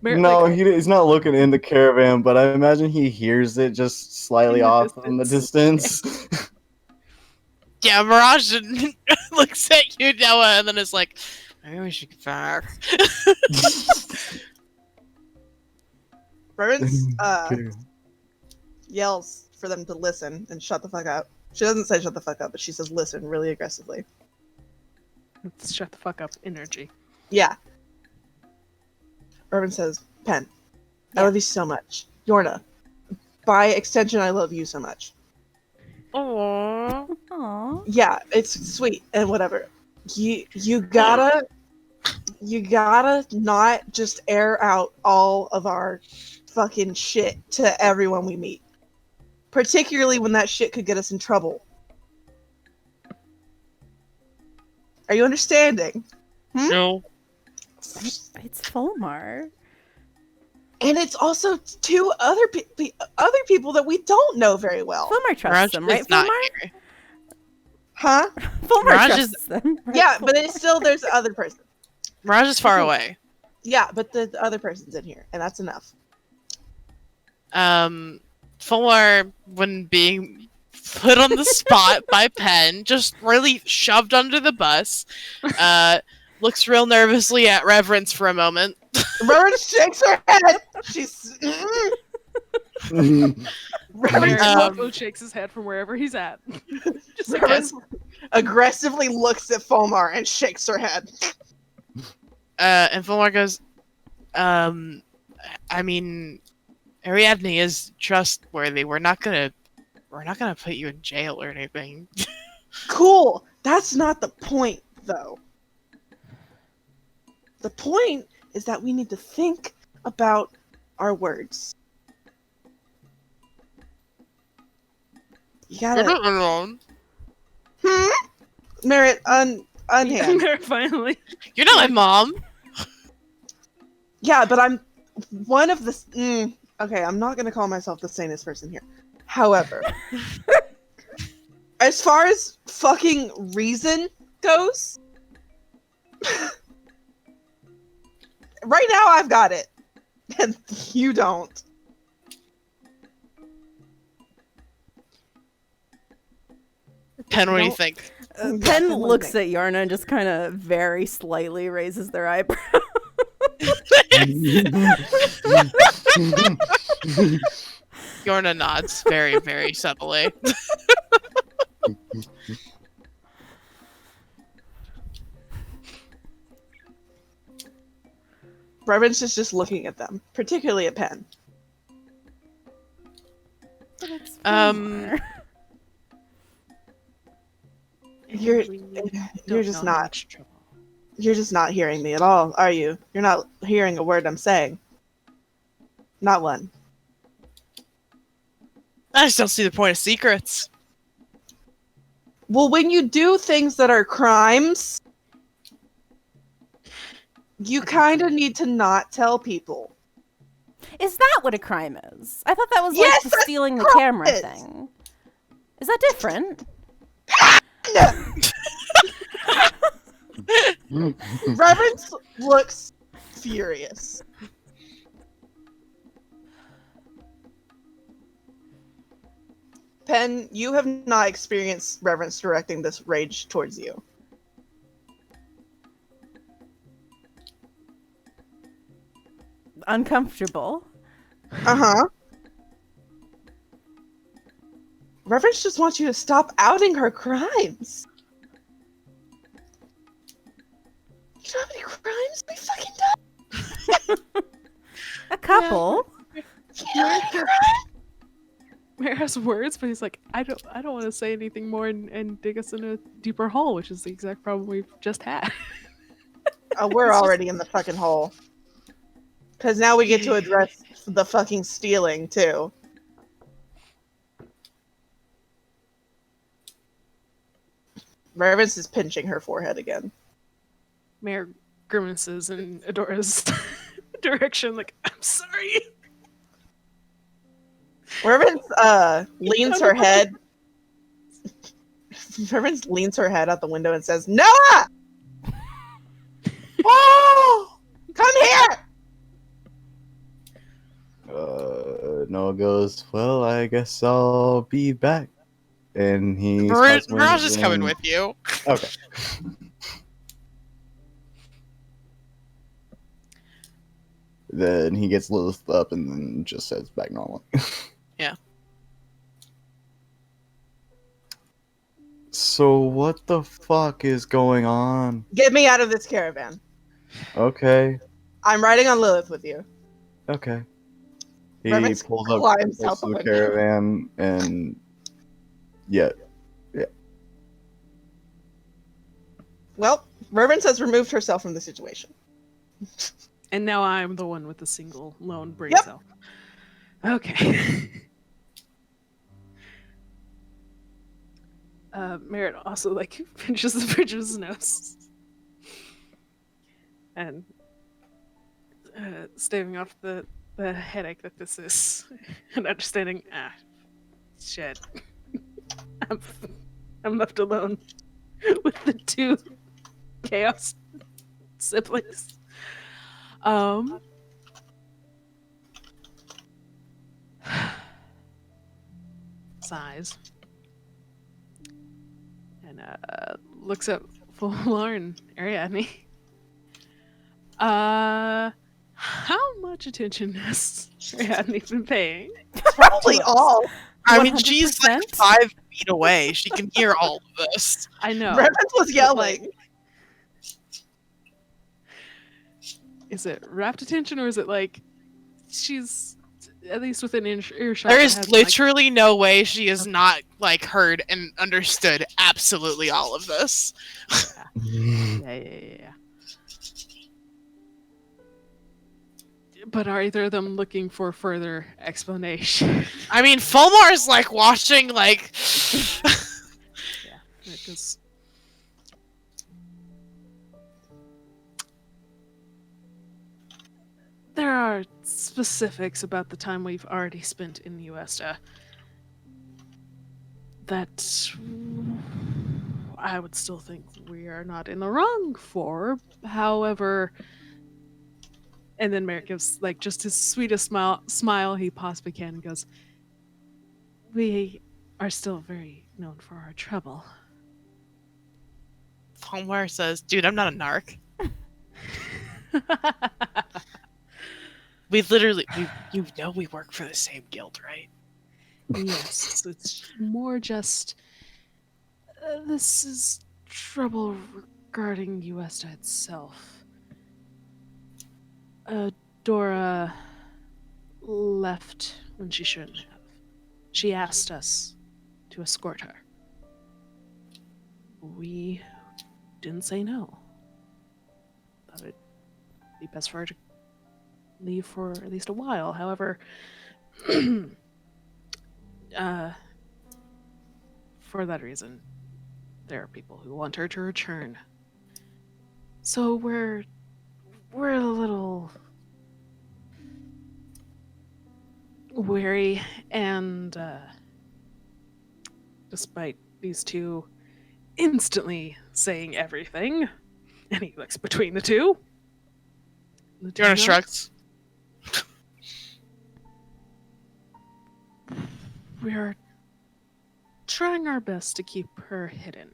No, Like, he's not looking in the caravan, but I imagine he hears it just slightly In the off in the distance. Yeah, Mirage looks at you, Noah, and then is like, maybe we should get back. Reverence Okay. yells for them to listen and shut the fuck up. She doesn't say shut the fuck up, but she says listen really aggressively. it's shut the fuck up energy. Yeah. Reverence says, Pen, I love you so much. Yorna, by extension, I love you so much. Aww. Aw. Yeah, it's sweet and whatever. You gotta not just air out all of our fucking shit to everyone we meet. Particularly when that shit could get us in trouble. Are you understanding? No. It's Fulmar. And it's also two other people that we don't know very well. Fulmar trusts Mirage them, right, is not Fulmar? here. Huh? Fulmar Mirage is- trusts them. Right? Yeah, but it's still there's the other person. Mirage is far away. Yeah, but the other person's in here, and that's enough. Fulmar, when being put on the spot by Penn, just really shoved under the bus, looks real nervously at Reverence for a moment. Reverence shakes her head. She's Mm. Reverence, Also shakes his head from wherever he's at. Just like, Reverence aggressively looks at Fulmar and shakes her head. And Fulmar goes, I mean, Ariadne is trustworthy. We're not gonna put you in jail or anything. Cool. That's not the point, though. The point is that we need to think about our words. You You're gotta. not alone. Merit, unhand. finally. You're not my mom. Yeah, but I'm one of the. Okay, I'm not gonna call myself the sanest person here. However, as far as fucking reason goes, right now I've got it, and you don't. Penn, what do you Don't- think? Pen looks at Yarna and just kind of very slightly raises their eyebrow. Yorna nods very, very subtly. Reverence is just looking at them, particularly at Pen. But it's Um, Fulmar. You're just not. You're just not hearing me at all, are you? You're not hearing a word I'm saying. Not one. I just don't see the point of secrets. Well, when you do things that are crimes, you kind of need to not tell people. Is that what a crime is? I thought that was Yes, like the that's stealing the crime camera is. thing. Is that different? Reverence looks furious. Pen, you have not experienced Reverence directing this rage towards you. Uncomfortable. Uh-huh. Reverence just wants you to stop outing her crimes. You know how many crimes we fucking done? A couple. You know how many crimes? Mayor has words, but he's like, I don't want to say anything more and dig us in a deeper hole, which is the exact problem we've just had. We're It's just- already in the fucking hole. Because now we get to address the fucking stealing, too. Reverence is pinching her forehead again. Mayor grimaces in Adora's direction, like, I'm sorry. Reverence leans her head. Reverence leans her head out the window and says, Noah! Oh! Come here! Noah goes, well, I guess I'll be back. And he Mirage is coming with you. Okay. Then he gets Lilith up and then just says back normal. Yeah. So what the fuck is going on? Get me out of this caravan. Okay. I'm riding on Lilith with you. Okay. He Reverence pulls up climbs next out to the the window. caravan and yeah. Well, Reverence has removed herself from the situation. And now I'm the one with the single lone brain Yep. cell. Okay. Merritt also like pinches the bridge of his nose. And staving off the headache that this is. And understanding, shit. I'm left alone with the two chaos siblings. Sighs and looks at Fular and Ariadne. How much attention has Ariadne been paying? Probably all. I mean, she's like 100%? 5 feet away. She can hear all of this. I know. Reverence was yelling. Is it rapt attention or is it like she's at least within earshot? There but is hasn't, like- literally no way she has not like heard and understood absolutely all of this. Yeah. But are either of them looking for further explanation? I mean, Fulmar's like watching like Yeah, because there are specifics about the time we've already spent in Uesta that I would still think we are not in the wrong for. However, and then Merrick gives like just his sweetest smile he possibly can and goes, "We are still very known for our trouble." Fulmar says, "Dude, I'm not a narc. We literally, you know, we work for the same guild, right?" Yes, it's more just this is trouble regarding Uesta itself. Dora left when she shouldn't have. She asked us to escort her. We didn't say no. Thought it'd be best for her to leave for at least a while. However, for that reason, there are people who want her to return. So we're a little wary, and despite these two instantly saying everything, and he looks between the two. Jonah shrugs. We are trying our best to keep her hidden.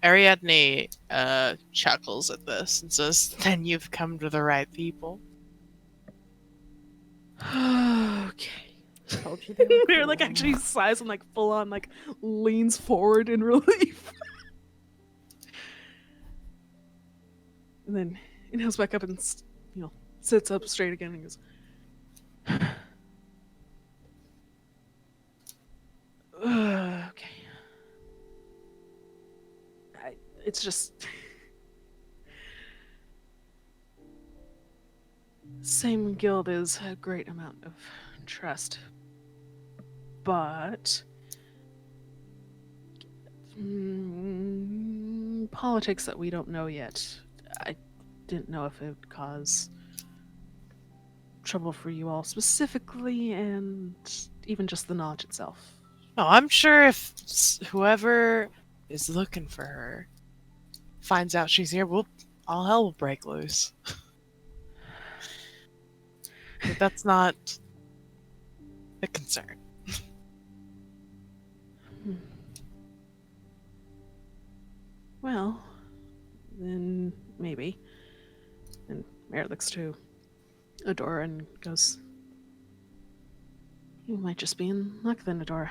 Ariadne chuckles at this and says, "Then you've come to the right people." Okay. Told you they were We're like cool. actually sighs and like full on like leans forward in relief. And then inhales back up and sits up straight again and goes, It's just same guild is a great amount of trust, but politics that we don't know yet. I didn't know if it would cause trouble for you all specifically, and even just the knowledge itself. No, I'm sure if whoever is looking for her finds out she's here, all hell will break loose. But that's not a concern. Well, then maybe. And Merritt looks to Adora and goes, "You might just be in luck then, Adora."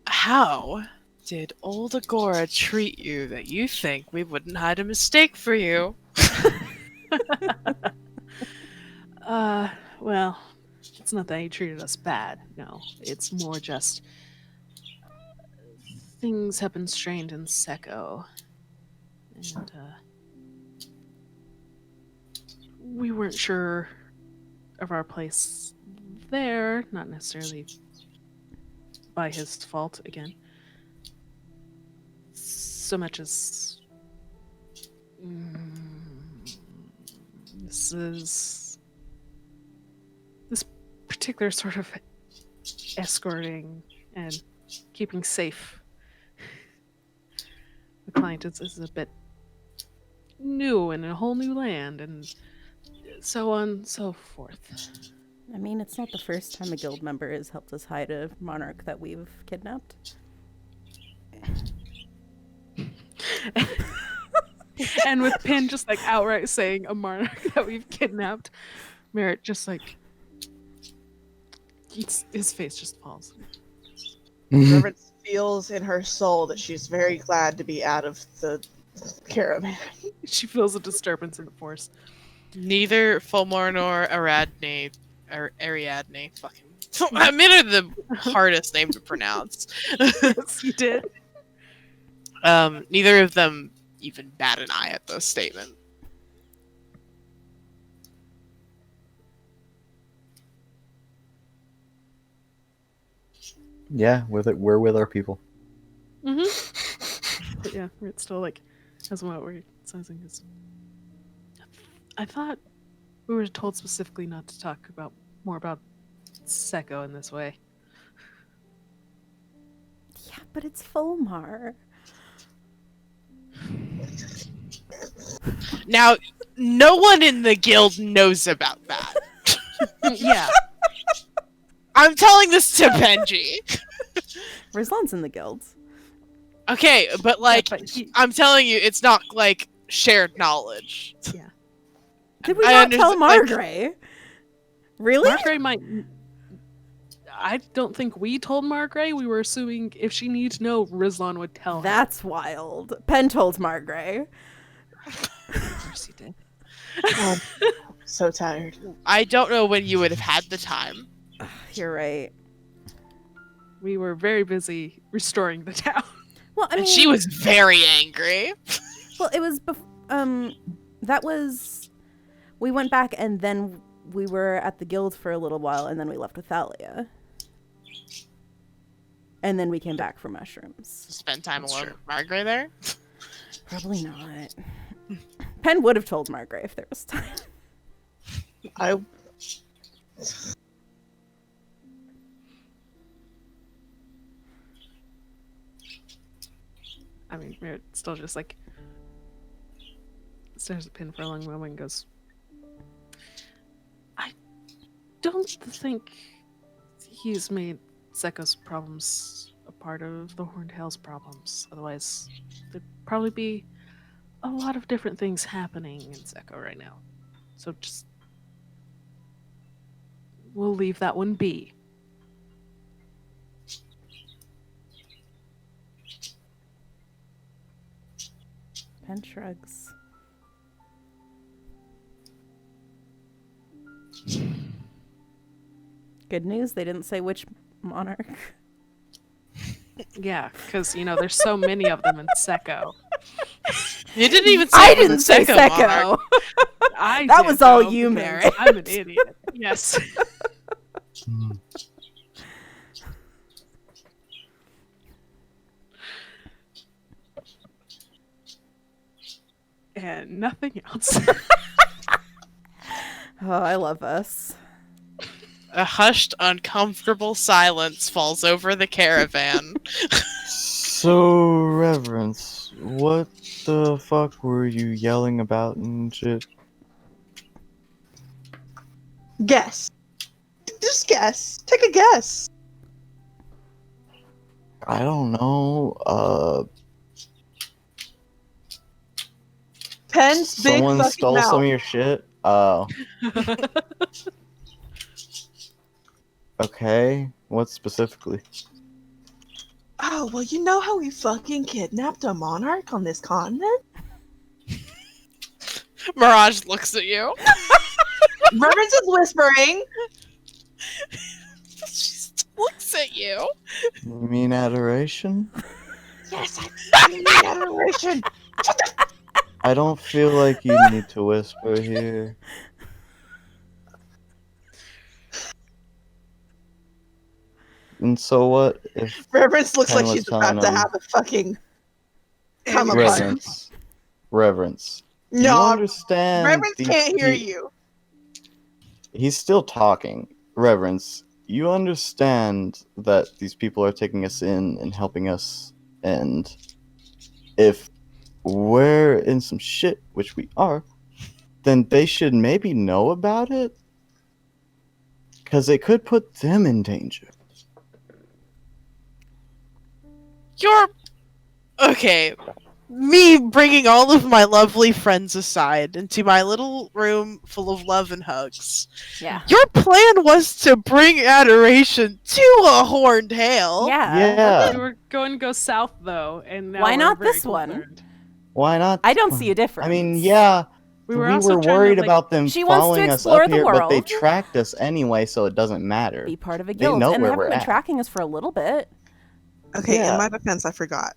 How did old Agora treat you that you think we wouldn't hide a mistake for you? Well, it's not that he treated us bad. No, it's more just things have been strained in Secco, and we weren't sure of our place there. Not necessarily by his fault again, so much as this particular sort of escorting and keeping safe the client is a bit new in a whole new land, and so on and so forth. I mean, it's not the first time a guild member has helped us hide a monarch that we've kidnapped. And with Pin just like outright saying a monarch that we've kidnapped, Merritt just like his face just falls. Reverence feels in her soul that she's very glad to be out of the caravan. She feels a disturbance in the force. Neither Fulmar nor Ariadne, fucking. I made her the hardest name to pronounce. Yes, you did. Neither of them even bat an eye at this statement. Yeah, we're with our people. But yeah, it's still like has one where sizing is. I thought we were told specifically not to talk about more about Secco in this way. Yeah, but it's Fulmar. Now, no one in the guild knows about that. Yeah. I'm telling this to Benji. Rizlan's in the guilds. Okay, but like, Yeah, but I'm telling you, it's not like shared knowledge. Yeah. Did we I not tell like- Margrave? Really? Margrave might. I don't think we told Margrave. We were assuming if she needed to know, Rizlan would tell her. That's wild. Penn told Margrave. Of course he did. I'm so tired. I don't know when you would have had the time. You're right. We were very busy restoring the town. Well, I mean, And she was very angry. Well, it was. That was. We went back and then we were at the guild for a little while, and then we left with Thalia. And then we came back for mushrooms. Spend time That's alone true. with Margaret there. Probably not. Penn would have told Margrave if there was time. I I mean, Merritt still just like stares at Pin for a long moment and goes, I don't think he's made Secco's problems a part of the Horned Hell's problems. Otherwise, there'd probably be a lot of different things happening in Secco right now. So just we'll leave that one be. Penn shrugs. Good news, they didn't say which monarch. Yeah, because there's so many of them in Secco. You didn't even say I it was didn't a say Secco monarch. I That did, was all though, you, because Merritt. I'm an idiot. Yes. And nothing else. Oh, I love us. A hushed, uncomfortable silence falls over the caravan. So, Reverence, what the fuck were you yelling about and shit? Guess. Just guess. Take a guess. I don't know. Penn's big Someone fucking stole mouth. some of your shit? Okay. What specifically? Oh, well, you know how we fucking kidnapped a monarch on this continent? Mirage looks at you. Reverence is whispering. She just looks at you. You mean adoration? Yes, I mean adoration. I don't feel like you need to whisper here. And so what if Reverence looks Penn like was she's telling about to him- have a fucking come Aneurysm. apart. Reverence. You No, understand Reverence these can't hear pe- you. He's still talking. Reverence, you understand that these people are taking us in and helping us, and if we're in some shit, which we are, then they should maybe know about it? Because it could put them in danger. You're okay. Me bringing all of my lovely friends aside into my little room full of love and hugs. Yeah. Your plan was to bring adoration to a horned hail. Yeah. We were going to go south, though, and now Why we're not very this one? concerned. Why not? I don't see a difference. I mean, yeah, We we were were also trying to, worried like- about them She wants to following us explore up the here, but they world. tracked us anyway, so it doesn't matter. Be part of a They guild. know And they where haven't we're been at. tracking us for a little bit. Okay, Yeah. in my defense, I forgot.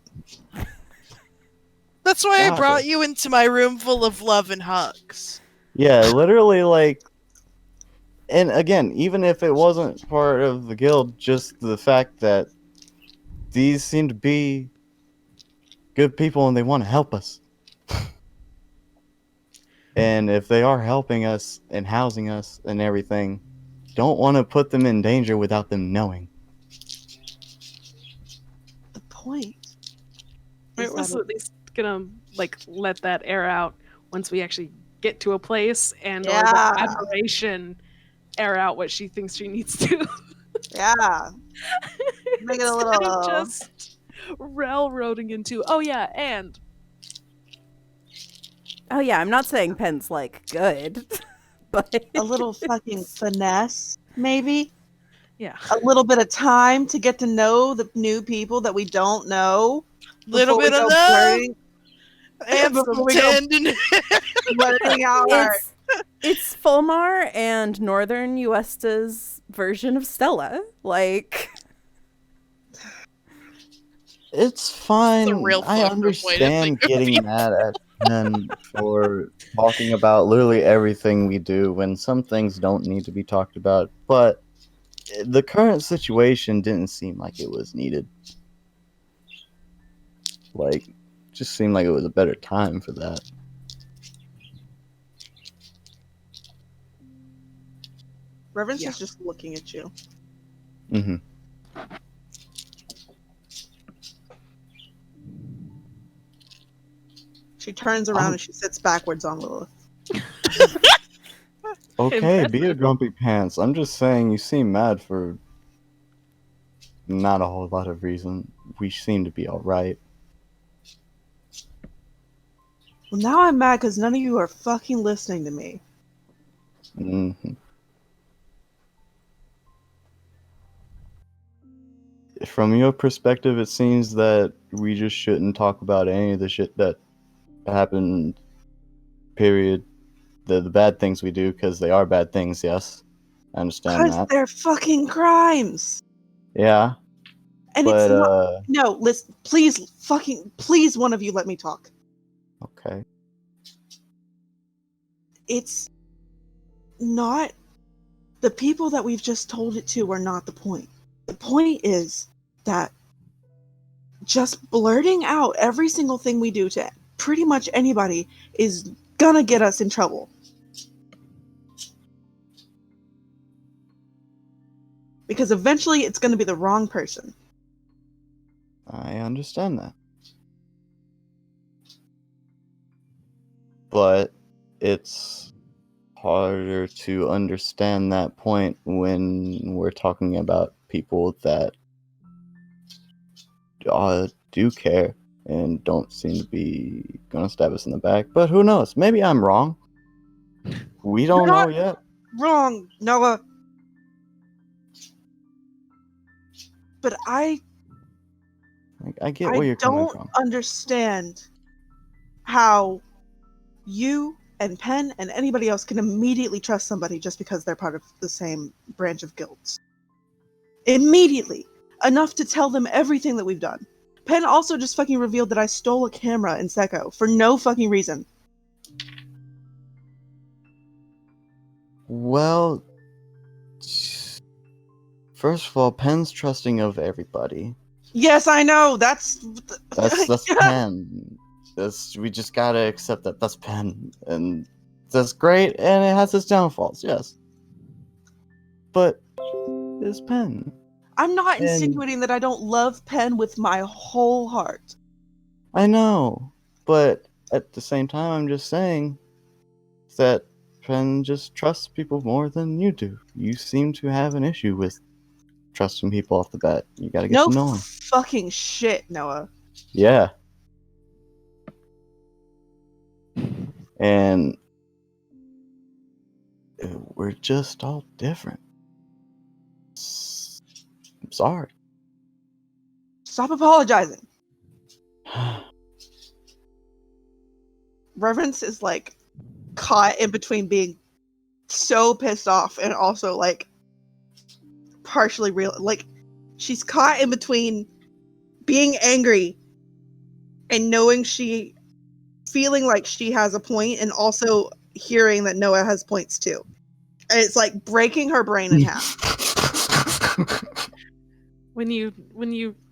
That's why I Got brought it. you into my room full of love and hugs. Yeah, literally, like, and again, even if it wasn't part of the guild, just the fact that these seem to be good people and they want to help us. And if they are helping us and housing us and everything, don't want to put them in danger without them knowing. The point. It is was that at least gonna let that air out once we actually get to a place, and or Yeah. the adoration air out what she thinks she needs to. Yeah. Make it a Instead little. of just railroading into. Oh yeah, and Oh, yeah, I'm not saying Penn's, good. But A little fucking finesse, maybe. yeah, A little bit of time to get to know the new people that we don't know. Little before we bit of go love blurting- and before some we go tenderness. blurting out our. it's Fulmar and Northern Uesta's version of Stella. It's fine. It's a real I Flipper way to think understand of getting people. mad at Pen for talking about literally everything we do when some things don't need to be talked about, but the current situation didn't seem like it was needed. Just seemed like it was a better time for that. Reverence Yeah. is just looking at you. Mm-hmm. She turns around and she sits backwards on Lilith. Okay, be a Impressive. grumpy pants. I'm just saying you seem mad for not a whole lot of reason. We seem to be alright. Well, now I'm mad because none of you are fucking listening to me. Mm-hmm. From your perspective, it seems that we just shouldn't talk about any of the shit that happened, period. The bad things we do, because they are bad things, yes. I understand Because that. they're fucking crimes. Yeah, And but it's not. No, listen, please, one of you let me talk. okay. It's not. The people that we've just told it to are not the point. The point is that just blurting out every single thing we do to pretty much anybody is gonna get us in trouble. Because eventually it's gonna be the wrong person. I understand that. But it's harder to understand that point when we're talking about people that do care and don't seem to be gonna stab us in the back. But who knows? Maybe I'm wrong. We don't You're know not yet. wrong, Noah. But I I get where you're coming don't from. understand how you and Penn and anybody else can immediately trust somebody just because they're part of the same branch of guilds. Immediately. Enough to tell them everything that we've done. Penn also just fucking revealed that I stole a camera in Secco for no fucking reason. Well, first of all, Penn's trusting of everybody. Yes, I know. That's That's Penn. We just gotta accept that that's Penn, and that's great, and it has its downfalls, yes. But it's Penn. I'm not And- insinuating that I don't love Penn with my whole heart. I know, but at the same time, I'm just saying that Penn just trusts people more than you do. You seem to have an issue with trusting people off the bat. You gotta get No to know them. fucking shit, Noah. Yeah. And we're just all different. I'm sorry. Stop apologizing. Reverence is like caught in between being so pissed off and also like partially real. Like she's caught in between being angry and knowing feeling like she has a point and also hearing that Noah has points too. And it's like breaking her brain in half. When you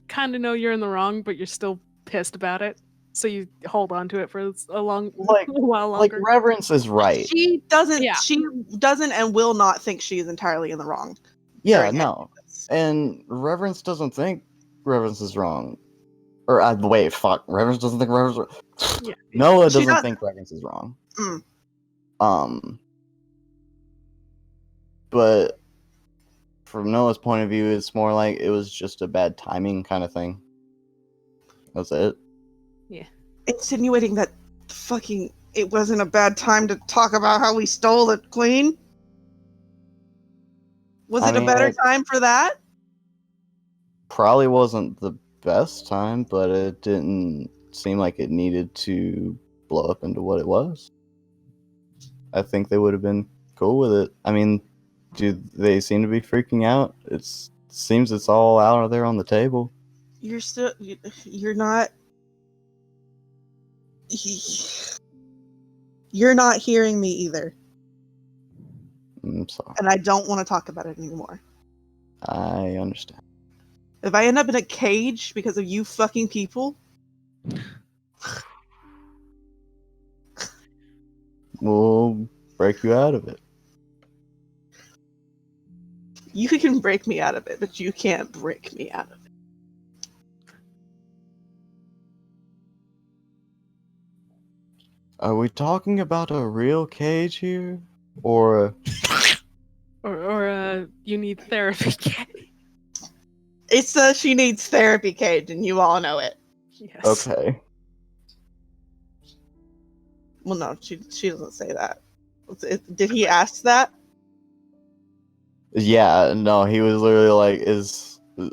kind of know you're in the wrong, but you're still pissed about it, so you hold on to it for a long Like- a while Like, longer. Reverence is right. She doesn't Yeah. and will not think she is entirely in the wrong. Yeah, during no. And Reverence doesn't think Reverence is wrong. Or, wait, fuck. Reverence doesn't think Reverence is Yeah. Noah She doesn't does- think Reverence is wrong. Mm. But from Noah's point of view, it's more like it was just a bad timing kind of thing. That's it. Insinuating that fucking it wasn't a bad time to talk about how we stole the queen? Was I it a mean, better it- time for that? Probably wasn't the best time, but it didn't seem like it needed to blow up into what it was. I think they would have been cool with it. I mean, do they seem to be freaking out? It seems it's all out there on the table. You're not you're not hearing me either, I'm sorry. and I don't want to talk about it anymore. I understand. If I end up in a cage because of you fucking people, We'll break you out of it. you can break me out of it, but you can't break me out of it. Are we talking about a real cage here? Or Or you need therapy. It's a she needs therapy cage, and you all know it. Yes. okay. Well, no, she doesn't say that. Did he ask that? Yeah, no, he was literally like,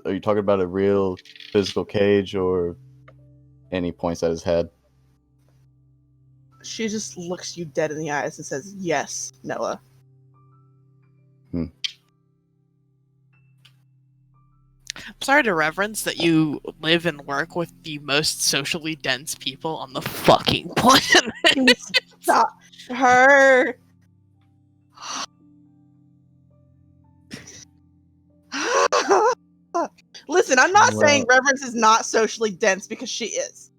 are you talking about a real physical cage, or and he points at his head. She just looks you dead in the eyes and says, "Yes, Noah." I'm sorry to Reverence that you live and work with the most socially dense people on the fucking planet. Stop her. Listen, I'm not saying Well- Reverence is not socially dense because she is.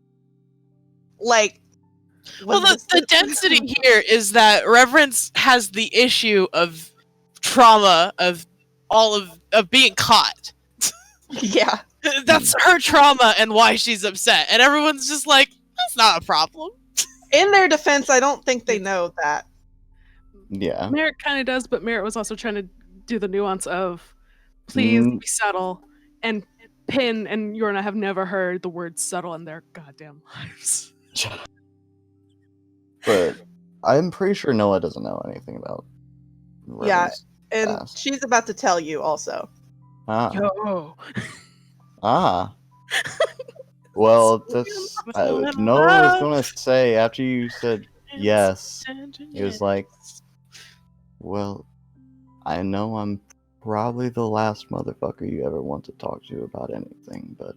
Like, Well, was the density here is that Reverence has the issue of trauma of all of being caught. Yeah. That's her trauma and why she's upset. And everyone's just like, that's not a problem. In their defense, I don't think they know that. Yeah. Merritt kind of does, but Merritt was also trying to do the nuance of please Mm. be subtle. And Pin and Yorna have never heard the word subtle in their goddamn lives. But I'm pretty sure Noah doesn't know anything about Yeah, Reverend's and past. she's about to tell you also. Ah. Yo. Ah. Well, that's Noah was gonna say after you said yes, he was like, well, I know I'm probably the last motherfucker you ever want to talk to about anything, but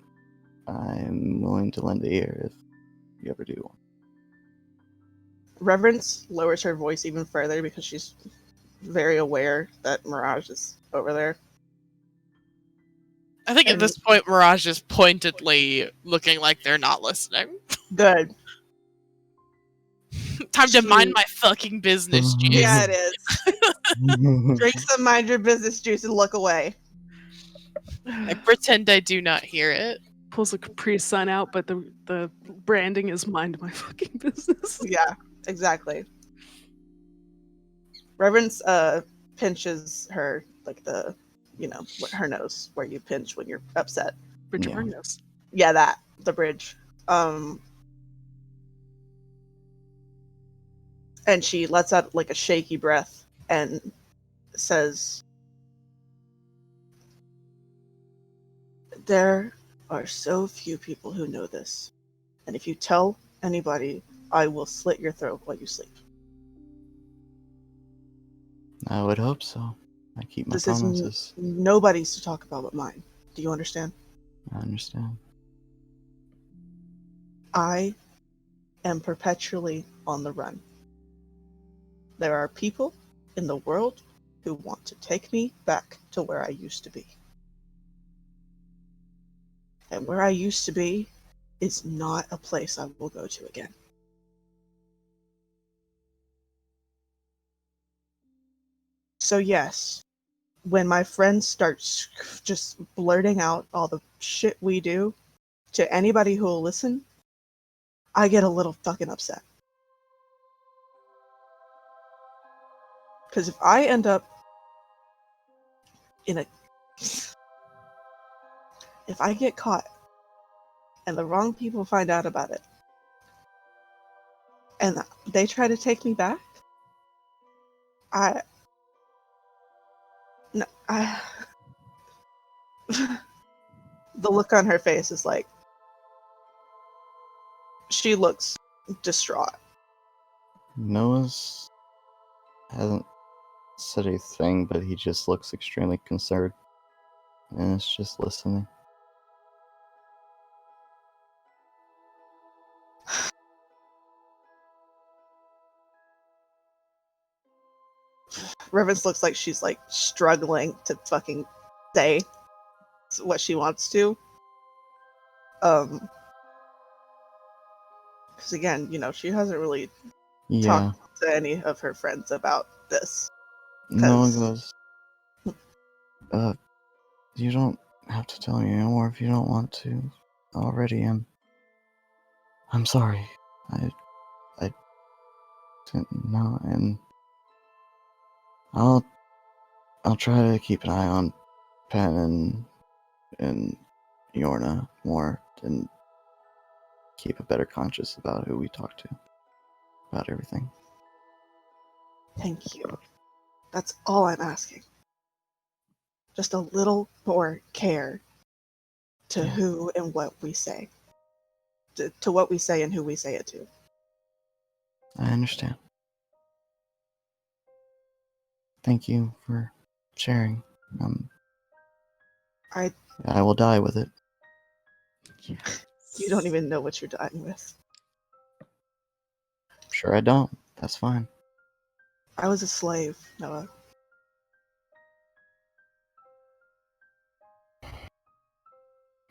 I'm willing to lend a ear if you ever do one. Reverence lowers her voice even further because she's very aware that Mirage is over there. I think at And- this point, Mirage is pointedly looking like they're not listening. Good. Time to She- mind my fucking business, Jace. Yeah, it is. Drink some mind your business juice and look away. I pretend I do not hear it. Pulls a Capri Sun out, but the branding is mind my fucking business. Yeah, exactly. Reverence pinches her, like the, her nose, where you pinch when you're upset. Bridge of Yeah. her nose. Yeah, that, the bridge. And she lets out like a shaky breath and says, there are so few people who know this. And if you tell anybody, I will slit your throat while you sleep. I would hope so. I keep my This is promises. nobody's to talk about but mine. Do you understand? I understand. I am perpetually on the run. There are people in the world who want to take me back to where I used to be. And where I used to be is not a place I will go to again. So yes, when my friends start just blurting out all the shit we do to anybody who will listen, I get a little fucking upset. Because if I end up in a... If I get caught and the wrong people find out about it and they try to take me back, No, the look on her face is like, she looks distraught. Noah's hasn't said a thing, but he just looks extremely concerned. And it's just listening. Reverence looks like she's like struggling to fucking say what she wants to. Because again, she hasn't really Yeah. talked to any of her friends about this. Noah 'cause- goes, you don't have to tell me anymore if you don't want to. Already I'm sorry. I didn't know, and I'll try to keep an eye on Pen and Yorna more and keep a better conscience about who we talk to about everything. Thank you. That's all I'm asking. Just a little more care to Yeah. who and what we say. To what we say and who we say it to. I understand. Thank you for sharing. I will die with it. You don't even know what you're dying with. Sure, I don't. That's fine. I was a slave, Noah.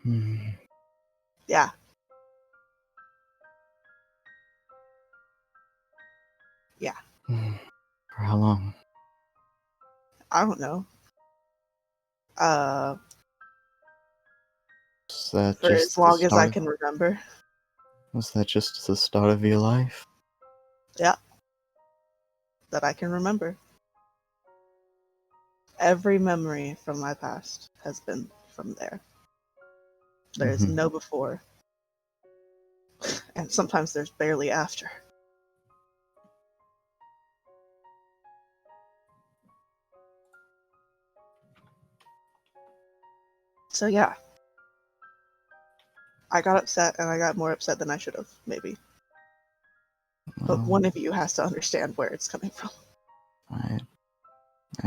Hmm. Yeah. For how long? I don't know. Is that For just as the long as I start? can remember. Was that just the start of your life? Yeah. That I can remember. Every memory from my past has been from there. There's Mhm. no before. And sometimes there's barely after. So yeah. I got upset and I got more upset than I should have, maybe. But Well, one of you has to understand where it's coming from. I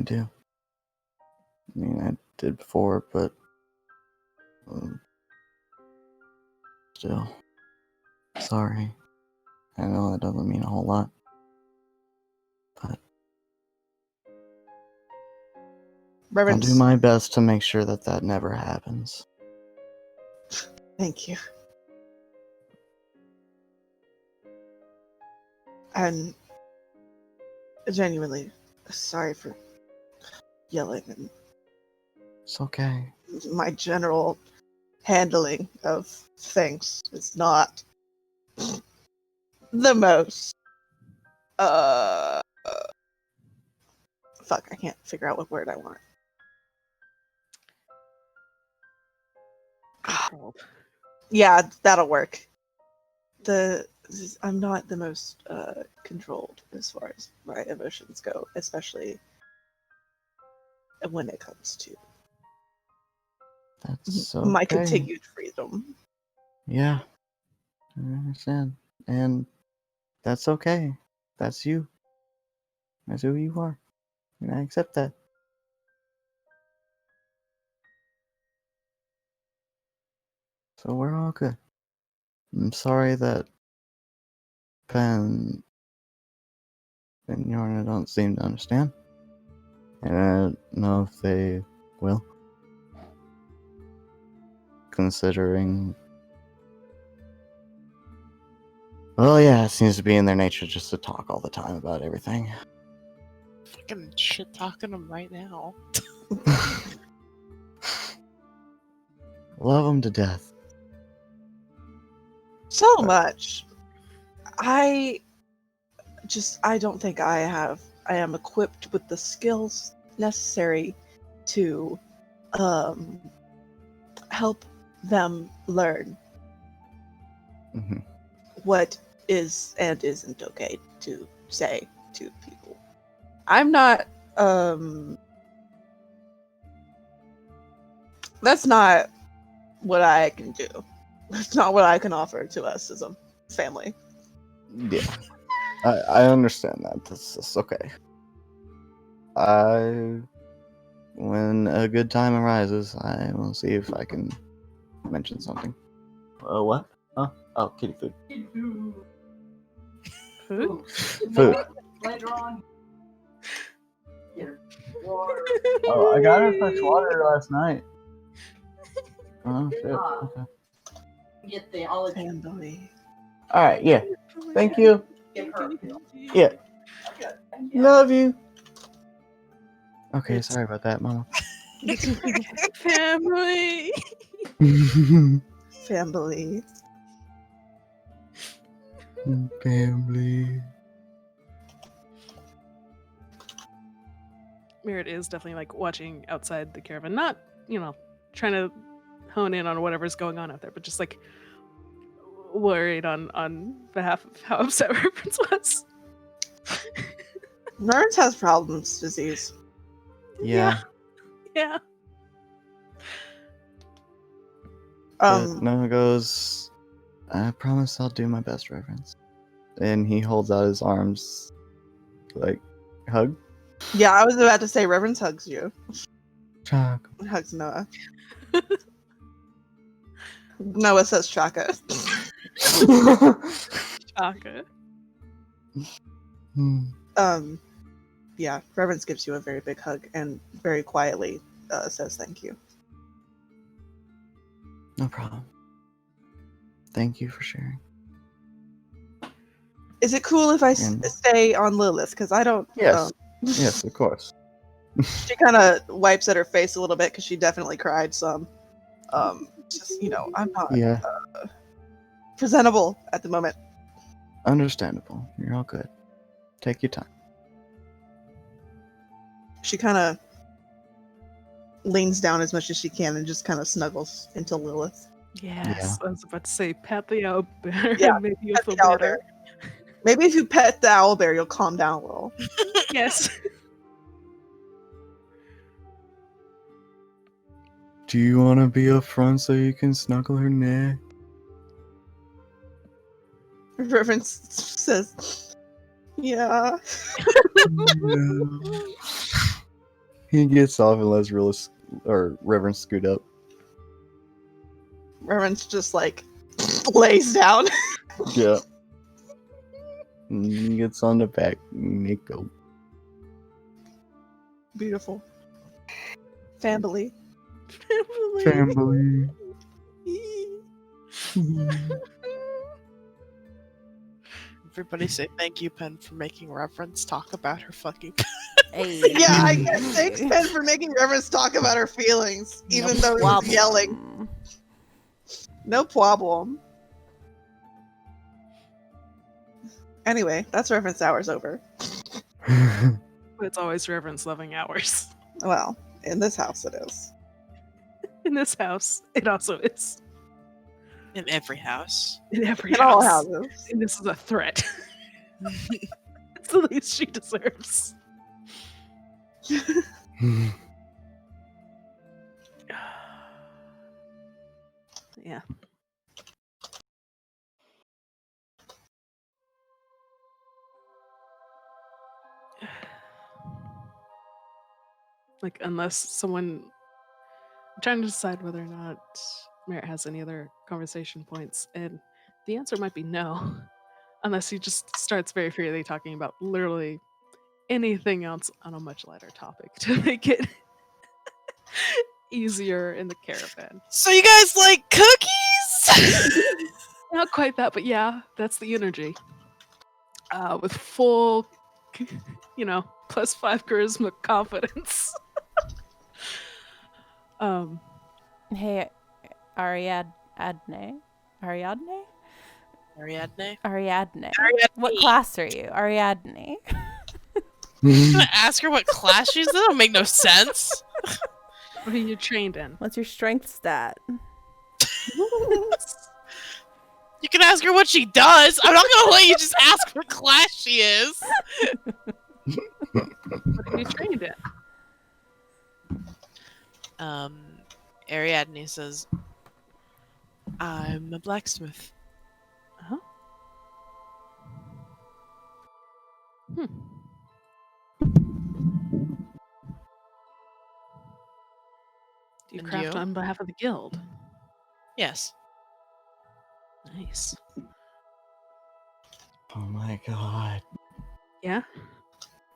do. I mean, I did before, but um, still, sorry. I know that doesn't mean a whole lot, but I'll Reverend, do my best to make sure that that never happens. thank you. And genuinely, sorry for yelling and It's okay. my general handling of things is not the most fuck, I can't figure out what word I want. Yeah, that'll work. I'm not the most controlled as far as my emotions go, especially when it comes to That's my okay. continued freedom. Yeah, I understand. And that's okay. That's you. That's who you are. And I accept that. So we're all good. I'm sorry that Pen and Yarna don't seem to understand. And I don't know if they will. Considering. Well, yeah, it seems to be in their nature just to talk all the time about everything. Fucking shit talking them right now. Love them to death. So much. I don't think I am equipped with the skills necessary to help them learn Hmm. what is and isn't okay to say to people. I'm not that's not what I can do. That's not what I can offer to us as a family. Yeah. I understand that. That's okay. When a good time arises, I will see if I can mention something. What? Oh, kitty food. Food? Food. Later on. Oh, I got her fresh water last night. Oh, shit. Okay. Get the all the Family. Alright, yeah. Thank you. give her. Yeah. Okay. Love you. Okay, sorry about that, Mama. Family. Family. Family. Merritt is definitely like watching outside the caravan, not, trying to hone in on whatever's going on out there, but just like worried on behalf of how upset Reverence was. Nerds has problems, disease. Yeah. Yeah. But Noah goes, I promise I'll do my best, Reverence. And he holds out his arms, like, hug. Yeah, I was about to say Reverence hugs you. Trying Chaka. Hugs Noah. Noah says Chaka. Chaka. Yeah, Reverence gives you a very big hug and very quietly says thank you. No problem. Thank you for sharing. Is it cool if I And- stay on Lilith? Because I don't. Yes. Yes, of course. She kind of wipes at her face a little bit because she definitely cried some. Just I'm not Yeah. presentable at the moment. Understandable. You're all good. Take your time. She kind of leans down as much as she can and just kind of snuggles into Lilith. Yes, I was about to say, pat the owlbear. Yeah, Maybe you'll pet feel the owlbear. better. Maybe if you pet the owlbear, you'll calm down a little. Yes. Do you want to be up front so you can snuggle her neck? Reverence says, "Yeah." He gets off and lets Reverend scoot up. Reverence just like lays down. Yeah. And he gets on the back. Nico. Beautiful. Family. Family. Everybody say thank you, Pen, for making Reverence talk about her fucking. Hey. Yeah, I guess thanks, Pen, for making Reverence talk about her feelings, even though he's yelling. No problem. Anyway, that's Reverence hours over. But it's always Reverence loving hours. Well, in this house it is. In this house, it also is. In every house. In every In house. all houses. And this is a threat. It's the least she deserves. Yeah. Like, unless someone. I'm trying to decide whether or not Merritt has any other conversation points, and the answer might be no. Unless he just starts very freely talking about literally anything else on a much lighter topic to make it easier in the caravan. So you guys like cookies? Not quite that, but yeah, that's the energy. With full, +5 charisma confidence. Hey, Ariadne? Ariadne? Ariadne? Ariadne. Ariadne. What class are you? Ariadne. I'm gonna ask her what class she's in. That don't make no sense. What are you trained in? What's your strength stat? You can ask her what she does. I'm not gonna let you just ask what class she is. What are you trained in? Ariadne says, I'm a blacksmith. Huh? Hmm. Do you And craft you? on behalf of the guild? Yes. Nice. Oh my god. Yeah?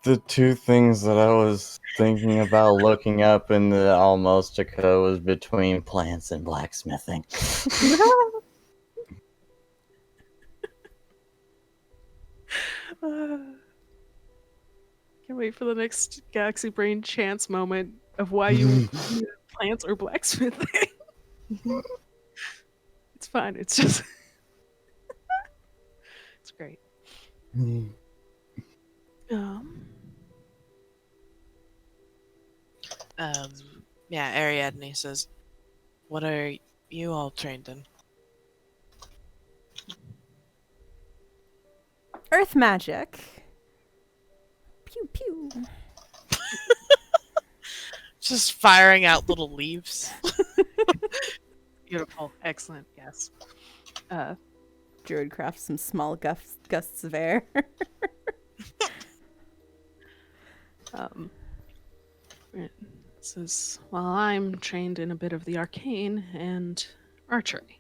The two things that I was thinking about looking up in the Almostica was between plants and blacksmithing. Can't wait for the next Galaxy Brain chance moment of why you needed plants or blacksmithing. It's fine. It's just. It's great. Yeah, Ariadne says, what are you all trained in? Earth magic. Pew pew. Just firing out little leaves. Beautiful. Excellent. Yes. Druid crafts some small gusts of air. Says, well, I'm trained in a bit of the arcane and archery.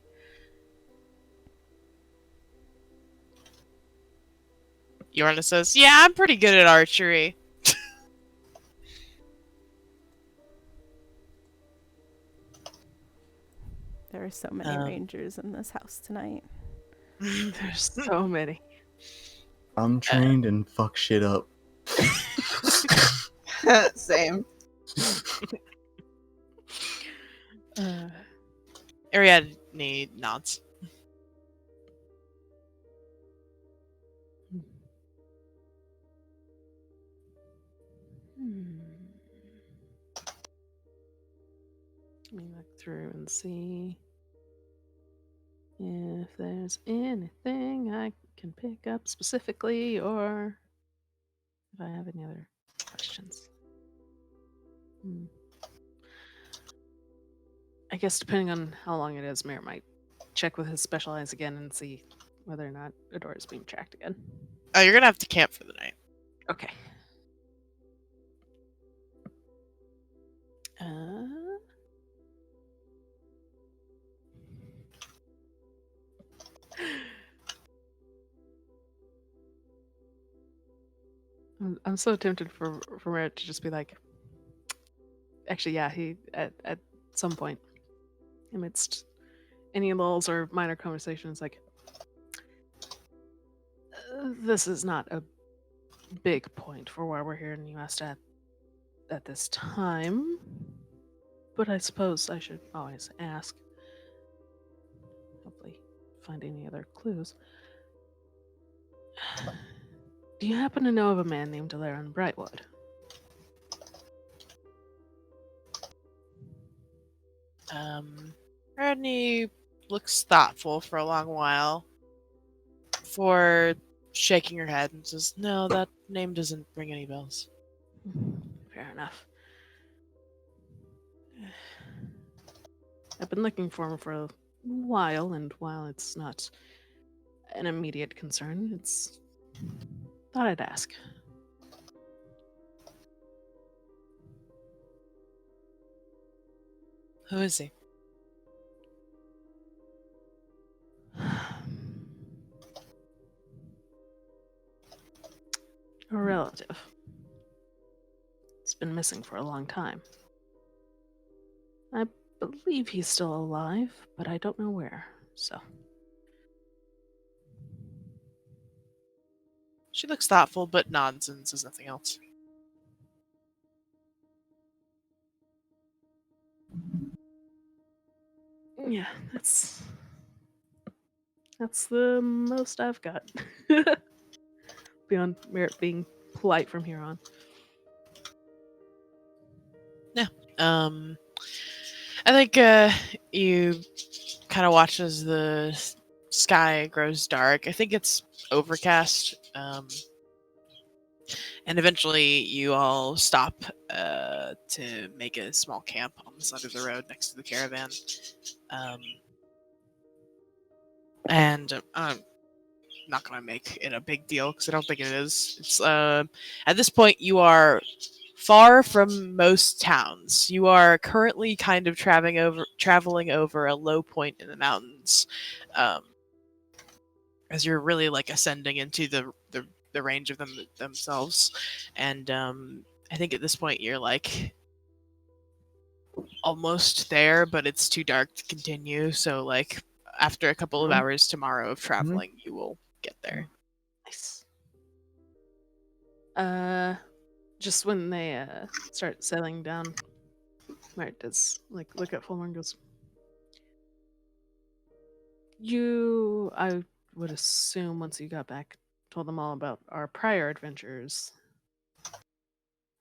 Yorna says, yeah, I'm pretty good at archery. There are so many rangers in this house tonight. There's so many. I'm trained and fuck shit up. Same. Ariadne nods. Let me look through and see if there's anything I can pick up specifically, or if I have any other questions. I guess depending on how long it is, Mayor might check with his special eyes again and see whether or not Adora is being tracked again. Oh, you're gonna have to camp for the night. Okay. I'm so tempted for Merritt to just be like, actually, yeah, he at some point, amidst any lulls or minor conversations, like, this is not a big point for why we're here in the U.S. at this time, but I suppose I should always ask. Hopefully, find any other clues. Do you happen to know of a man named Delaran Brightwood? Rodney looks thoughtful for a long while before shaking her head and says, no, that name doesn't ring any bells. Fair enough. I've been looking for him for a while, and while it's not an immediate concern, it's... thought I'd ask. Who is he? A relative. He's been missing for a long time. I believe he's still alive, but I don't know where, so... She looks thoughtful, but nods and says nothing else. Yeah, that's the most I've got. Beyond Merritt being polite from here on. I think you kind of watch as the sky grows dark. I think it's overcast. And eventually you all stop to make a small camp on the side of the road next to the caravan. And I'm not going to make it a big deal because I don't think it is. It's at this point you are far from most towns. You are currently kind of traveling over a low point in the mountains, as you're really like ascending into the range of them themselves. And I think at this point you're like almost there, but it's too dark to continue. So like after a couple of hours tomorrow of traveling, you will get there. Nice. Just when they start settling down, Merritt does like look at Fulmar and goes, "You, I would assume, once you got back, told them all about our prior adventures,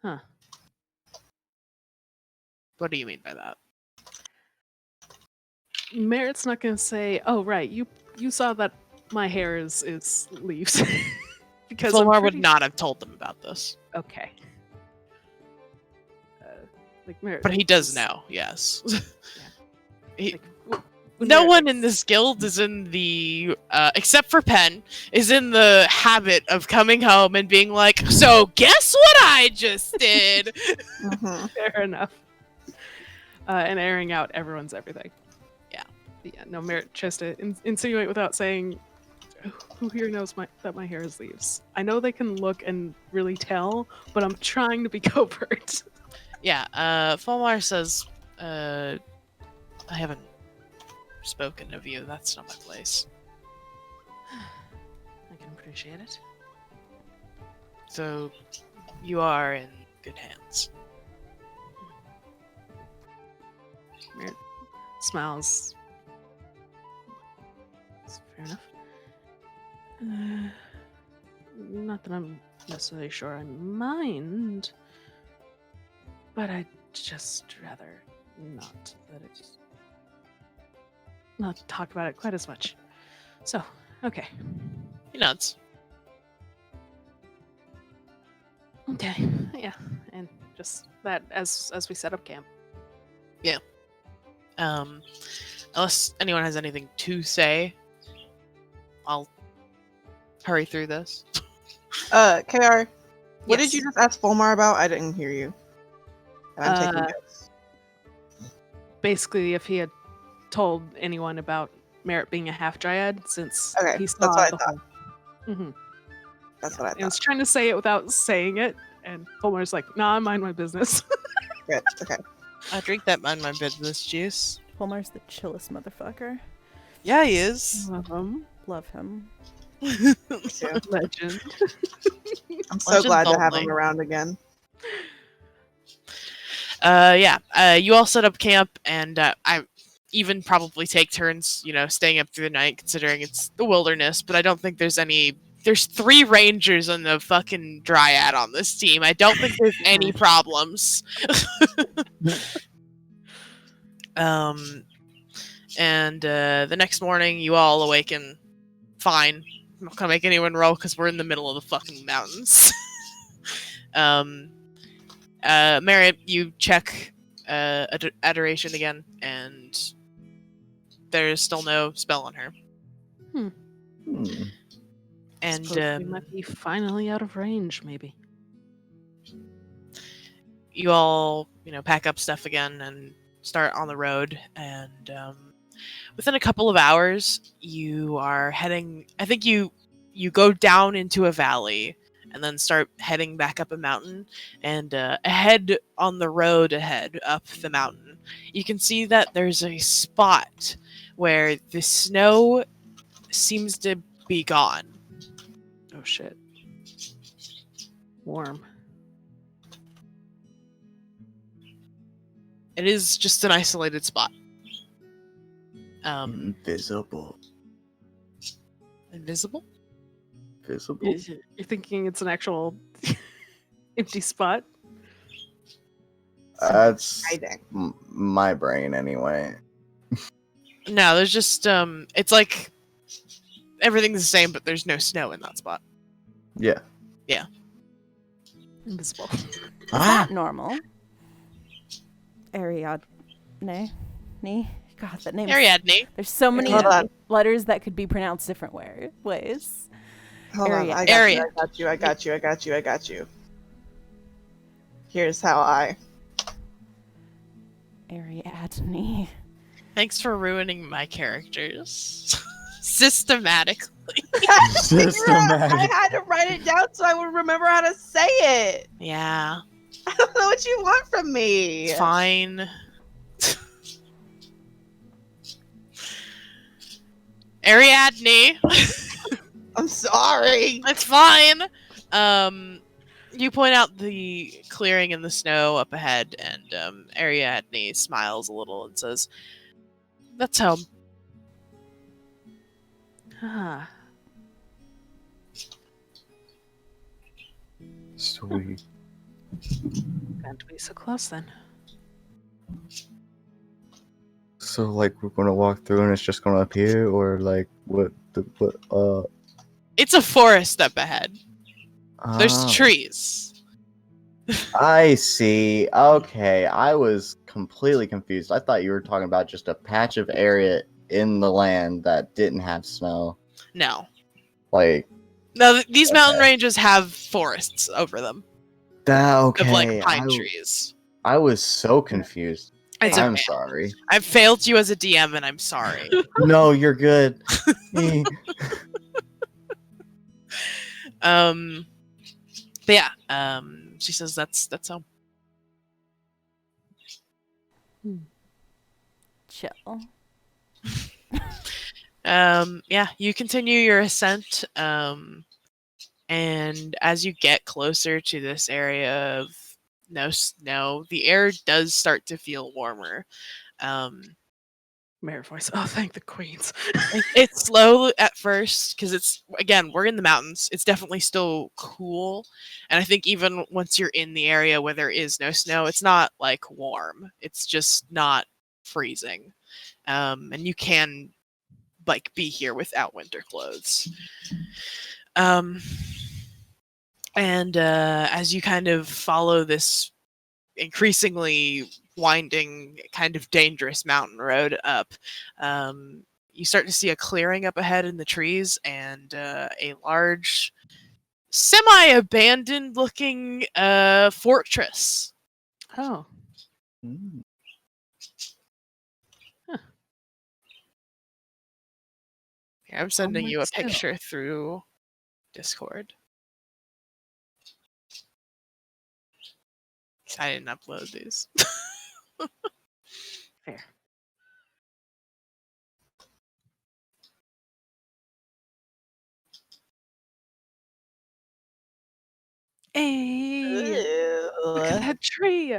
huh?" What do you mean by that? Merritt's not gonna say, "Oh, right, you saw that my hair is leaves," because Fulmar would not have told them about this. Okay. Like Merritt, But he does know, yes. Like, No one in this guild is in the, except for Penn, is in the habit of coming home and being like, so guess what I just did? Mm-hmm. Fair enough. and airing out everyone's everything. Yeah. But yeah, no, Merritt tries to insinuate without saying, who here knows that my hair is leaves? I know they can look and really tell, but I'm trying to be covert. Yeah, Fulmar says, I haven't spoken of you. That's not my place. I can appreciate it. So, you are in good hands. Merritt smiles. That's fair enough. Not that I'm necessarily sure I mind, but I'd just rather not talk about it quite as much. So, okay. He nods. Okay, yeah, and just that as we set up camp. Unless anyone has anything to say, I'll hurry through this. KR, what Yes. did you just ask Fulmar about? I didn't hear you. And I'm taking notes. Basically, if he had told anyone about Merritt being a half dryad, since Okay, he saw that's what I the thought. whole. Mm-hmm. That's what I I was thought. trying to say it without saying it, and Fulmar's like, "Nah, I mind my business." Good. Okay. I drink that mind my business juice. Fulmar's the chillest motherfucker. Yeah, he is. Love him. Too. Legend. I'm so Legends glad to have only. him around again. You all set up camp, and I even probably take turns, staying up through the night, considering it's the wilderness. But I don't think there's 3 rangers and the fucking dryad on this team. I don't think there's any problems. And the next morning, you all awaken fine. I'm not gonna make anyone roll because we're in the middle of the fucking mountains. Merritt, you check adoration again, and there's still no spell on her. Hmm. And Suppose we might be finally out of range, maybe. you all, pack up stuff again and start on the road. And within a couple of hours, you are heading. I think you go down into a valley and then start heading back up a mountain. And ahead on the road ahead up the mountain, you can see that there's a spot where the snow seems to be gone. Oh shit. Warm. It is just an isolated spot. Invisible. Invisible? Visible? You're thinking it's an actual empty spot? That's Hiding. my brain anyway. No, there's just it's like everything's the same, but there's no snow in that spot. Yeah. Invisible. Not normal. Ariadne. God, that name. Ariadne. There's so many Hold on. letters that could be pronounced different ways. Hold on. I Area. got you. Here's how I. Ariadne. Thanks for ruining my characters. Systematically. Systematic. I had to write it down so I would remember how to say it. Yeah, I don't know what you want from me. it's fine. Ariadne. I'm sorry. It's fine. You point out the clearing in the snow up ahead, and Ariadne smiles a little and says, "That's home." Ah. Sweet. Can't be so close then. So like we're gonna walk through and it's just gonna appear, or like what? It's a forest up ahead. There's Ah. trees. I see. Okay, I was completely confused. I thought you were talking about just a patch of area in the land that didn't have snow. No. Like No, these mountain Okay. ranges have forests over them that. Okay, of like pine trees. I was so confused. It's I'm okay. sorry. I've failed you as a DM, and I'm sorry. No, you're good. But yeah, she says that's home. Chill. Yeah, you continue your ascent, and as you get closer to this area of no snow, the air does start to feel warmer. Mayor voice. Oh, thank the queens. It's slow at first because it's again we're in the mountains. It's definitely still cool, and I think even once you're in the area where there is no snow, it's not like warm. It's just not freezing, and you can like be here without winter clothes. Um, and as you kind of follow this increasingly winding, kind of dangerous mountain road up, you start to see a clearing up ahead in the trees and a large, semi-abandoned looking fortress. Oh. Mm. Here, I'm sending you a Homework still. picture through Discord. I didn't upload these. Fair. Hey, look at Ew. that tree.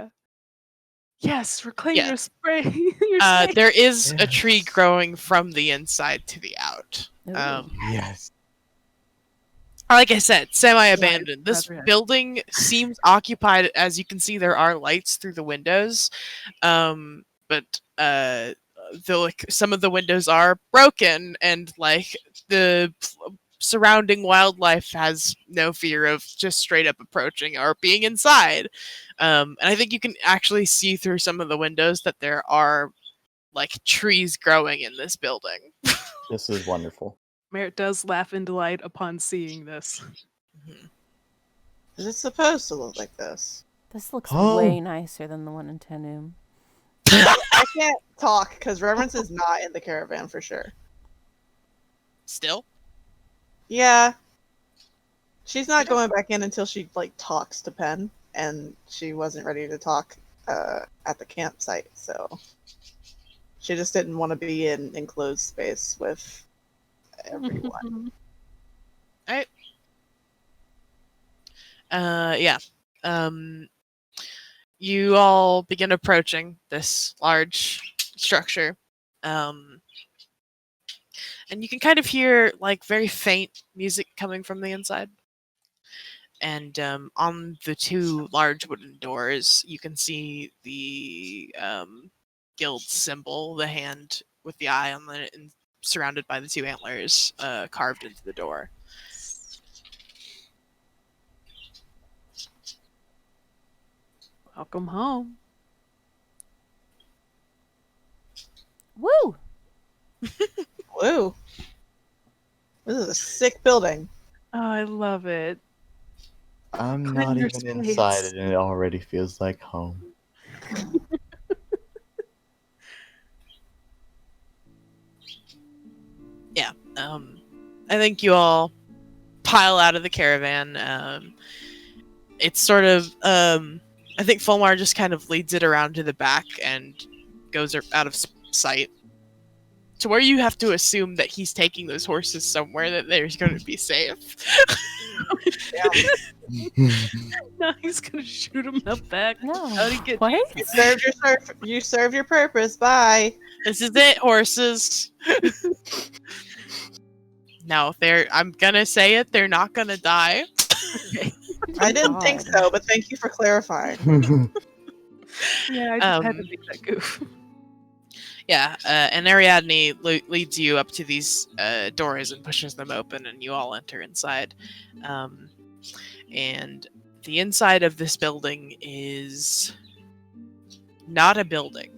Yes, reclaim Yeah. your spray. Your space. There is a tree Yes. growing from the inside to the out. Ooh. Yes. Like I said, semi-abandoned. Yeah, This right. building seems occupied. As you can see, there are lights through the windows, but like some of the windows are broken, and like the surrounding wildlife has no fear of just straight up approaching or being inside. And I think you can actually see through some of the windows that there are like trees growing in this building. This is wonderful. Merritt does laugh in delight upon seeing this. Is it supposed to look like this? This looks Oh. way nicer than the one in Tenum. I can't talk because Reverence is not in the caravan for sure. Still, Yeah. She's not going back in until she like talks to Penn, and she wasn't ready to talk at the campsite, so she just didn't want to be in enclosed space with everyone. yeah. You all begin approaching this large structure. And you can kind of hear like very faint music coming from the inside. And on the two large wooden doors, you can see the guild symbol, the hand with the eye on it, and surrounded by the two antlers carved into the door. Welcome home. Woo! Woo! This is a sick building. Oh, I love it. I'm Clean not your even space. inside it, and it already feels like home. Yeah. I think you all pile out of the caravan. It's sort of I think Fulmar just kind of leads it around to the back and goes out of sight to where you have to assume that he's taking those horses somewhere that they're going to be safe. No, he's gonna shoot him in the back. No. How'd he get- What? You served your purpose. Bye. This is it, horses. No, I'm gonna say it. They're not gonna die. I didn't think God. so, but thank you for clarifying. Yeah, I just had to make that goof. Yeah, and Ariadne leads you up to these doors and pushes them open, and you all enter inside. And the inside of this building is not a building.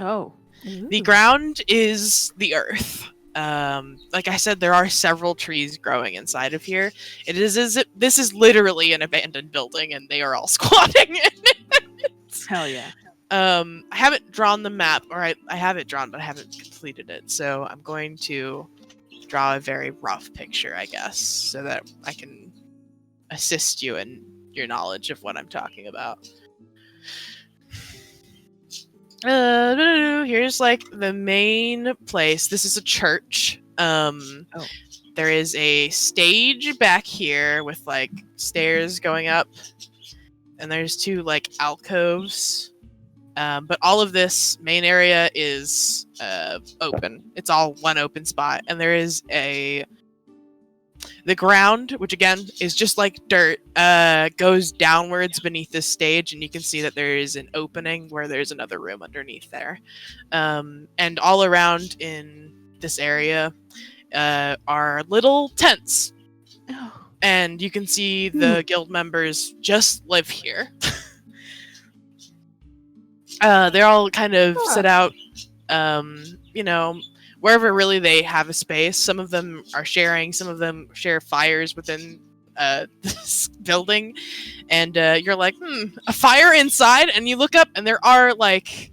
Oh. The ground is the earth. Like I said, there are several trees growing inside of here. This is literally an abandoned building, and they are all squatting in it. Hell yeah. I haven't drawn the map, or I have it drawn, but I haven't completed it. So I'm going to draw a very rough picture, I guess, so that I can assist you in your knowledge of what I'm talking about. Here's like the main place. This is a church. There is a stage back here with like stairs going up, and there's 2 like alcoves. But all of this main area is open. It's all one open spot, and there is the ground, which again is just like dirt, goes downwards beneath this stage, and you can see that there is an opening where there's another room underneath there. And all around in this area are little tents. Oh. And you can see the guild members just live here. They're all kind of set out, wherever really they have a space. Some of them are sharing, some of them share fires within this building. And you're like, a fire inside? And you look up and there are like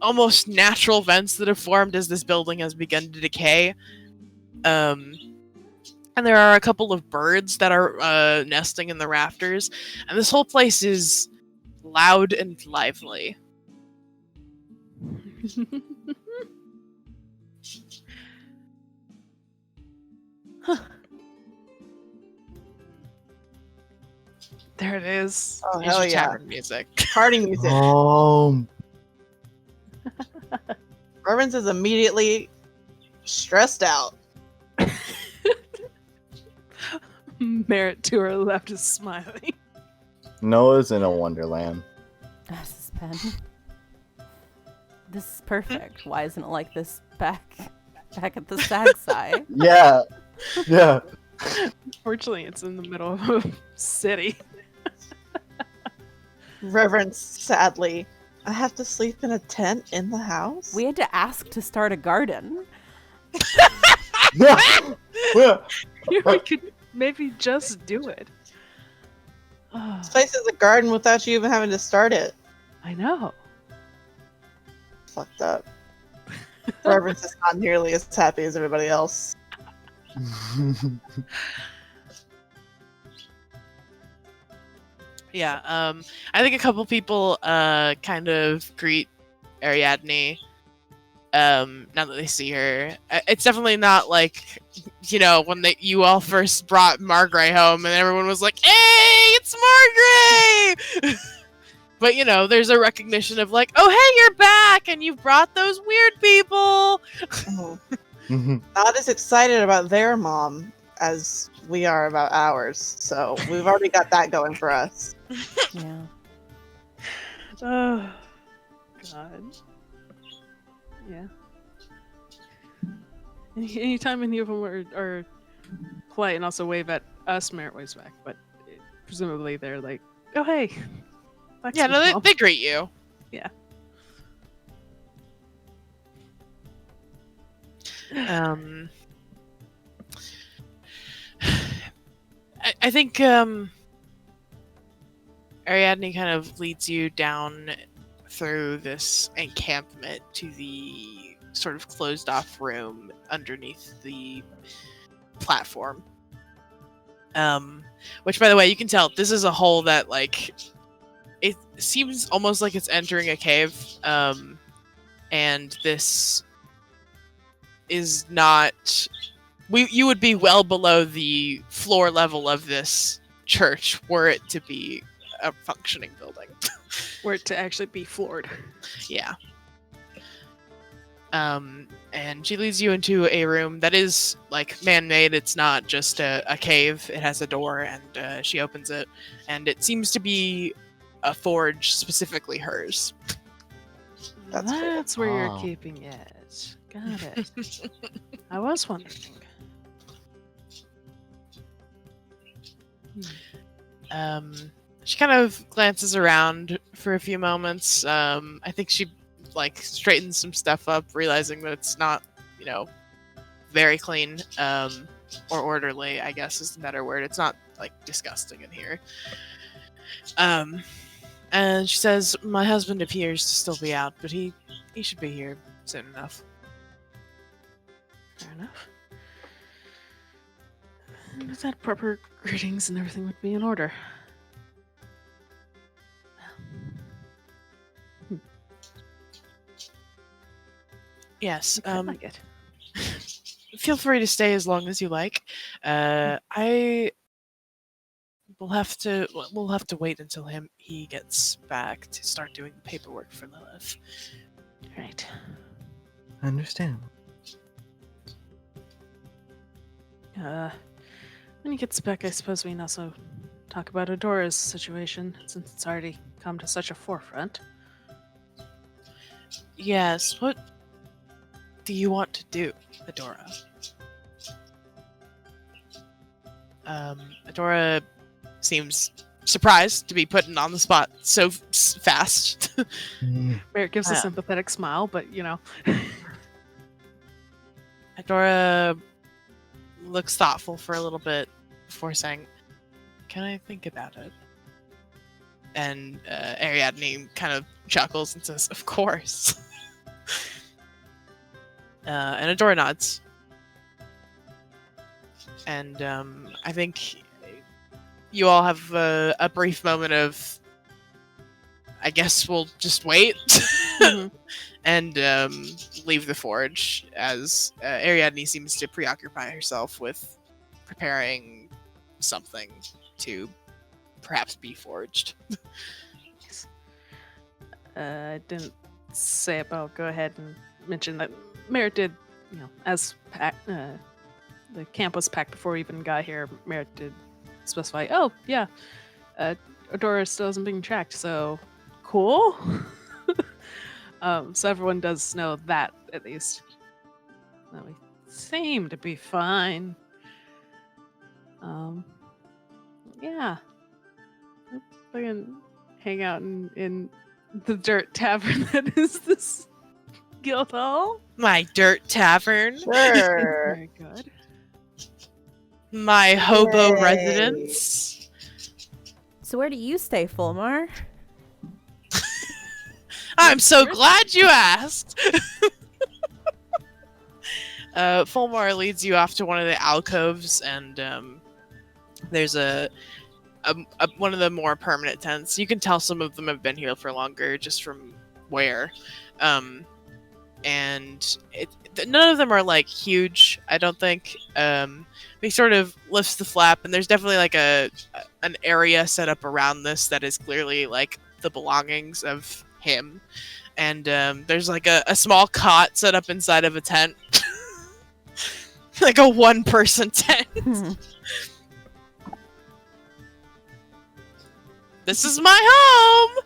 almost natural vents that have formed as this building has begun to decay. And there are a couple of birds that are nesting in the rafters. And this whole place is loud and lively. There it is. Oh, Here's hell your yeah. tavern music. Party music. Reverence is immediately stressed out. Merritt to her left is smiling. Noah's in a wonderland. This is pen. This is perfect. Why isn't it like this back at the stag side? Yeah. Yeah. Fortunately, it's in the middle of a city. Reverence sadly, I have to sleep in a tent in the house? We had to ask to start a garden. Yeah. Yeah. We could maybe just do it. This place is a garden without you even having to start it. I know. Fucked up. Reverence is not nearly as happy as everybody else. Yeah, I think a couple people kind of greet Ariadne now that they see her. It's definitely not like, when you all first brought Margaret home and everyone was like, "Hey, it's Margaret!" But, there's a recognition of like, "Oh, hey, you're back, and you've brought those weird people!" Not as excited about their mom as we are about ours, so we've already got that going for us. Yeah. Oh, God. Yeah. Anytime any of them are polite and also wave at us, Merritt waves back, but presumably they're like, "Oh, hey." Yeah, no, they greet you. Yeah. I think Ariadne kind of leads you down through this encampment to the sort of closed off room underneath the platform. Which, by the way, you can tell this is a hole that, like, it seems almost like it's entering a cave. And this is not... You would be well below the floor level of this church were it to be a functioning building. Were it to actually be floored. Yeah. And she leads you into a room that is, like, man-made. It's not just a cave. It has a door, and she opens it. And it seems to be a forge, specifically hers. That's where Wow. you're keeping it. Got it. I was wondering. She kind of glances around for a few moments. I think she, like, straightens some stuff up, realizing that it's not, very clean, or orderly, I guess is the better word. It's not, like, disgusting in here. And she says, "My husband appears to still be out, but he should be here soon enough." Fair enough. And with that, proper greetings and everything would be in order. Yes. I like it. Feel free to stay as long as you like. I will have to. We'll have to wait until he gets back to start doing the paperwork for Lilith. Right. I understand. When he gets back, I suppose we can also talk about Adora's situation, since it's already come to such a forefront. Yes. What do you want to do, Adora? Adora seems surprised to be put on the spot so fast. Merritt gives a Yeah. sympathetic smile, but Adora looks thoughtful for a little bit before saying, "Can I think about it?" And Ariadne kind of chuckles and says, "Of course." And Adora nods. And I think you all have a brief moment of, I guess we'll just wait. Mhm. And leave the forge as Ariadne seems to preoccupy herself with preparing something to perhaps be forged. I didn't say it, but I'll go ahead and mention that Merritt did, as the camp was packed before we even got here, Merritt did specify, oh, yeah, Adora still isn't being tracked, so cool. So everyone does know that, at least. That we seem to be fine. Yeah. I can hang out in the dirt tavern that is this guild hall. My dirt tavern, Sure. Very good. my hobo Yay. residence. So where do you stay, Fulmar? I'm so glad you asked. Fulmar leads you off to one of the alcoves, and there's a one of the more permanent tents. You can tell some of them have been here for longer, just from where. And none of them are like huge, I don't think. He sort of lifts the flap, and there's definitely like an area set up around this that is clearly like the belongings of him. And there's like a small cot set up inside of a tent. Like a one-person tent. This is my home!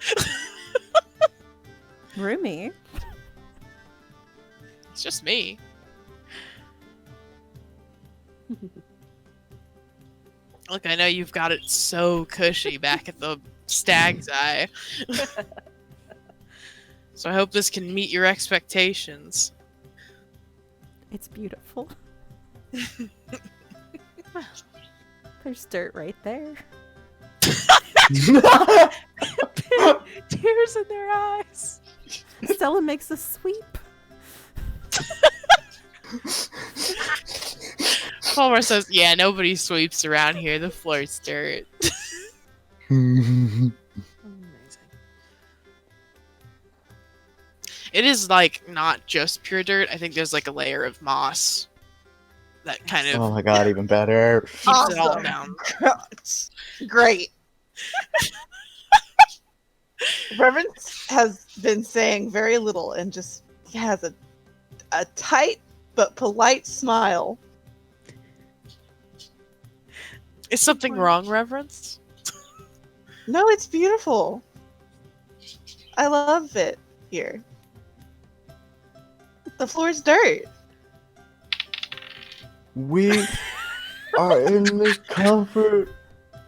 Roomy. It's just me. Look, I know you've got it so cushy back at the Stag's Eye. So I hope this can meet your expectations. It's beautiful. There's dirt right there. Tears in their eyes. Stella makes a sweep. Palmer says, "Yeah, nobody sweeps around here. The floor's dirt." Amazing. It is like not just pure dirt. I think there's like a layer of moss that kind of Oh my god, even better. keeps it all Awesome. down. Great. Reverence has been saying very little and just has a tight but polite smile. Is something wrong, Reverence? No, it's beautiful. I love it here. The floor's dirt. We are in the comfort.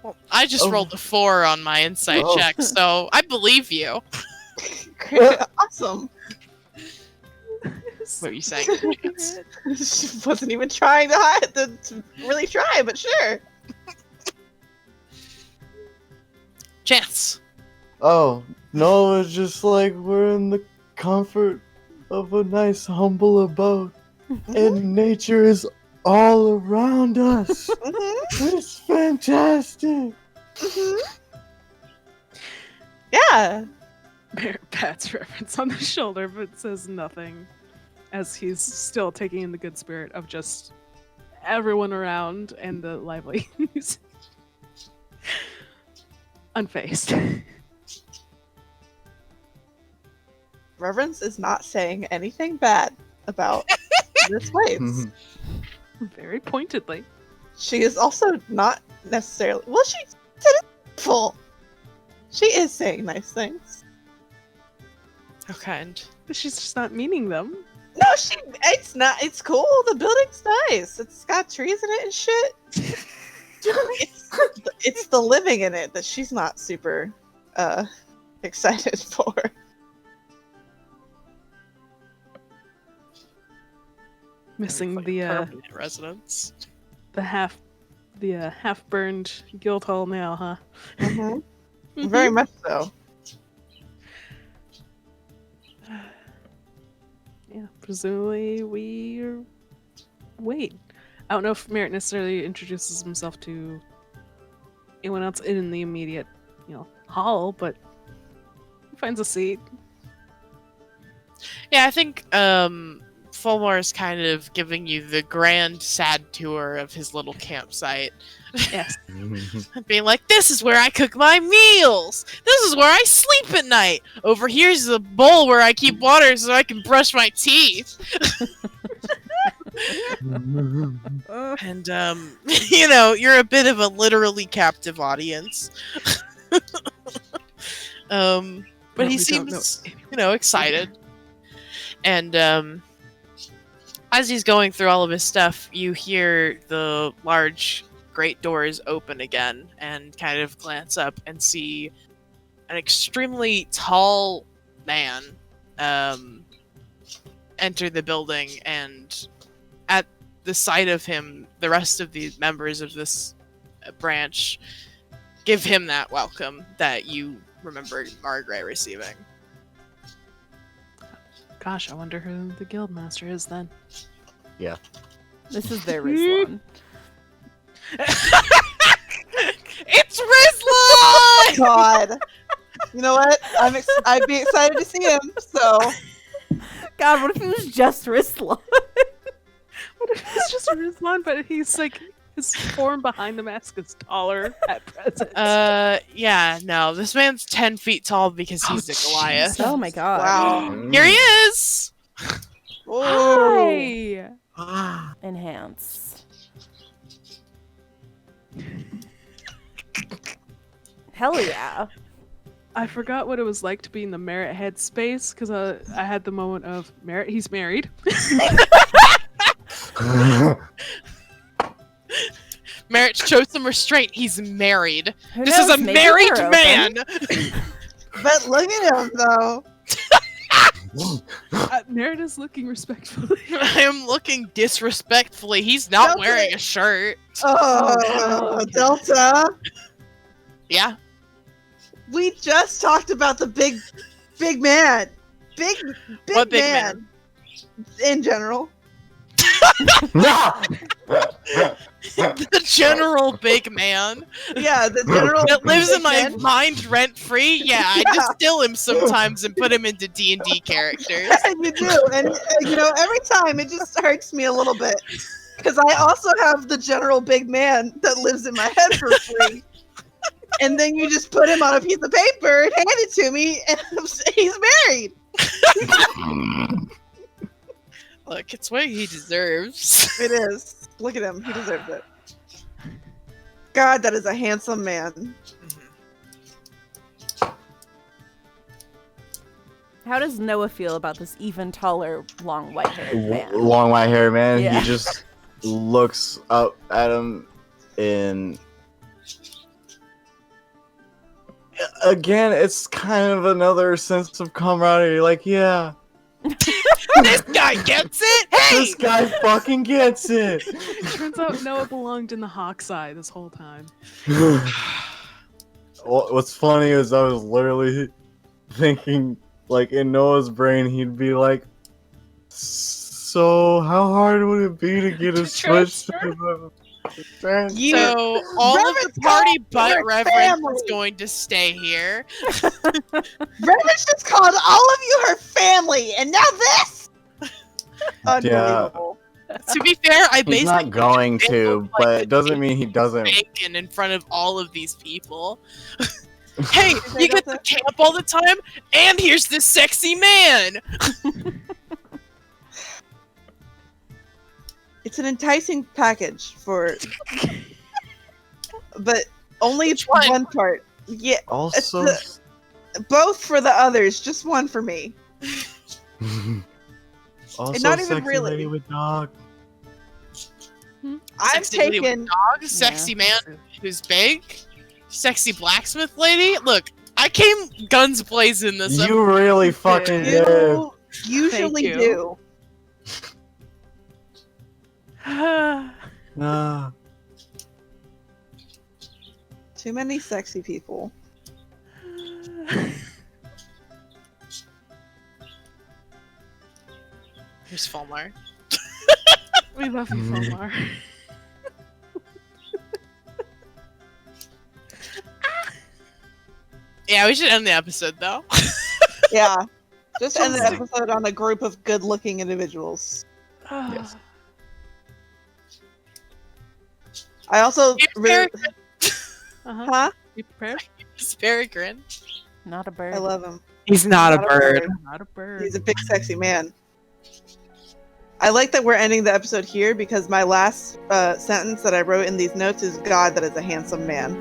Well, I just Oh. rolled a 4 on my insight Oh. check, so I believe you. Awesome. What are you saying? She wasn't even trying to really try, but sure. Chance. Oh, no, it's just like we're in the comfort of a nice, humble abode, and nature is all around us. It's fantastic. Yeah. Merritt pats Reverence on the shoulder, but says nothing, as he's still taking in the good spirit of just everyone around and the lively music. Unfazed. Reverence is not saying anything bad about this place. Very pointedly. She is also not necessarily. Well, she said it's full. She is saying nice things. How kind. But she's just not meaning them. No, it's not. It's cool. The building's nice. It's got trees in it and shit. it's the living in it that she's not super excited for. Missing Like the permanent residence. half burned Guildhall now, huh? Very much so. Yeah, presumably wait. I don't know if Merritt necessarily introduces himself to anyone else in the immediate, hall, but he finds a seat. Yeah, I think Fulmore is kind of giving you the grand, sad tour of his little campsite. Yes. Being like, this is where I cook my meals! This is where I sleep at night! Over here's the bowl where I keep water so I can brush my teeth! And, you're a bit of a literally captive audience. But No, he we don't seems, excited. And, as he's going through all of his stuff, you hear the large great doors open again and kind of glance up and see an extremely tall man enter the building, and at the sight of him, the rest of the members of this branch give him that welcome that you remember Margaret receiving. Gosh, I wonder who the guildmaster is then. This is their Rizlan. It's Rizlan! God. You know what? I'd be excited to see him. So God, what if it was just Rizlan? What if it's just Rizlan, but he's like, his form behind the mask is taller at present? Yeah, no, this man's 10 feet tall because he's a Goliath. Oh my god. wow. Here he is! Whoa. Hi! Enhance. Hell yeah. I forgot what it was like to be in the Merritt headspace, because I had the moment of Merritt, he's married. Merritt shows some restraint. He's married. Who This is knows, a maybe married they're man! open. But look at him though. Merritt is looking respectfully. I am looking disrespectfully. He's not Delta. wearing a shirt. Oh, okay. Delta. Yeah. We just talked about the big man. Big What big man. In general. The general big man Yeah, the general that lives in big my man. mind rent free. Yeah, I distill him sometimes and put him into D&D characters. You do, and every time it just hurts me a little bit because I also have the general big man that lives in my head for free, and then you just put him on a piece of paper and hand it to me, and he's married. Look, it's what he deserves. It is. Look at him. He deserves it. God, that is a handsome man. How does Noah feel about this even taller, long white-haired man? Long white hair man. Yeah. He just looks up at him in. Again, it's kind of another sense of camaraderie. Like, yeah, This guy gets it. Hey, this guy fucking gets it. Turns out Noah belonged in the Hawk's Eye this whole time. what's funny is I was literally thinking, like, in Noah's brain, he'd be like, so how hard would it be to get a To switch transfer? to the transfer? You, So all of the Reverend's party called but your Reverend family. is going to stay here. Reverend's just called all of you her family, and now this. Unbelievable. To be fair, I He's basically not going made it to, look but like it doesn't mean he doesn't. bacon in front of all of these people. Hey, Say you get to Delta? camp all the time, and here's this sexy man. It's an enticing package for, but only Which one? one part. Yeah, Also, both for the others, just one for me. also not even sexy really. lady with dog. I'm Sexy lady with taking. dog, sexy man who's big, sexy blacksmith lady. Look, I came guns blazing this. You really fucking did. You usually you. do. Nah. Too many sexy people. Here's Fulmar. We love you, Fulmar. Yeah, we should end the episode though. Yeah. Just end the episode on a group of good-looking individuals. Yes. I also Here's really, Uh-huh. huh? You prepared? Here's Peregrine. Not a bird. I love him. He's not Not a bird. Not a bird. He's a big, sexy man. I like that we're ending the episode here because my last sentence that I wrote in these notes is "God, that is a handsome man."